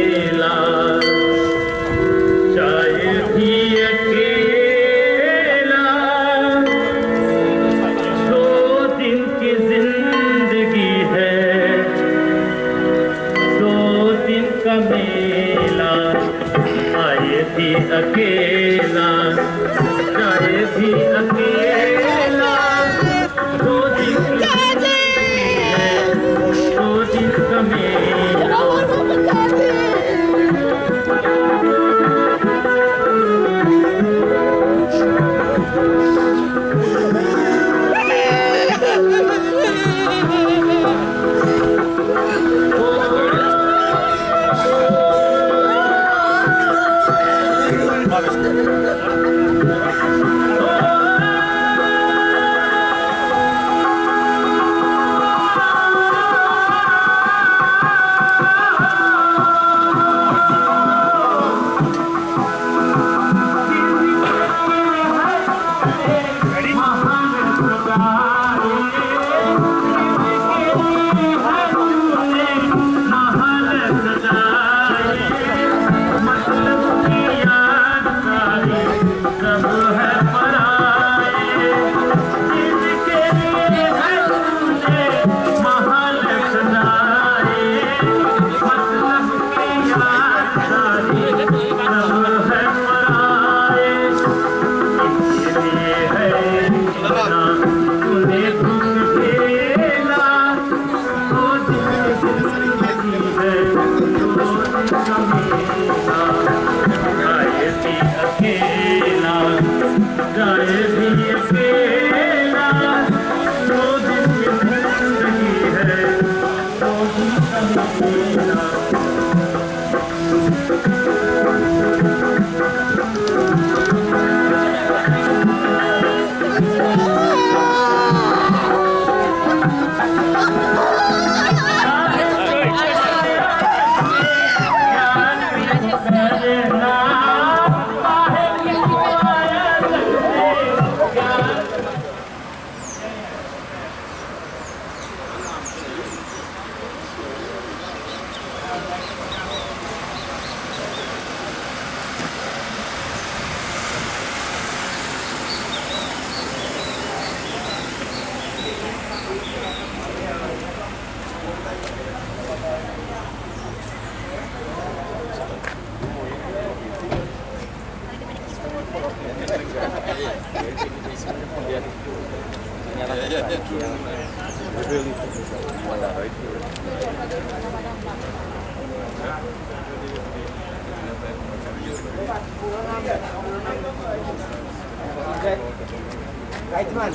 Right man,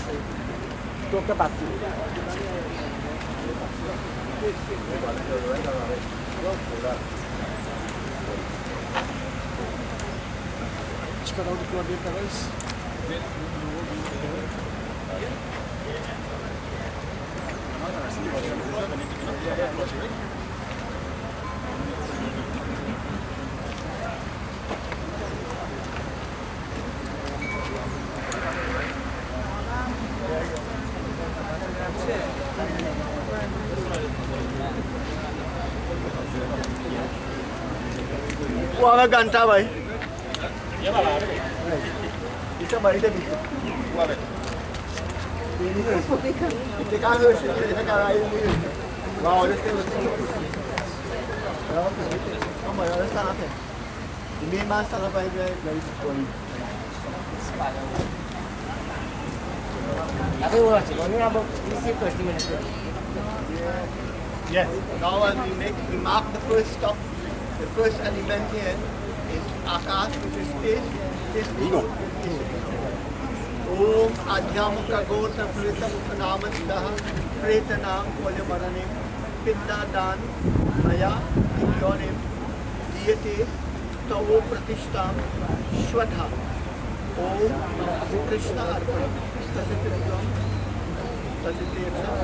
talk about it. Spread out the Claudia Perez. Wala ganta bhai. Isa bhai de bhi. Wala. Ite ka ho shi ite ka ai ni. Wow, this thing was so cool. Come on, let's stand up here. The main man stand up right there, very slowly. Yes. Now we mark the first stop. The first element here is Akash, which is space. Om Adhyamukha Gota Pritam Pranamastaha Pretanam Kolyamaranim Pitta Dan Maya Yonim Diyate Tavo Pratishtam Shwadha Om Krishna Arpanam Tasitritam Tasitritam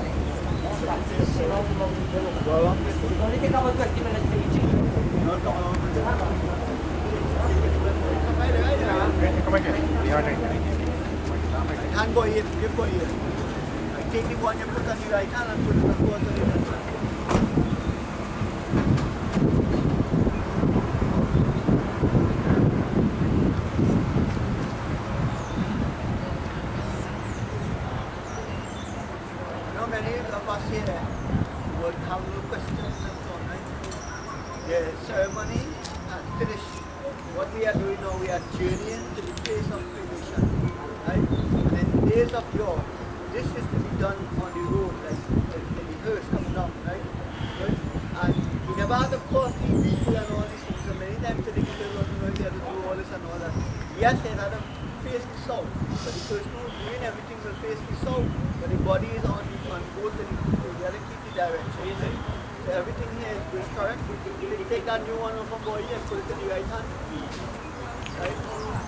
Hand go here, you go here. Take the one you put on the right hand and put it on the left hand. You know, many of us here would have little questions and so on, right? The ceremony and finish. What we are doing now, we are journeying to the place of creation, right? And in days of yore, this is to be done on the road, like in the hearse coming down, right? Good? And we never had to cross these people and all these things. So many times the people don't know they have to do all this and all that. Yes, they had to face the south, but the person who's doing everything will face the south, but the body is on both the they have to keep the direction. So everything here is going correct. You take that new one from boy and put it in the right hand. Right?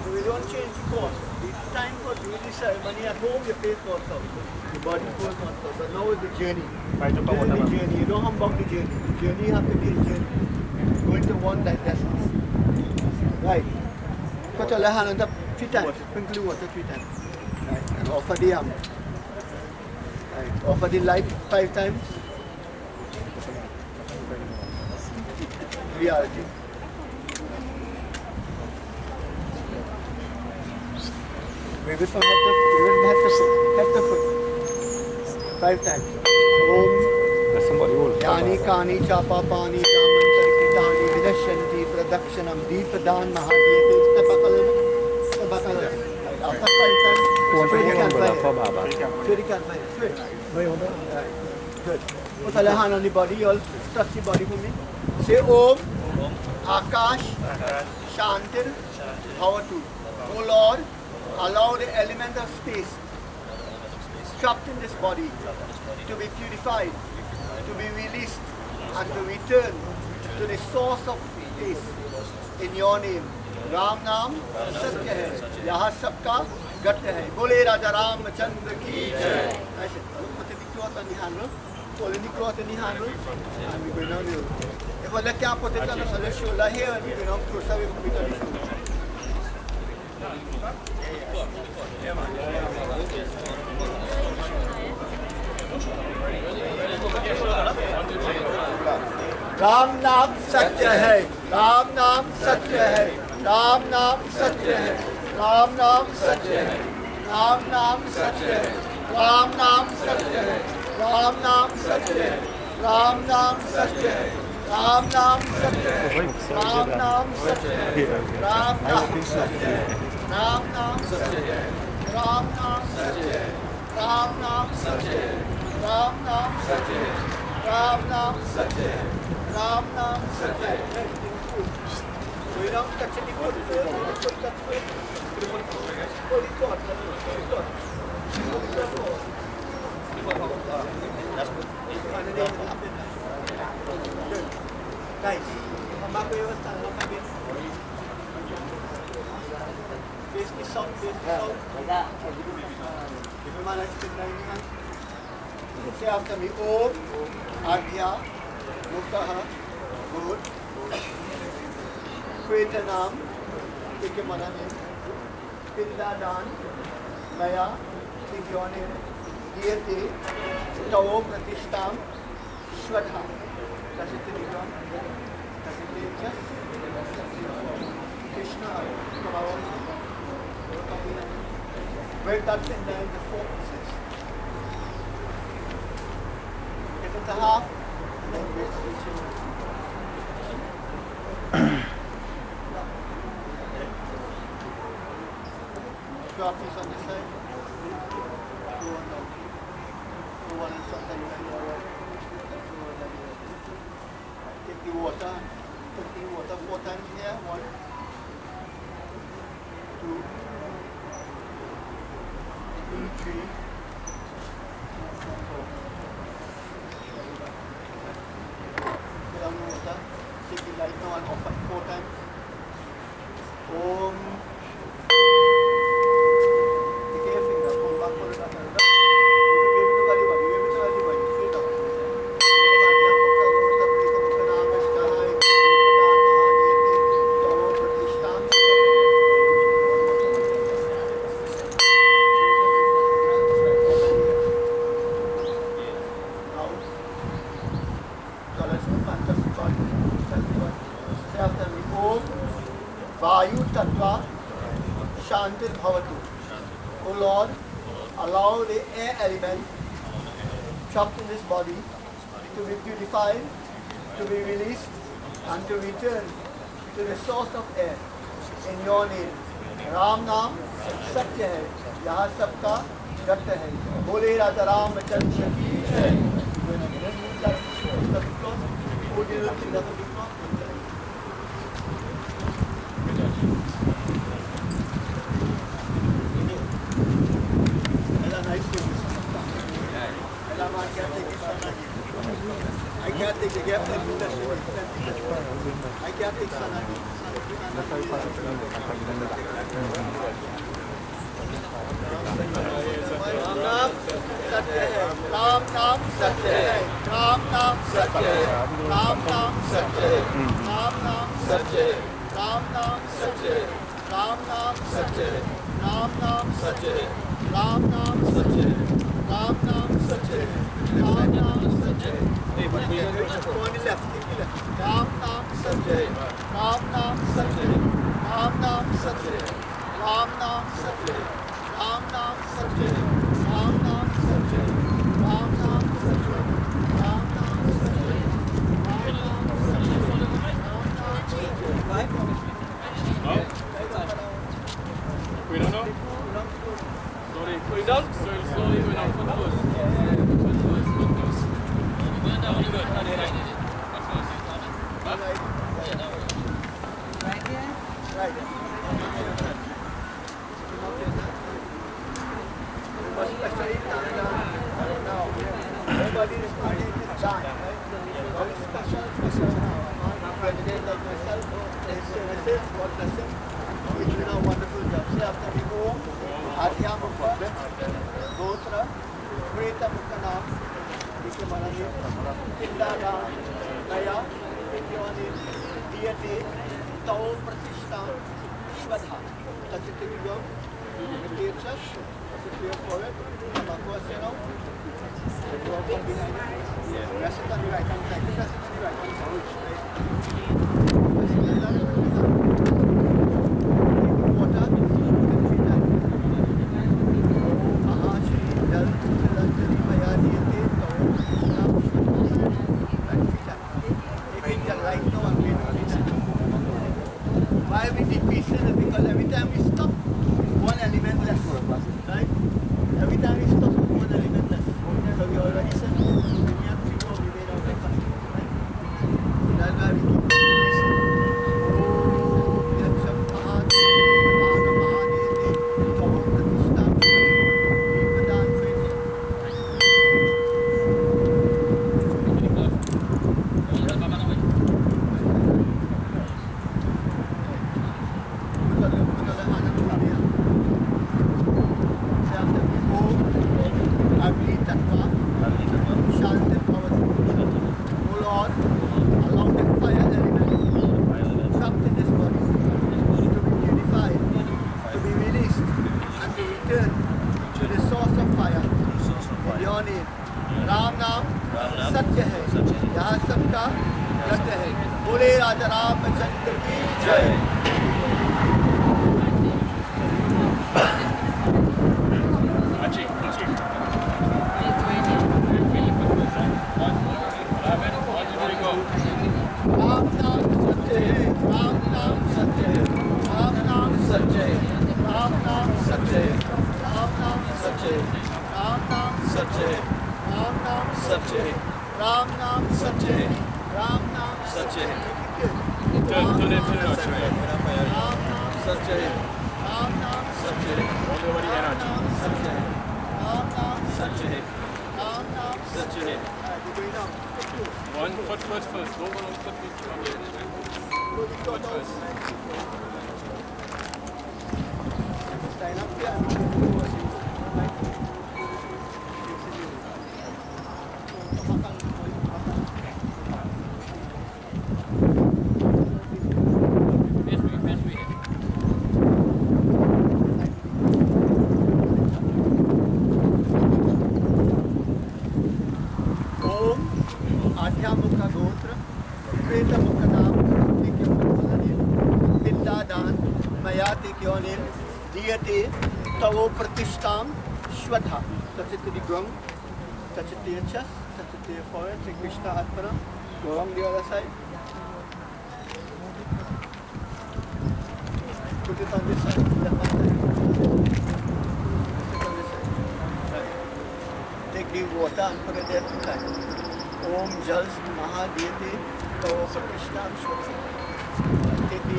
So we don't change the course. The time for doing the ceremony at home, your face goes out. The body goes not out. But now is the journey. This is the journey. You don't humbug the journey. The journey have to be a journey. Going to one distance. Right. Put your left hand on top 3 times. Sprinkle the water 3 times. Right. And offer the arm. Right. Offer the light 5 times. Reality. Wave it from head to foot. 5 times. Om Yani Kani Chapa Pani Jamantariki Dani Vidashanti Pradakshanam Deepadan Mahadiyate Tabakal. After 5 times, good. Put a hand on the body, you all touch the body for me. Say Om Akash Shantir Bhavatu. Oh Lord, allow the element of space trapped in this body to be purified, to be released, and to return to the source of space in your name. Ram Naam Satya Hai, Yaha Sabka Gatya Hai. Bole Raja Ramchandra Ki Jai. That's it. Put the cloth on the handle, pull the cloth in the handle, and we go down the road. If I let you put it on the shoulder here, and we go down closer, we put it on the shoulder. Ram Naam Satya Hai, Ram Naam Satya Hai, Ram Naam Satya Hai, Ram Naam Satya Hai, Ram Naam Satya Hai, Ram Naam Satya Hai, Ram Naam Satya Hai, Ram Nam Satya hai. Ram Nam Satya hai. Ram Nam Satya hai. Ram Nam Satya hai. Ram Nam Satya hai. Ram Nam Satya hai. Ram Nam Satya hai. Ram Nam Satya hai. Ram Nam Satya hai. Ram Nam Satya hai. We don't touch any foot. Nice. Mama ko yung stand up again. Face ki sound, face ki sound. If you manage to try it, say after me, Om, Adhya, Muktaha, Good. Kwetanam, take your mana name. Pindadan, Maya, take your name. Diyate, Tao Pratishtam, Shwadha. Does it take on? Does it take just? Krishna, where that's in there, the four pieces. Get it to half, and then get it. Drop these on this side. Go on down. Go on in front of you. Take the water. Take the water 4 times here. 1, 2, 3, 4. Put down the water. Take the light now and off it 4 times. Om. Take your finger. Come back for it. Vayu Tattva Shantir Bhavatu. O Lord, allow the air element trapped in this body to be purified, to be released, and to return to the source of air. In your name. Ram Naam Satya hai. Yaha sabka Gatya hai. Bole Raja Ramachandra ki jai. I can't take the gap. I can't take Sana. Ram Naam Satya hai. Ram Naam Satya hai. Ram Naam Satya hai. Ram Naam Satya hai. Ram Naam Satya hai. Ram Naam Satya hai. Ram Naam Satya hai. Ram Naam Satya hai. Ram Naam Satya hai. Ram Naam Satya hai. Ram Naam Satya hai. Go on the left, take the left. Ram Naam Satya hai. Ram Naam Satya hai. Ram Naam Satya hai. Ram Naam Satya hai. Ram Naam Satya hai. Ram Naam Satya hai. Ram Naam Satya hai. Ram Naam Satya hai. Ram Naam Satya hai. No? We don't know? Slowly going down? Slowly going down. Foot first. Foot first. Good. Right here? Right here. Especially now, everybody is starting to chant, right? Very special now. Candidate like myself, this is what blessing. We're doing a wonderful job. Say after me, Om, Adhya Mukha, Gotra, Preta Mukha Naam, Dike Manani, Pindadan, Naya, Vidyani, Diyate, Tao Pratishtam, Shwadha. Touch it to you, imitate us, that's it clear for it. Bhagwatie now. You walk on behind it. Rest it on your right hand side. Rest it on your right hand side. Rest it on your right hand side. Water, and feed that. Aha, Shri, Jal, Jal, Jal, Maya, Diyate, Tao, Pratishtam, Shwadha. your name. Ram नाम सत्य है, यहाँ सबका सत्य है। बोले राजा रामचंद्र की जय। राम नाम सत्य है, राम नाम सत्य है, राम नाम सत्य है, राम नाम सत्य है, राम नाम सत्य है, राम नाम सत्य है, राम नाम सत्य है, राम नाम सत्य है, राम नाम सत्य है, राम नाम सत्य है, राम नाम सत्य है, राम नाम सत्य है, राम नाम सत्य है, राम नाम सत्य है, राम नाम सत्य है। One foot first. Go one foot first. Foot first. आध्यामुख गोत्र प्रेतमुख नाम पिंडादान मयाति क्योनिल दीयते तवो प्रतिष्ठाम श्वथा तचिति ग्रम तचिति अच्छा तचिति फॉर श्री कृष्ण अर्पणम go on the other side, put it on this side, left hand side, put it on this side, right. Take the water and put it there 2 times. Om Jal Mahadiyate Tavo Pratishthan Shwata. Take the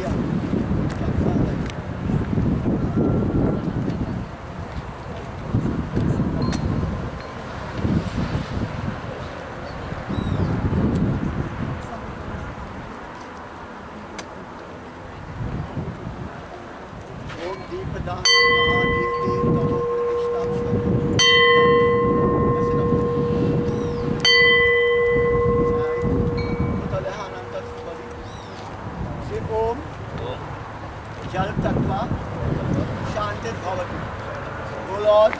Om Deepadan Mahadiyate Tavo Pratishthan Shwata. Om Jal Tattva Shantit Bhavati. O Lord,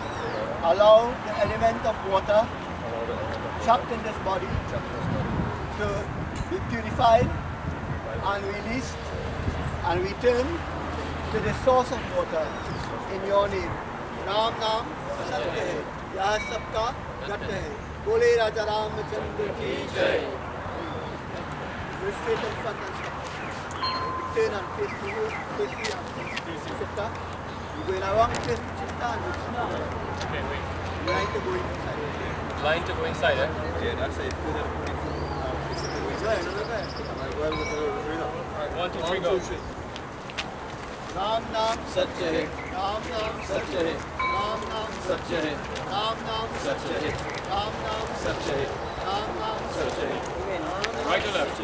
allow the element of water trapped in this body to be purified and released and return to the source of water in your name. Ram Naam Satya hai, Yah Sabka Gatya hai. Bole Raja Ramchandra ki jai. Straight in front and stop. Turn and face to you, face to you. Chitta. You go in a wrong place to Chitta and you come out. Okay, wait. Line to go inside. Line to go inside, eh? Yeah, that's it. One, two, three, go. Ram Naam Satya hai, Ram Naam Satya hai, Ram Naam Satya hai, Ram Naam Satya hai, Ram Naam Satya hai, Ram Naam Satya hai. Right or left?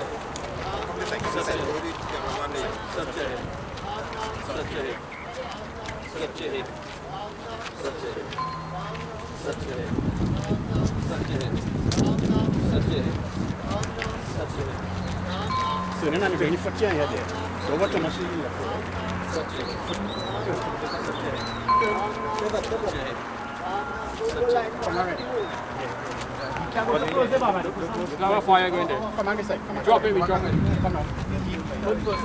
Sőn nem igényi faccia ya de. Robot to machine ya. Flower fire going there. Come on this side. Come on. Drop it, we drop it. Come on. Foot first.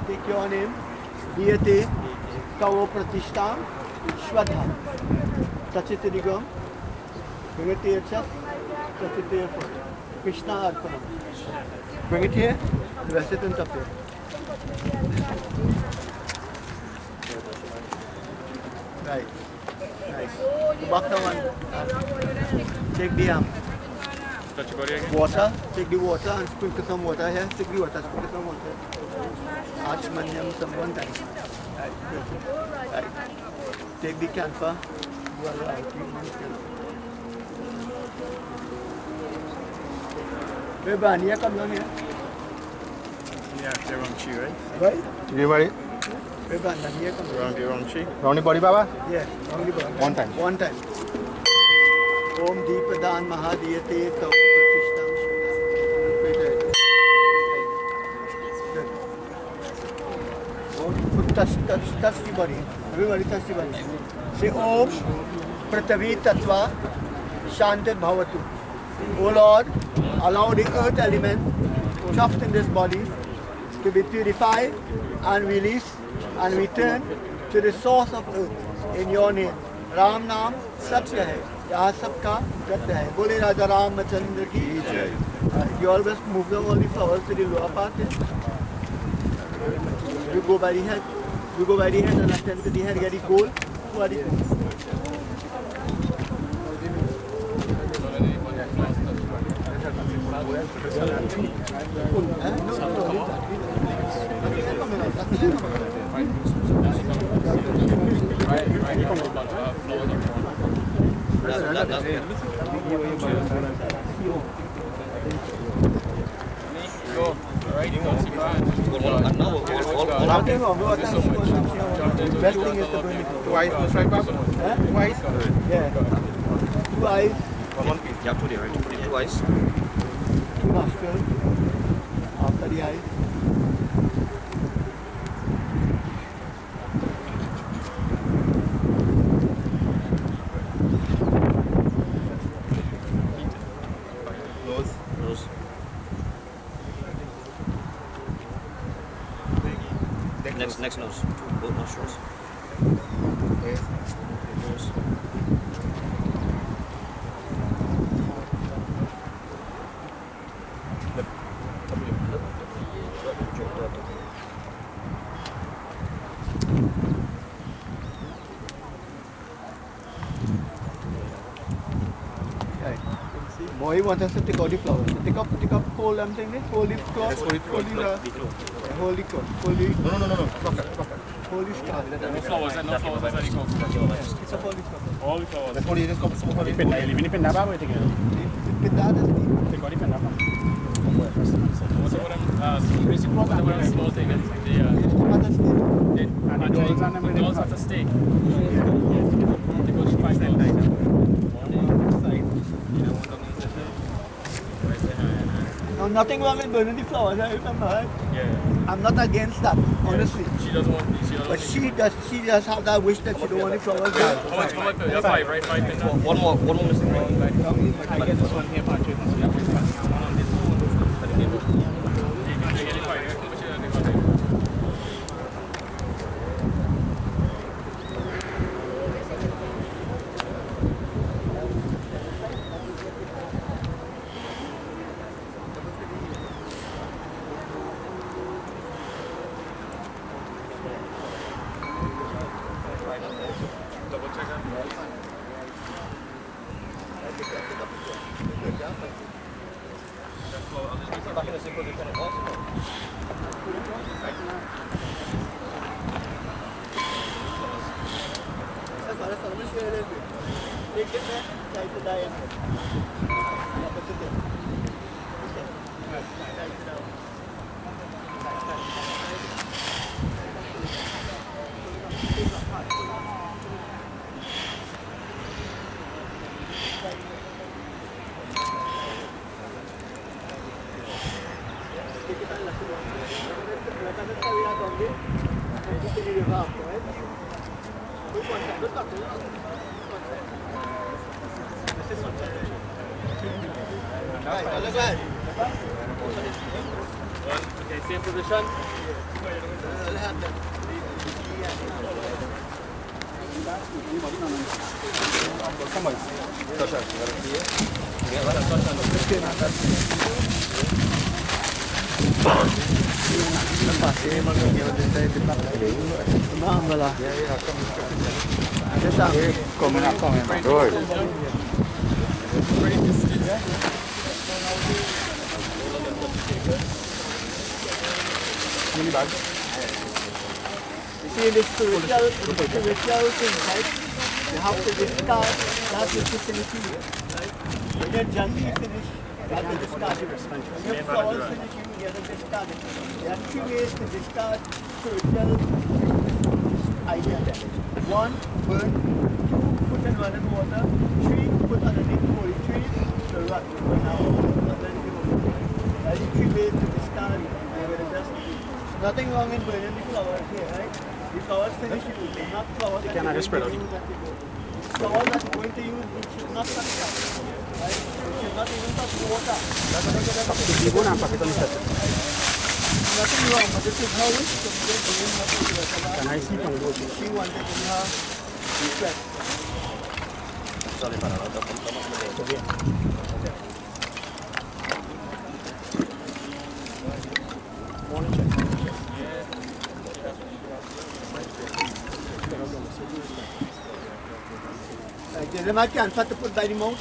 Take your name, Diyate, Tavo Pratishtha, Shwadha. Touch it to the gum, bring it to your chest, touch it to your foot. Krishna Arpanam. Bring it here, rest it on top here. Right, nice. Go back to one. Take the arm. touch your body again. Water, take the water and sprinkle some water here. Take the water, sprinkle some water. Archmanium some one time. Right, good. Right. Take the camphor. Do a right. Hey, Bania, come down here. Yeah, the wrong tree, right? Right? You ready? Hey, Bania, here come down. Round the wrong tree. Round the body, Baba? Yeah, only One time. One time. Om Deepadan Mahadiyate Tau Pratishtam Shunam. Touch the body. Everybody touch the body. Say Om Pratavi Tattva Shantit Bhavatu. O Lord, allow the earth element trapped in this body to be purified and released and return to the source of earth in your name. Ram Naam Satya hai. यहाँ सबका सत्य है बोले राजा रामचंद्र की जय. You always move them all the flowers to the lower part. You go by the head. You go by the head and attend to the head. Get the gold. Who are the gold? Best thing is to bring it. Twice, right, Baba? Twice? Yeah. 2 eyes. One piece. You have two there, right? Two eyes. 2 nostrils. After the eyes. Next nose. Both nostrils. Nose. Boy wants us to take out the flowers. So take up, hold them thing, hold it cloth, hold the No. Hold the star. No flowers, no flowers, let it go. It's a hold the star. All the flowers. Let's hold it, just come some hold it. Ini pindah apa itu kan? Pindah ada sini. Take out the pindah apa? What's one of them, basic one of them small thing, And the dolls have to stay. They go to 5 dolls. No, nothing wrong with burning the flowers, I remember, right? Yeah. I'm not against that, honestly. She doesn't want But she does have that wish that she don't want the flowers there. How much? Yeah, 5, right? 5 pindah. One more missing. I get this one here, Patrick. Double check that. Okay, same position. Coming up. Good. How many bags? You see, the spiritual thing, right? You have to discard that which is finishing you, right? When your journey is finished, you have to discard it. When your flowers finish you have to discard it. There are 3 ways to discard spiritual ideas. 1, burn. 2, put in running water. 3, put underneath the holy tree. The rot will burn out and then give up. There are 3 ways to discard dust. There's nothing wrong in burning the flowers here, right? The flowers finish you. They're not flowers that Can I just spread out? Flowers that you're going to use, you should not touch that. Right? You should not even touch water. You go and pack it on the set. Nothing wrong, but this is how it is. Can I see from the She wanted in her request. Give them a chance to put by the mouth.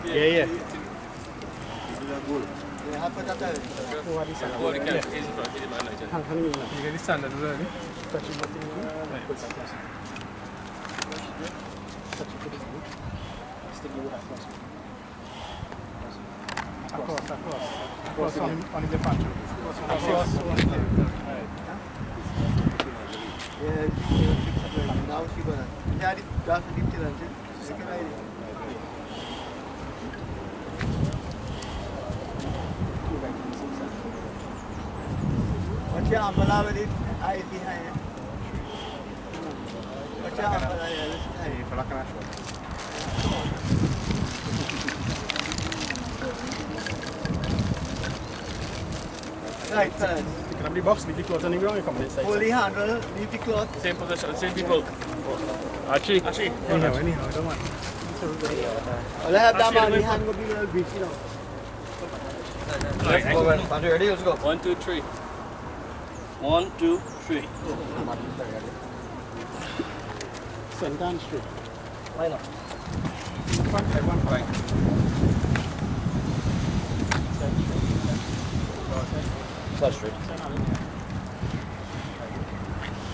Yeah. Yeah. Across on the pantry. Now she gonna. Yeah, that's the deep challenge. What's your umbrella with it? Eyes behind it. What's your umbrella? Right, fellas. Pick up the box, leave the clothes on the ground, you come inside. Hold the handle, leave the cloth. Same position, same people. Archie. Anyhow, don't mind. I'll have that man, the hand will be a little greasy now. Let's go, man. Andrew, ready? Let's go. 1, 2, 3. 1, 2, 3. Center and straight. Why not? One flank. Start straight.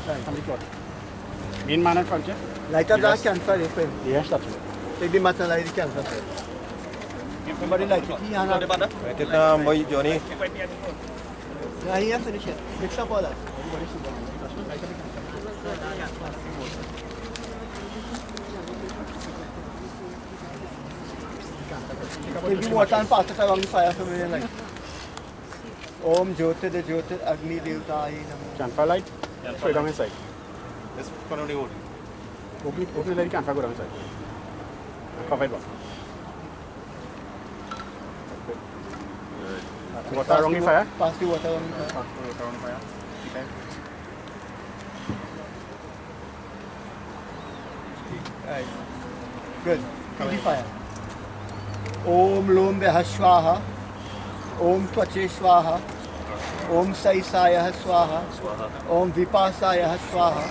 Right, come the cloth. Main man in front, yeah? Light up that camphor, your friend. Yes, that's it. Take the mat and light the camphor. Somebody light it. He hand up. Right, it, boy, Johnny. Yeah, he has finished it. Mix up all that. Take the water and pass it around the fire for me and light. Om Jyotir Jyotir Agni Devtaye Namo. Camphor light, throw it down inside. Let's put on the wood. Open it, let the camphor go down inside. Cover it back. Water around the fire. Pass the water around the fire. Water around the fire. Okay. Right. Good. Keep the fire. Om Lom Behashwaha. Om Tvache Swaha. Om Saisaya Swaha. Om Vipasaya Swaha.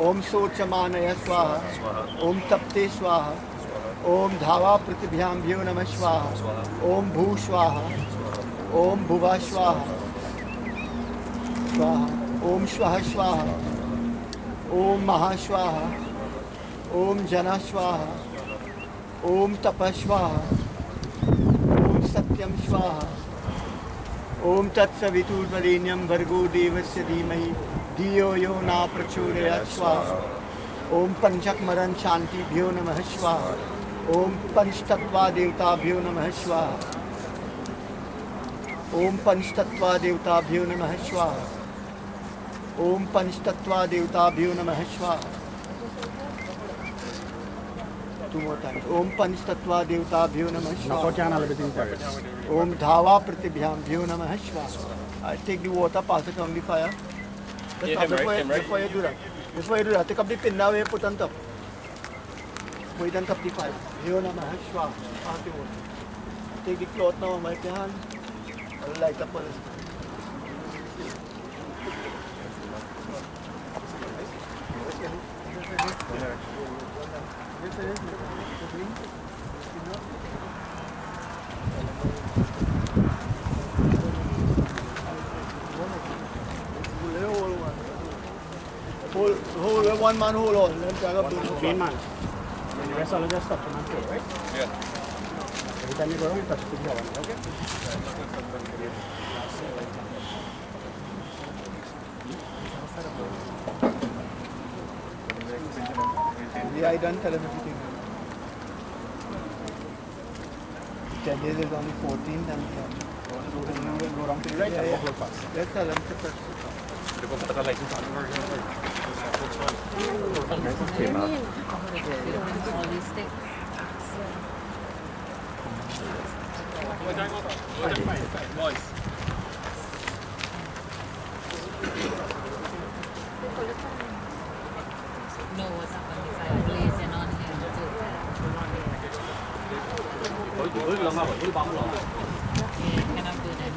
Om Sochamanaya Swaha. Om Tapte Swaha. Om Dhava Pratibhyam Bhyo Namah Swaha. Om Bhu Swaha. Om Bhuva Swaha. Swaha. Om Swaha Swaha. Om Maha Swaha. Om Jana Swaha. Om Tapa Swaha. Om Satyam Swaha. Om Tat Saviturvarenyam Bhargo Devasya Dhimahi Dhiyo Yo Na Prachodayat Swaha. Om Panchak Maran Shanti Bhyo Namah Swaha. Om Panch Tattva Devta Bhyo Namah Swaha. Om Panch Tattva Devta Bhyo Namah Swaha. Om Panch Tattva Devta Bhyo Namah Swaha. 2 more times. Om Panch Tattva Devta Bhyo Namah Swaha. Om Dhava Pratibhyam Bhyo Namah Swaha. Take the water, pass it on the fire. Before you do that, take up the pin now and put on top. Put it on top of the fire. Bhyo Namah Swaha. Pass the water. Take the cloth now and wipe your hand. I'll light up on it. Hold one man hold on. Main man. Then the rest all just touch him and throw, right? Yeah. Every time you go around, you touch the other one, okay? Yeah, I done tell him everything. 10 days is only 14th and Go around to the right and walk real fast. let's tell him to press. You go put the license on. No, what's happened is I'm blazing on him too. Yeah, cannot do that.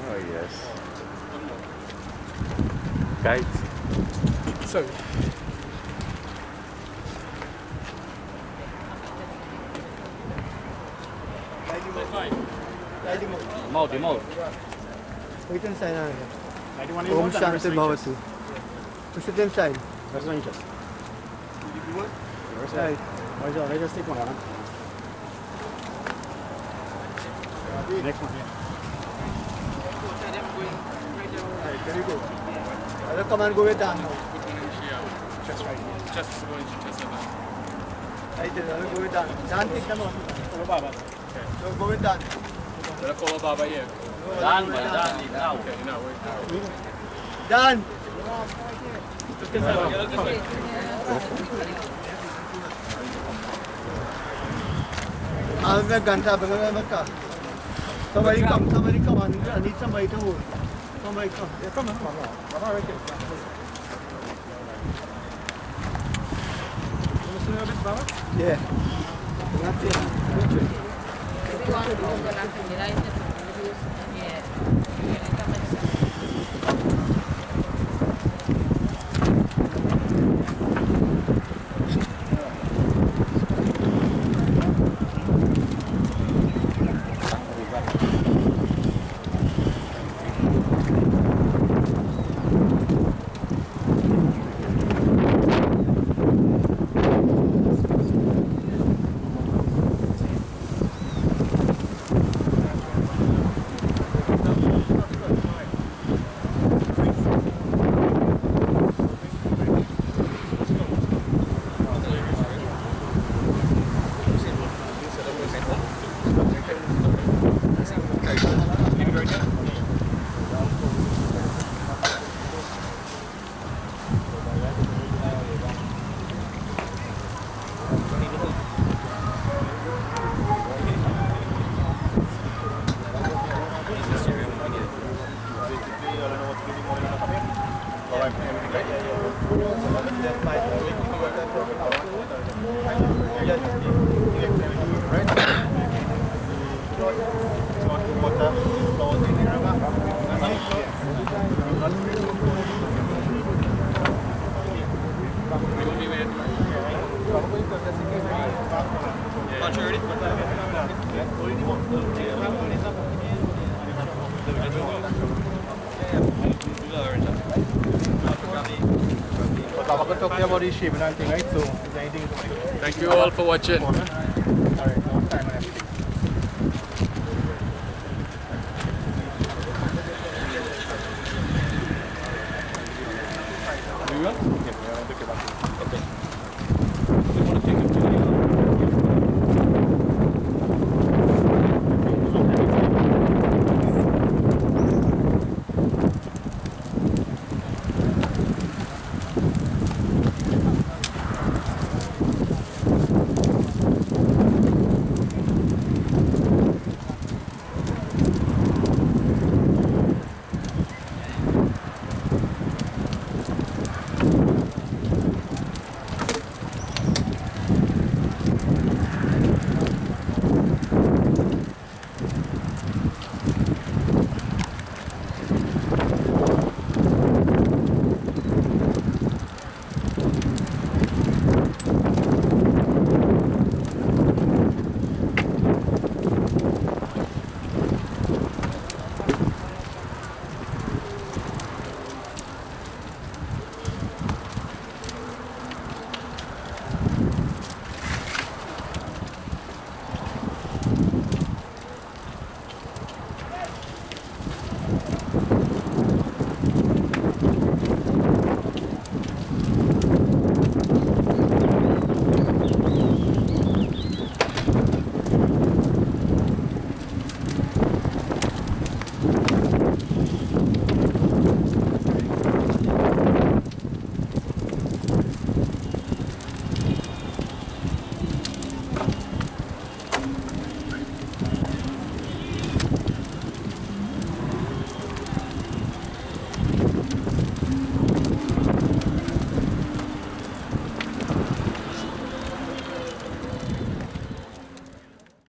Oh yes. Guys. Sorry. Mouth, Wait inside now. Om Shanti Bhavatu. To sit inside. Where's the interest? Right. Where's the, let's just take one on. Next one, yeah. Right, there you go. I'll come and go with Dan now. Just right here. Just going to just Right there, I'll go with Dan. Dan, take them on. Follow Baba. So go with Dan. We'll follow Baba here. Dan, Now. Okay, now wait. Dan! I'm a ganta, but I'm a car. Somebody come on. I need somebody to hold. Somebody come. Yeah, come on. Come on, right here. You listen a bit, Baba? Yeah. That's it. Thank you all for watching. All right.